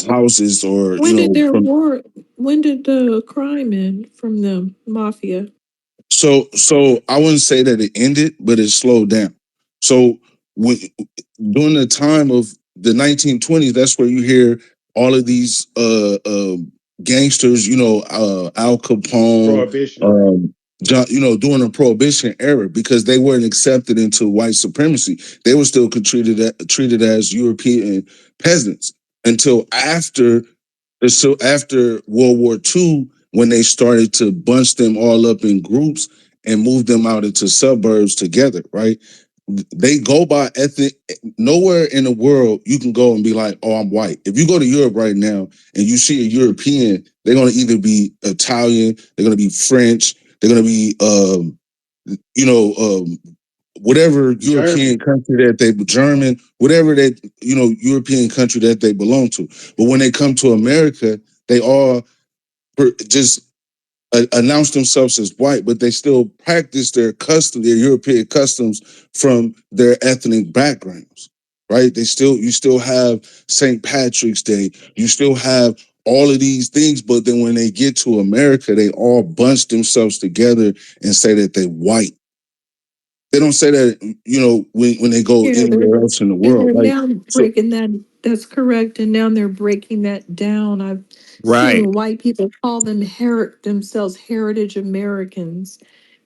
houses or, When did the crime end from the mafia? So I wouldn't say that it ended, but it slowed down. So during the time of the 1920s, that's where you hear all of these gangsters, Al Capone, Prohibition. John, during the Prohibition era, because they weren't accepted into white supremacy. They were still treated as European peasants until after It's so after World War II, when they started to bunch them all up in groups and move them out into suburbs together, right? They go by ethnic. Nowhere in the world you can go and be like, "Oh, I'm white." If you go to Europe right now and you see a European, they're going to either be Italian, they're going to be French, they're going to be, you know, whatever European German. country that they German, whatever that European country that they belong to. But when they come to America, they all just announce themselves as white, but they still practice their European customs from their ethnic backgrounds. Right? You still have St. Patrick's Day. You still have all of these things, but then when they get to America, they all bunch themselves together and say that they white. They don't say that, when they go Yeah, anywhere else in the and world. they're Like, now so, breaking that. That's correct. And now they're breaking that down. I've Right. seen white people call themselves heritage Americans,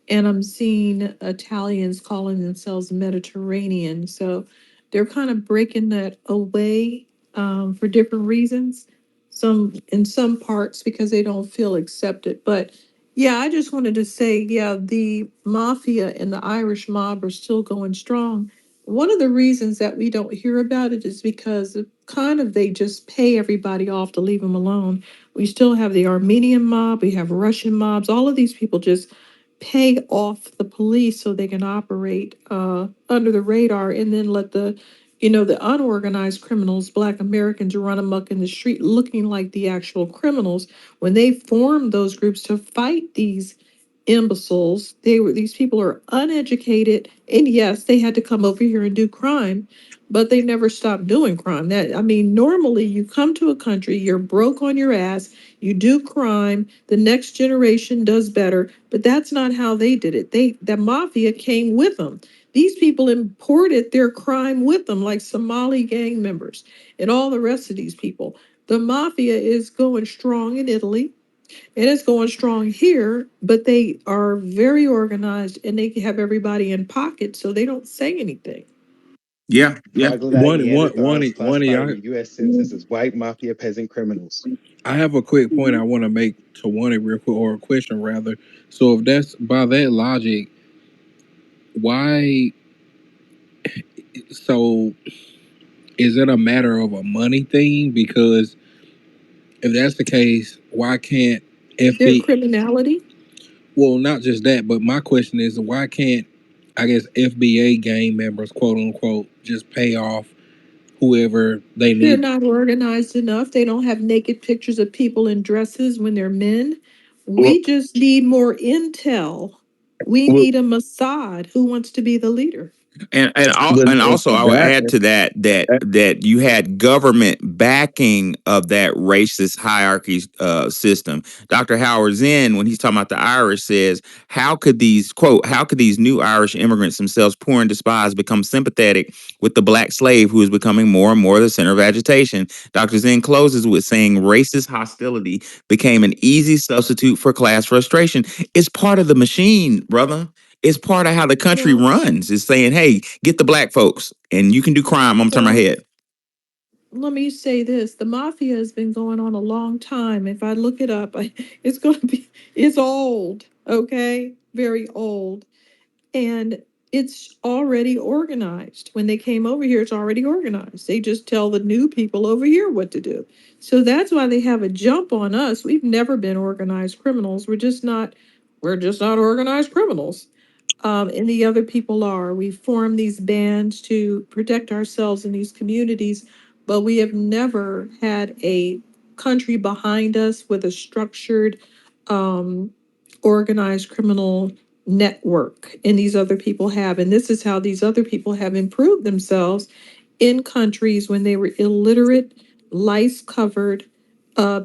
and I'm seeing Italians calling themselves Mediterranean. So they're kind of breaking that away for different reasons. Some in some parts because they don't feel accepted. But yeah, I just wanted to say, yeah, the mafia and the Irish mob are still going strong. One of the reasons that we don't hear about it is because kind of they just pay everybody off to leave them alone. We still have the Armenian mob, we have Russian mobs, all of these people just pay off the police so they can operate under the radar and then let the unorganized criminals, Black Americans, run amok in the street looking like the actual criminals. When they formed those groups to fight these imbeciles, these people are uneducated, and yes, they had to come over here and do crime, but they never stopped doing crime. That I mean, normally you come to a country, you're broke on your ass, you do crime, the next generation does better, but that's not how they did it. The mafia came with them. These people imported their crime with them, like Somali gang members and all the rest of these people. The mafia is going strong in Italy and it's going strong here, but they are very organized and they have everybody in pocket, so they don't say anything. Yeah. Yeah. Troglodyte One Neanderthals one of classified in y'all. the U.S. Census as white mafia peasant criminals. I have a quick point I want to make to one real quick, or a question rather. So if that's by that logic, why? So is it a matter of a money thing? Because if that's the case, why can't Their FB? criminality. Well, not just that, but my question is, why can't I guess FBA gang members, quote unquote, just pay off whoever they They're need? not organized enough. They don't have naked pictures of people in dresses when they're men. well, We just need more intel. We well, need a Mossad who wants to be the leader. And also I would add that to that you had government backing of that racist hierarchy system. Dr. Howard Zinn, when he's talking about the Irish, says, how could these new Irish immigrants themselves poor and despised become sympathetic with the black slave who is becoming more and more the center of agitation? Dr. Zinn closes with saying racist hostility became an easy substitute for class frustration. It's part of the machine, brother. It's part of how the country Well, runs. Is saying, "Hey, get the black folks, and you can do crime. I'm gonna turn my well, head." let me say this. The mafia has been going on a long time. If I look it up, it's going to be, it's old, okay? Very old. And it's already organized. When they came over here, it's already organized. They just tell the new people over here what to do. So that's why they have a jump on us. We've never been organized criminals. We're just not organized criminals. And the other people are. We form these bands to protect ourselves in these communities, but we have never had a country behind us with a structured, um, organized criminal network. And these other people have. And this is how these other people have improved themselves in countries when they were illiterate, lice covered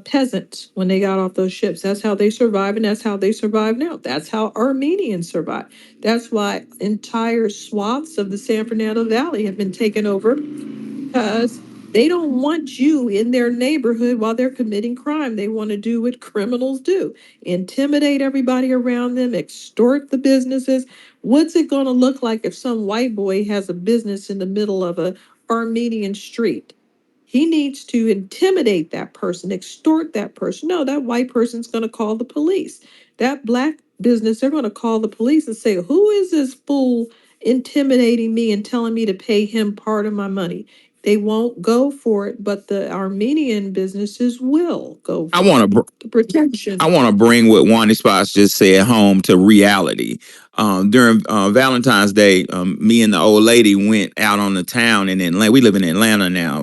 peasants when they got off those ships. That's how they survive, and that's how they survive now. That's how Armenians survive. That's why entire swaths of the San Fernando Valley have been taken over because they don't want you in their neighborhood while they're committing crime. They want to do what criminals do: intimidate everybody around them, extort the businesses. What's it going to look like if some white boy has a business in the middle of a Armenian street? He needs to intimidate that person, extort that person. No, that white person's going to call the police. That black business, they're going to call the police and say, who is this fool intimidating me and telling me to pay him part of my money? They won't go for it, but the Armenian businesses will go I for want it. to The protection. I want to bring what Onthespotts just said home to reality. During Valentine's Day, me and the old lady went out on the town in Atlanta. We live in Atlanta now,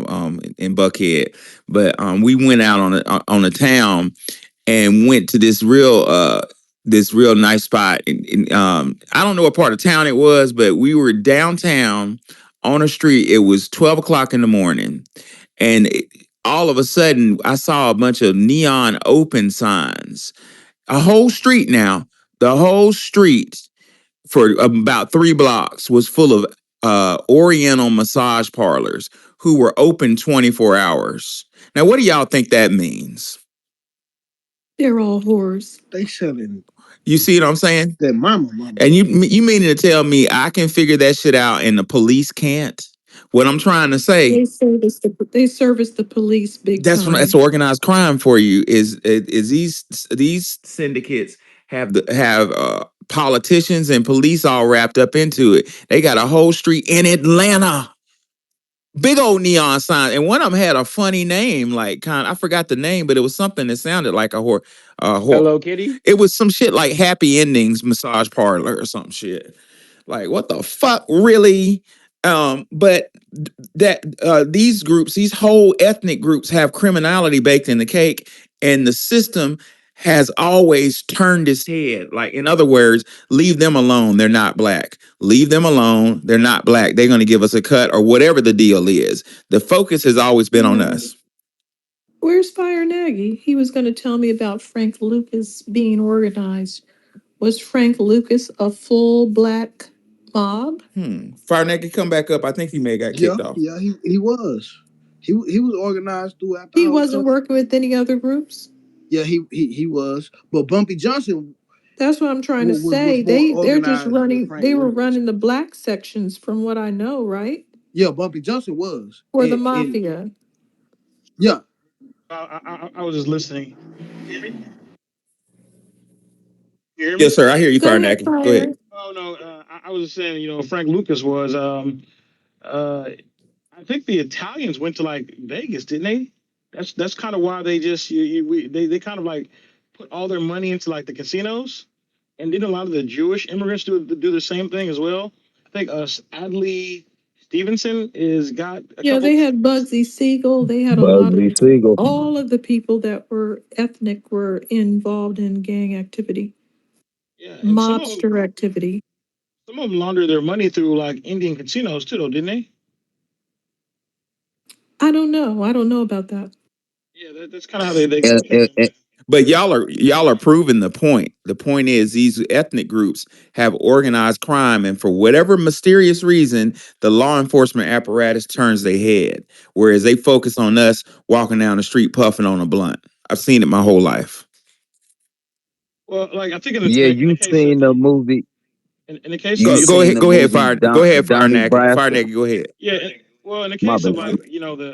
in Buckhead, but we went out on the town and went to this real nice spot. I don't know what part of town it was, but we were downtown on a street. It was 12 o'clock in the morning, and all of a sudden, I saw a bunch of neon open signs. A whole street now, the whole street for about 3 blocks was full of Oriental massage parlors who were open 24 hours. Now, what do y'all think that means? They're all whores. They selling You see what I'm saying? that mama. And you meaning to tell me I can figure that shit out and the police can't? What I'm trying to say, They service the police big that's time. organized crime for you. Is these syndicates have politicians and police all wrapped up into it? They got a whole street in Atlanta, big old neon sign, and one of them had a funny name, like I forgot the name, but it was something that sounded like a. Hello Kitty. It was some shit like Happy Endings Massage Parlor or some shit. Like, what the fuck, really? But that these groups, these whole ethnic groups, have criminality baked in the cake, and the system has always turned its head. Like, in other words, leave them alone. They're not black. Leave them alone. They're not black. They're going to give us a cut or whatever the deal is. The focus has always been on us. Where's Fire Nagy? He was going to tell me about Frank Lucas being organized. Was Frank Lucas a full black mob? Fire Naked, come back up. I think he may have got Yeah, kicked off. yeah, he was. He was organized throughout the He whole wasn't country. working with any other groups. Yeah, he was. But Bumpy Johnson That's what I'm trying to was say. more They're just organized than running. Frank They were Lucas. running the black sections, from what I know, right? Yeah, Bumpy Johnson was. Or the And mafia. yeah, I was just listening. You hear me? You hear Yes, me? sir. I hear you, Go Fire ahead, Naked. Go ahead. Fire. Oh no, I was just saying, Frank Lucas was. Uh, I think the Italians went to like Vegas, didn't they? That's kind of why they just they kind of like put all their money into like the casinos, and didn't a lot of the Jewish immigrants do the same thing as well? I think Adley Stevenson is got a Yeah, couple. they had Bugsy Siegel. They had a lot of Bugsy Siegel. all of the people that were ethnic were involved in gang activity, Yeah, and mobster activity. some of them laundered their money through like Indian casinos too, though, didn't they? I don't know. I don't know about that. Yeah, that's kind of how they And, came in. But y'all are proving the point. The point is these ethnic groups have organized crime, and for whatever mysterious reason, the law enforcement apparatus turns their head, whereas they focus on us walking down the street puffing on a blunt. I've seen it my whole life. Well, like I think yeah, in the you case of seen the movie. in the case You of Go, go seen ahead, the go ahead, movie fire, go ahead, fire Donnie naked, fire Brasco. naked, go ahead. yeah, well, in the My case of bad. like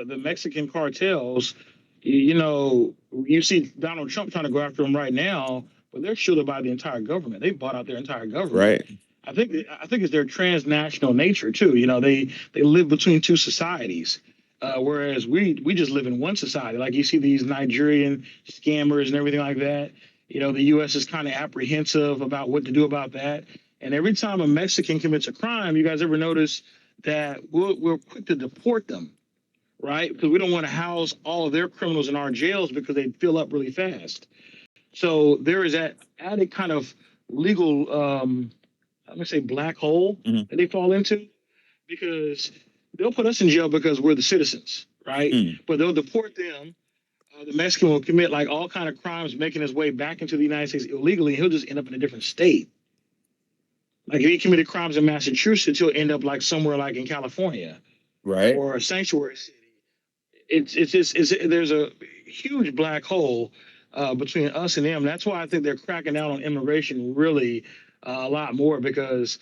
the Mexican cartels, you see Donald Trump trying to go after them right now, but they're shielded by the entire government. They bought out their entire government. Right. I think it's their transnational nature too. They live between two societies, whereas we just live in one society. Like you see these Nigerian scammers and everything like that. The U.S. is kind of apprehensive about what to do about that. And every time a Mexican commits a crime, you guys ever notice that we're quick to deport them, right? Because we don't want to house all of their criminals in our jails because they fill up really fast. So there is that added kind of legal, I'm gonna say black hole Mhm. that they fall into because they'll put us in jail because we're the citizens, right? Mm. But they'll deport them. The Mexican will commit like all kind of crimes, making his way back into the United States illegally. He'll just end up in a different state. Like if he committed crimes in Massachusetts, he'll end up like somewhere like in California Right. or a sanctuary city. It's there's a huge black hole between us and them. That's why I think they're cracking down on immigration really a lot more because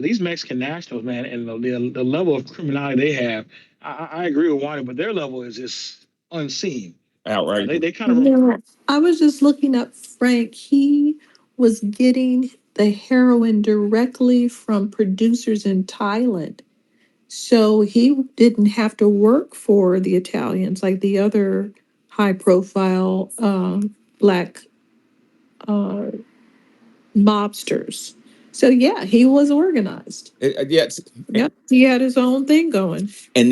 These Mexican nationals, man, and the level of criminality they have, I agree with Wani, but their level is just unseen. Outright. They kind of No, I was just looking up Frank. He was getting the heroin directly from producers in Thailand. So he didn't have to work for the Italians like the other high profile black uh, mobsters. So yeah, he was organized. Yes. Yep, he had his own thing going. And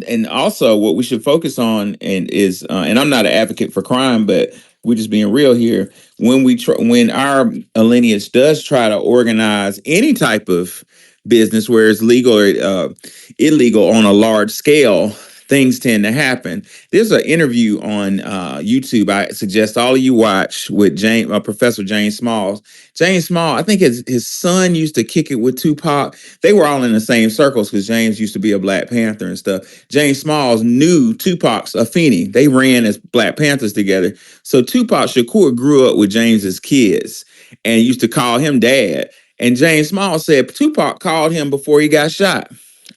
and also what we should focus on and is and I'm not an advocate for crime, but we're just being real here. When our lineage does try to organize any type of business, where it's legal or illegal on a large scale, things tend to happen. There's an interview on YouTube I suggest all of you watch with Professor James Smalls. James Small, I think his son used to kick it with Tupac. They were all in the same circles because James used to be a Black Panther and stuff. James Smalls knew Tupac's Afeni. They ran as Black Panthers together. So Tupac Shakur grew up with James's kids and used to call him dad. And James Smalls said Tupac called him before he got shot.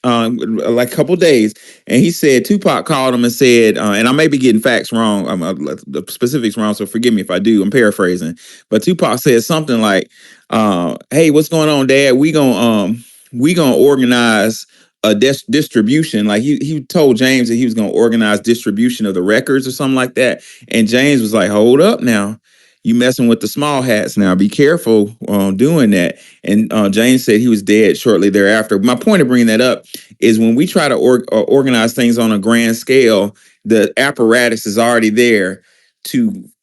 Like a couple days, and he said Tupac called him and said, and I may be getting facts wrong, the specifics wrong, so forgive me if I do. I'm paraphrasing, but Tupac said something like, "Hey, what's going on, Dad? We gonna organize a distribution." Like he told James that he was gonna organize distribution of the records or something like that, and James was like, "Hold up now." You messing with the small hats now. Be careful doing that. And James said he was dead shortly thereafter. My point of bringing that up is when we try to organize things on a grand scale, the apparatus is already there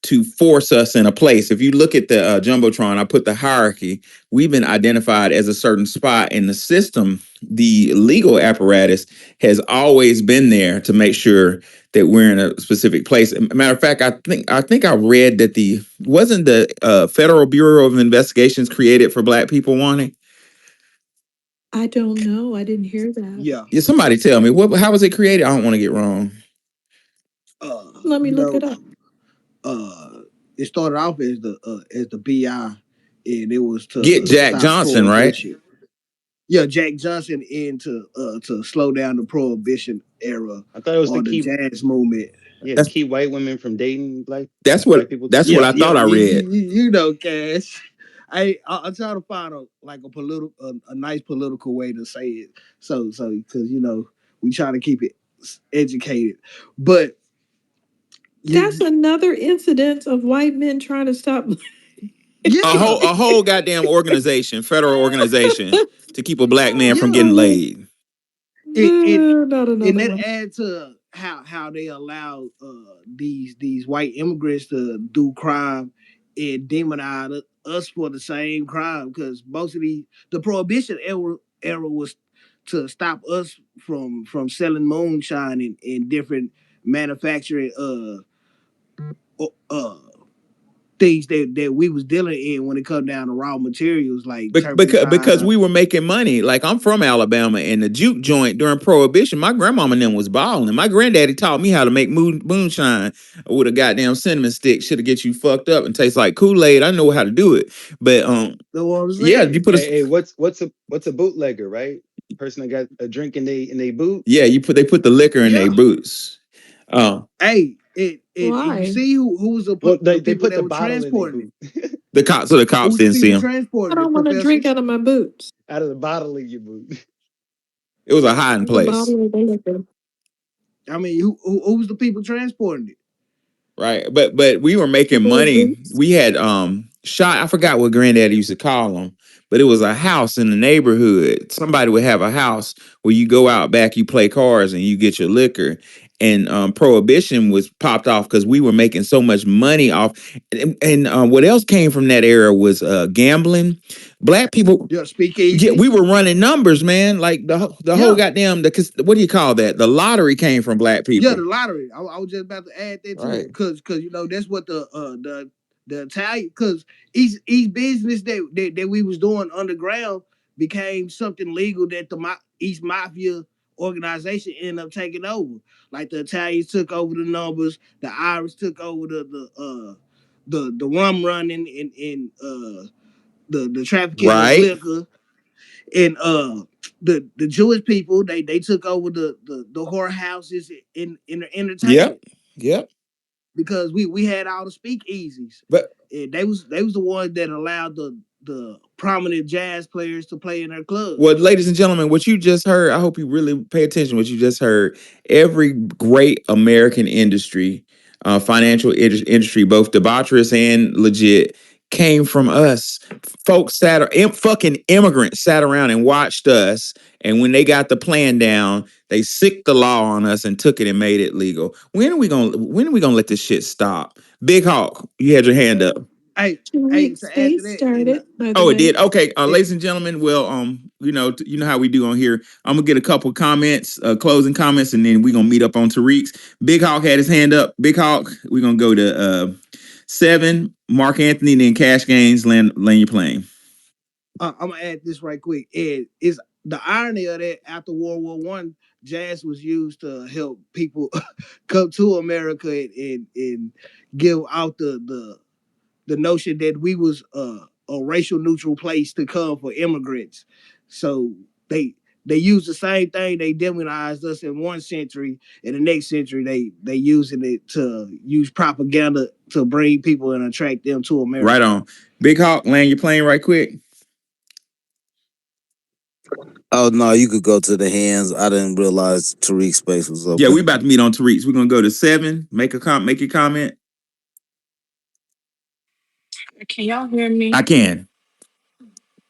to force us in a place. If you look at the jumbotron, I put the hierarchy. We've been identified as a certain spot in the system. The legal apparatus has always been there to make sure that we're in a specific place. Matter of fact, I think I read that the wasn't the Federal Bureau of Investigations created for Black people wanting. I don't know. I didn't hear that. Yeah. Yeah, somebody tell me how was it created? I don't want to get wrong. Let me You look it know, up. it started off as the BI, and it was Get to Jack stop Johnson, right? prohibition. Yeah, Jack Johnson in to slow down the prohibition era I thought it was to or the keep, jazz movement. yeah, to That's keep white women from dating that's black what people that's too. what Yeah, I yeah, thought I read. you know, Cash. I'm trying to find a political a nice political way to say it. So because we try to keep it educated, but That's you, another incident of white men trying to stop. A yeah, whole goddamn organization, federal organization, to keep a Black man from getting yeah. laid. it Not and another that one. adds to how they allow these white immigrants to do crime and demonize us for the same crime because most of the prohibition era was to stop us from selling moonshine and different manufacturing uh things that we was dealing in when it come down to raw materials like Because turpentine. we were making money. Like I'm from Alabama, and the juke joint during Prohibition, my grandmama and them was balling. My granddaddy taught me how to make moonshine with a goddamn cinnamon stick. Should have get you fucked up and taste like Kool-Aid. I know how to do it, but Know what I'm yeah, saying? you put a Hey, what's a bootlegger, right? Person that got a drink in they boot. yeah, they put the liquor in their Yeah. boots. Um, Hey, and you Why? see who was Well, the they people put that the were bottle in their transporting it? boot. the Who cops was the didn't see people him. I transporting don't it, want to Professor? drink out of my boots. Out of the bottle in your boot. It was a hiding The place. bottle of the liquor. I mean, who was the people transporting it? Right. But we were making People with money. boots. We had shot, I forgot what granddaddy used to call them, but it was a house in the neighborhood. Somebody would have a house where you go out back, you play cards and you get your liquor. And prohibition was popped off because we were making so much money off. And what else came from that era was gambling. Black people, Yeah, yeah, speakeasy. we were running numbers, man. Like the whole Yeah, goddamn what do you call that? The lottery came from black yeah, people. the lottery. I was just about to add that to it Right. because that's what the Italian because each business that we was doing underground became something legal that the East Mafia organization ended up taking over. Like the Italians took over the numbers, the Irish took over the rum running and the trafficking of Right. liquor. And the Jewish people, they took over the whorehouses in the Yep. entertainment Yep. because we had all the speakeasies. But And they was the ones that allowed the prominent jazz players to play in their well, clubs. ladies and gentlemen, what you just heard, I hope you really pay attention to what you just heard. Every great American industry, financial industry, both debaucherous and legit, came from us. Folks fucking immigrants sat around and watched us. And when they got the plan down, they sicked the law on us and took it and made it legal. When are we gonna let this shit stop? Big Hawk, you had your hand up. Hey, hey, Tariq, to add stay to that, in started, by the Oh, it way. did. Okay, it, ladies and gentlemen. Well, you know how we do on here. I'm gonna get a couple comments, closing comments, and then we're gonna meet up on Tariq's. Big Hawk had his hand up. Big Hawk, we're gonna go to 7. Mark Anthony, then Cash Gaines. Land your plane. I'm gonna add this right quick. It is the irony of that after World War I, jazz was used to help people come to America and give out the notion that we was a racial neutral place to come for immigrants. So they used the same thing. They demonized us in one century. In the next century, they using it to use propaganda to bring people and attract them to Right America. on. Big Hawk, land your plane right quick. Oh no, you could go to the hands. I didn't realize Tariq's space was Yeah, we open. about to meet on Tariq's. We're gonna go to 7. Make your comment. Can y'all hear I me? can.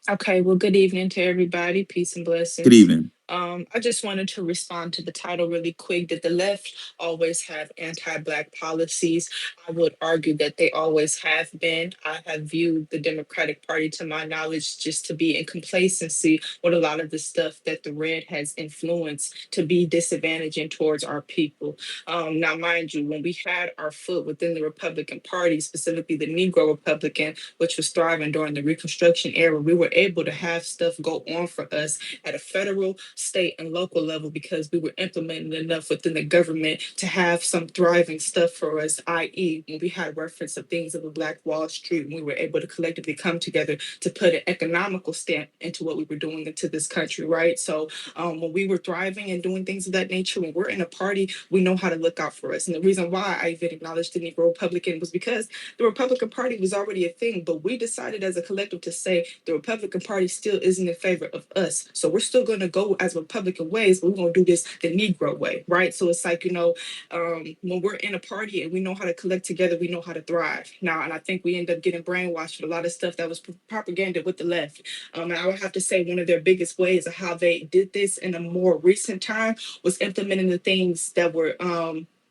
Okay, well, good evening to everybody. Peace and Good blessings. evening. I just wanted to respond to the title really quick. Did the left always have anti-Black policies? I would argue that they always have been. I have viewed the Democratic Party, to my knowledge, just to be in complacency with a lot of the stuff that the red has influenced to be disadvantaging towards our people. Now, mind you, when we had our foot within the Republican Party, specifically the Negro Republican, which was thriving during the Reconstruction era, we were able to have stuff go on for us at a federal, state, and local level because we were implementing enough within the government to have some thriving stuff for us, i.e., when we had reference of things of a Black Wall Street, we were able to collectively come together to put an economical stamp into what we were doing into this country, right? So when we were thriving and doing things of that nature, when we're in a party, we know how to look out for us. And the reason why I even acknowledged the Negro Republican was because the Republican Party was already a thing, but we decided as a collective to say the Republican Party still isn't in favor of us. So we're still going to go as Republican ways, but we're going to do this the Negro way, right? So it's like, when we're in a party and we know how to collect together, we know how to thrive. Now, and I think we end up getting brainwashed with a lot of stuff that was propaganda with the left. And I would have to say one of their biggest ways of how they did this in a more recent time was implementing the things that were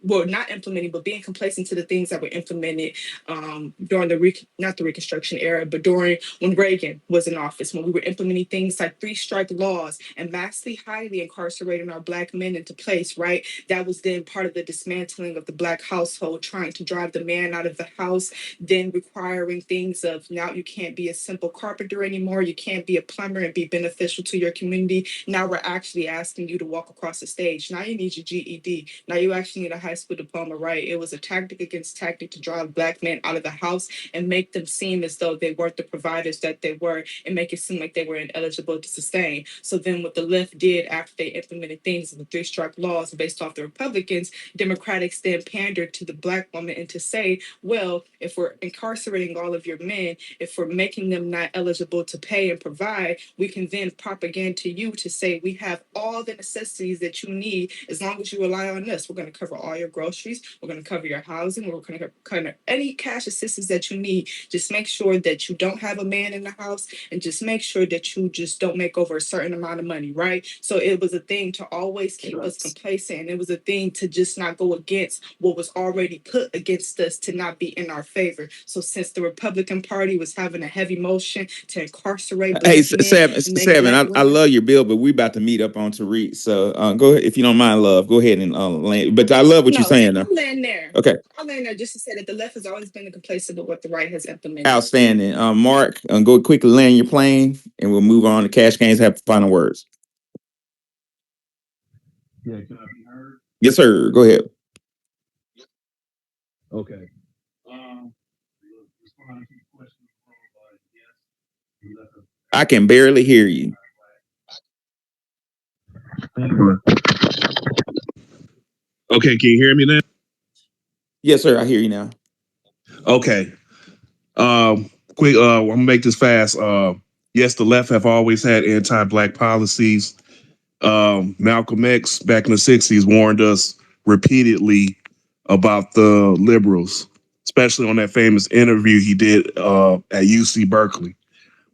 well, not implementing, but being complacent to the things that were implemented during not the Reconstruction era, but during when Reagan was in office, when we were implementing things like 3-strike laws and massively highly incarcerating our Black men into place, right? That was then part of the dismantling of the Black household, trying to drive the man out of the house, then requiring things of now you can't be a simple carpenter anymore, you can't be a plumber and be beneficial to your community. Now we're actually asking you to walk across the stage. Now you need your GED. Now you actually need a high school diploma, right? It was a tactic against tactic to drive Black men out of the house and make them seem as though they weren't the providers that they were and make it seem like they were ineligible to sustain. So then what the left did after they implemented things in the 3-strike laws based off the Republicans, Democrats then pandered to the Black woman and to say, well, if we're incarcerating all of your men, if we're making them not eligible to pay and provide, we can then propaganda to you to say we have all the necessities that you need as long as you rely on us. We're going to cover all your groceries. We're going to cover your housing. We're going to cover any cash assistance that you need. Just make sure that you don't have a man in the house and just make sure that you just don't make over a certain amount of money, right? So it was a thing to always keep us complacent. And it was a thing to just not go against what was already put against us to not be in our favor. So since the Republican Party was having a heavy motion to incarcerate Hey, Black men and make seven. Black I women. love your bill, but we about to meet up on Tariq. So go ahead if you don't mind, love. Go ahead and land. But I love what you're No, saying, though. I'll land there. Okay, I'll land there just to say that the left has always been complacent with what the right has implemented. outstanding. Mark, go quickly land your plane, and we'll move on to Cash Games. Have final words. Yeah, can I be heard? Yes, sir. Go ahead. Okay. Um, responding to the question, yes, I can barely hear you. Okay, can you hear me now? Yes, sir. I hear you now. Okay. Quick. I'm gonna make this fast. Yes, the left have always had anti-black policies. Malcolm X back in the '60s warned us repeatedly about the liberals, especially on that famous interview he did at UC Berkeley,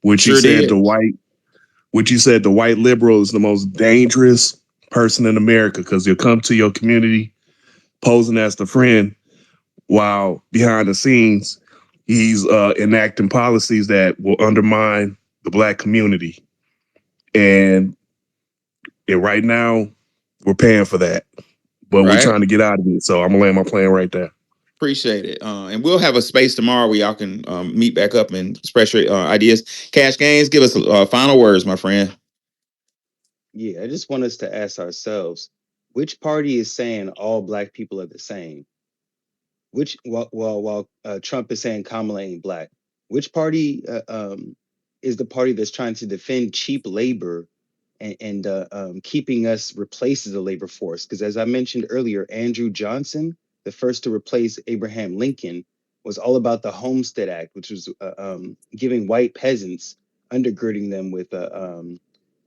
which he Sure said did. the white liberal is the most dangerous person in America because he'll come to your community posing as the friend, while behind the scenes he's enacting policies that will undermine the black community. And right now we're paying for that, but we're Right. trying to get out of it. So I'm gonna land my plane right there. Appreciate it. And we'll have a space tomorrow where y'all can meet back up and express your ideas. Cash Gains, give us final words, my friend. Yeah, I just want us to ask ourselves, which party is saying all black people are the same? While Trump is saying Kamala ain't black, which party is the party that's trying to defend cheap labor and keeping us replace the labor force? Because as I mentioned earlier, Andrew Johnson, the first to replace Abraham Lincoln, was all about the Homestead Act, which was giving white peasants, undergirding them with a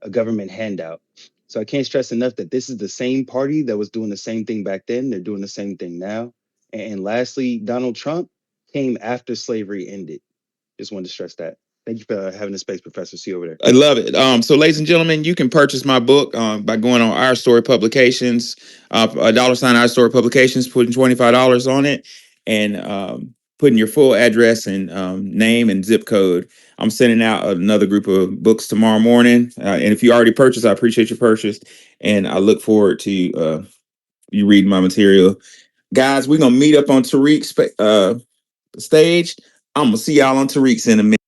government handout. So I can't stress enough that this is the same party that was doing the same thing back then. They're doing the same thing now. And lastly, Donald Trump came after slavery ended. Just wanted to stress that. Thank you for having the space, Professor. See you over there. I love it. So, ladies and gentlemen, you can purchase my book by going on Our Story Publications, $sign Our Story Publications, putting $25 on it, and putting your full address and name and zip code. I'm sending out another group of books tomorrow morning. And if you already purchased, I appreciate your purchase. And I look forward to you reading my material. Guys, we're going to meet up on Tariq's stage. I'm going to see y'all on Tariq's in a minute.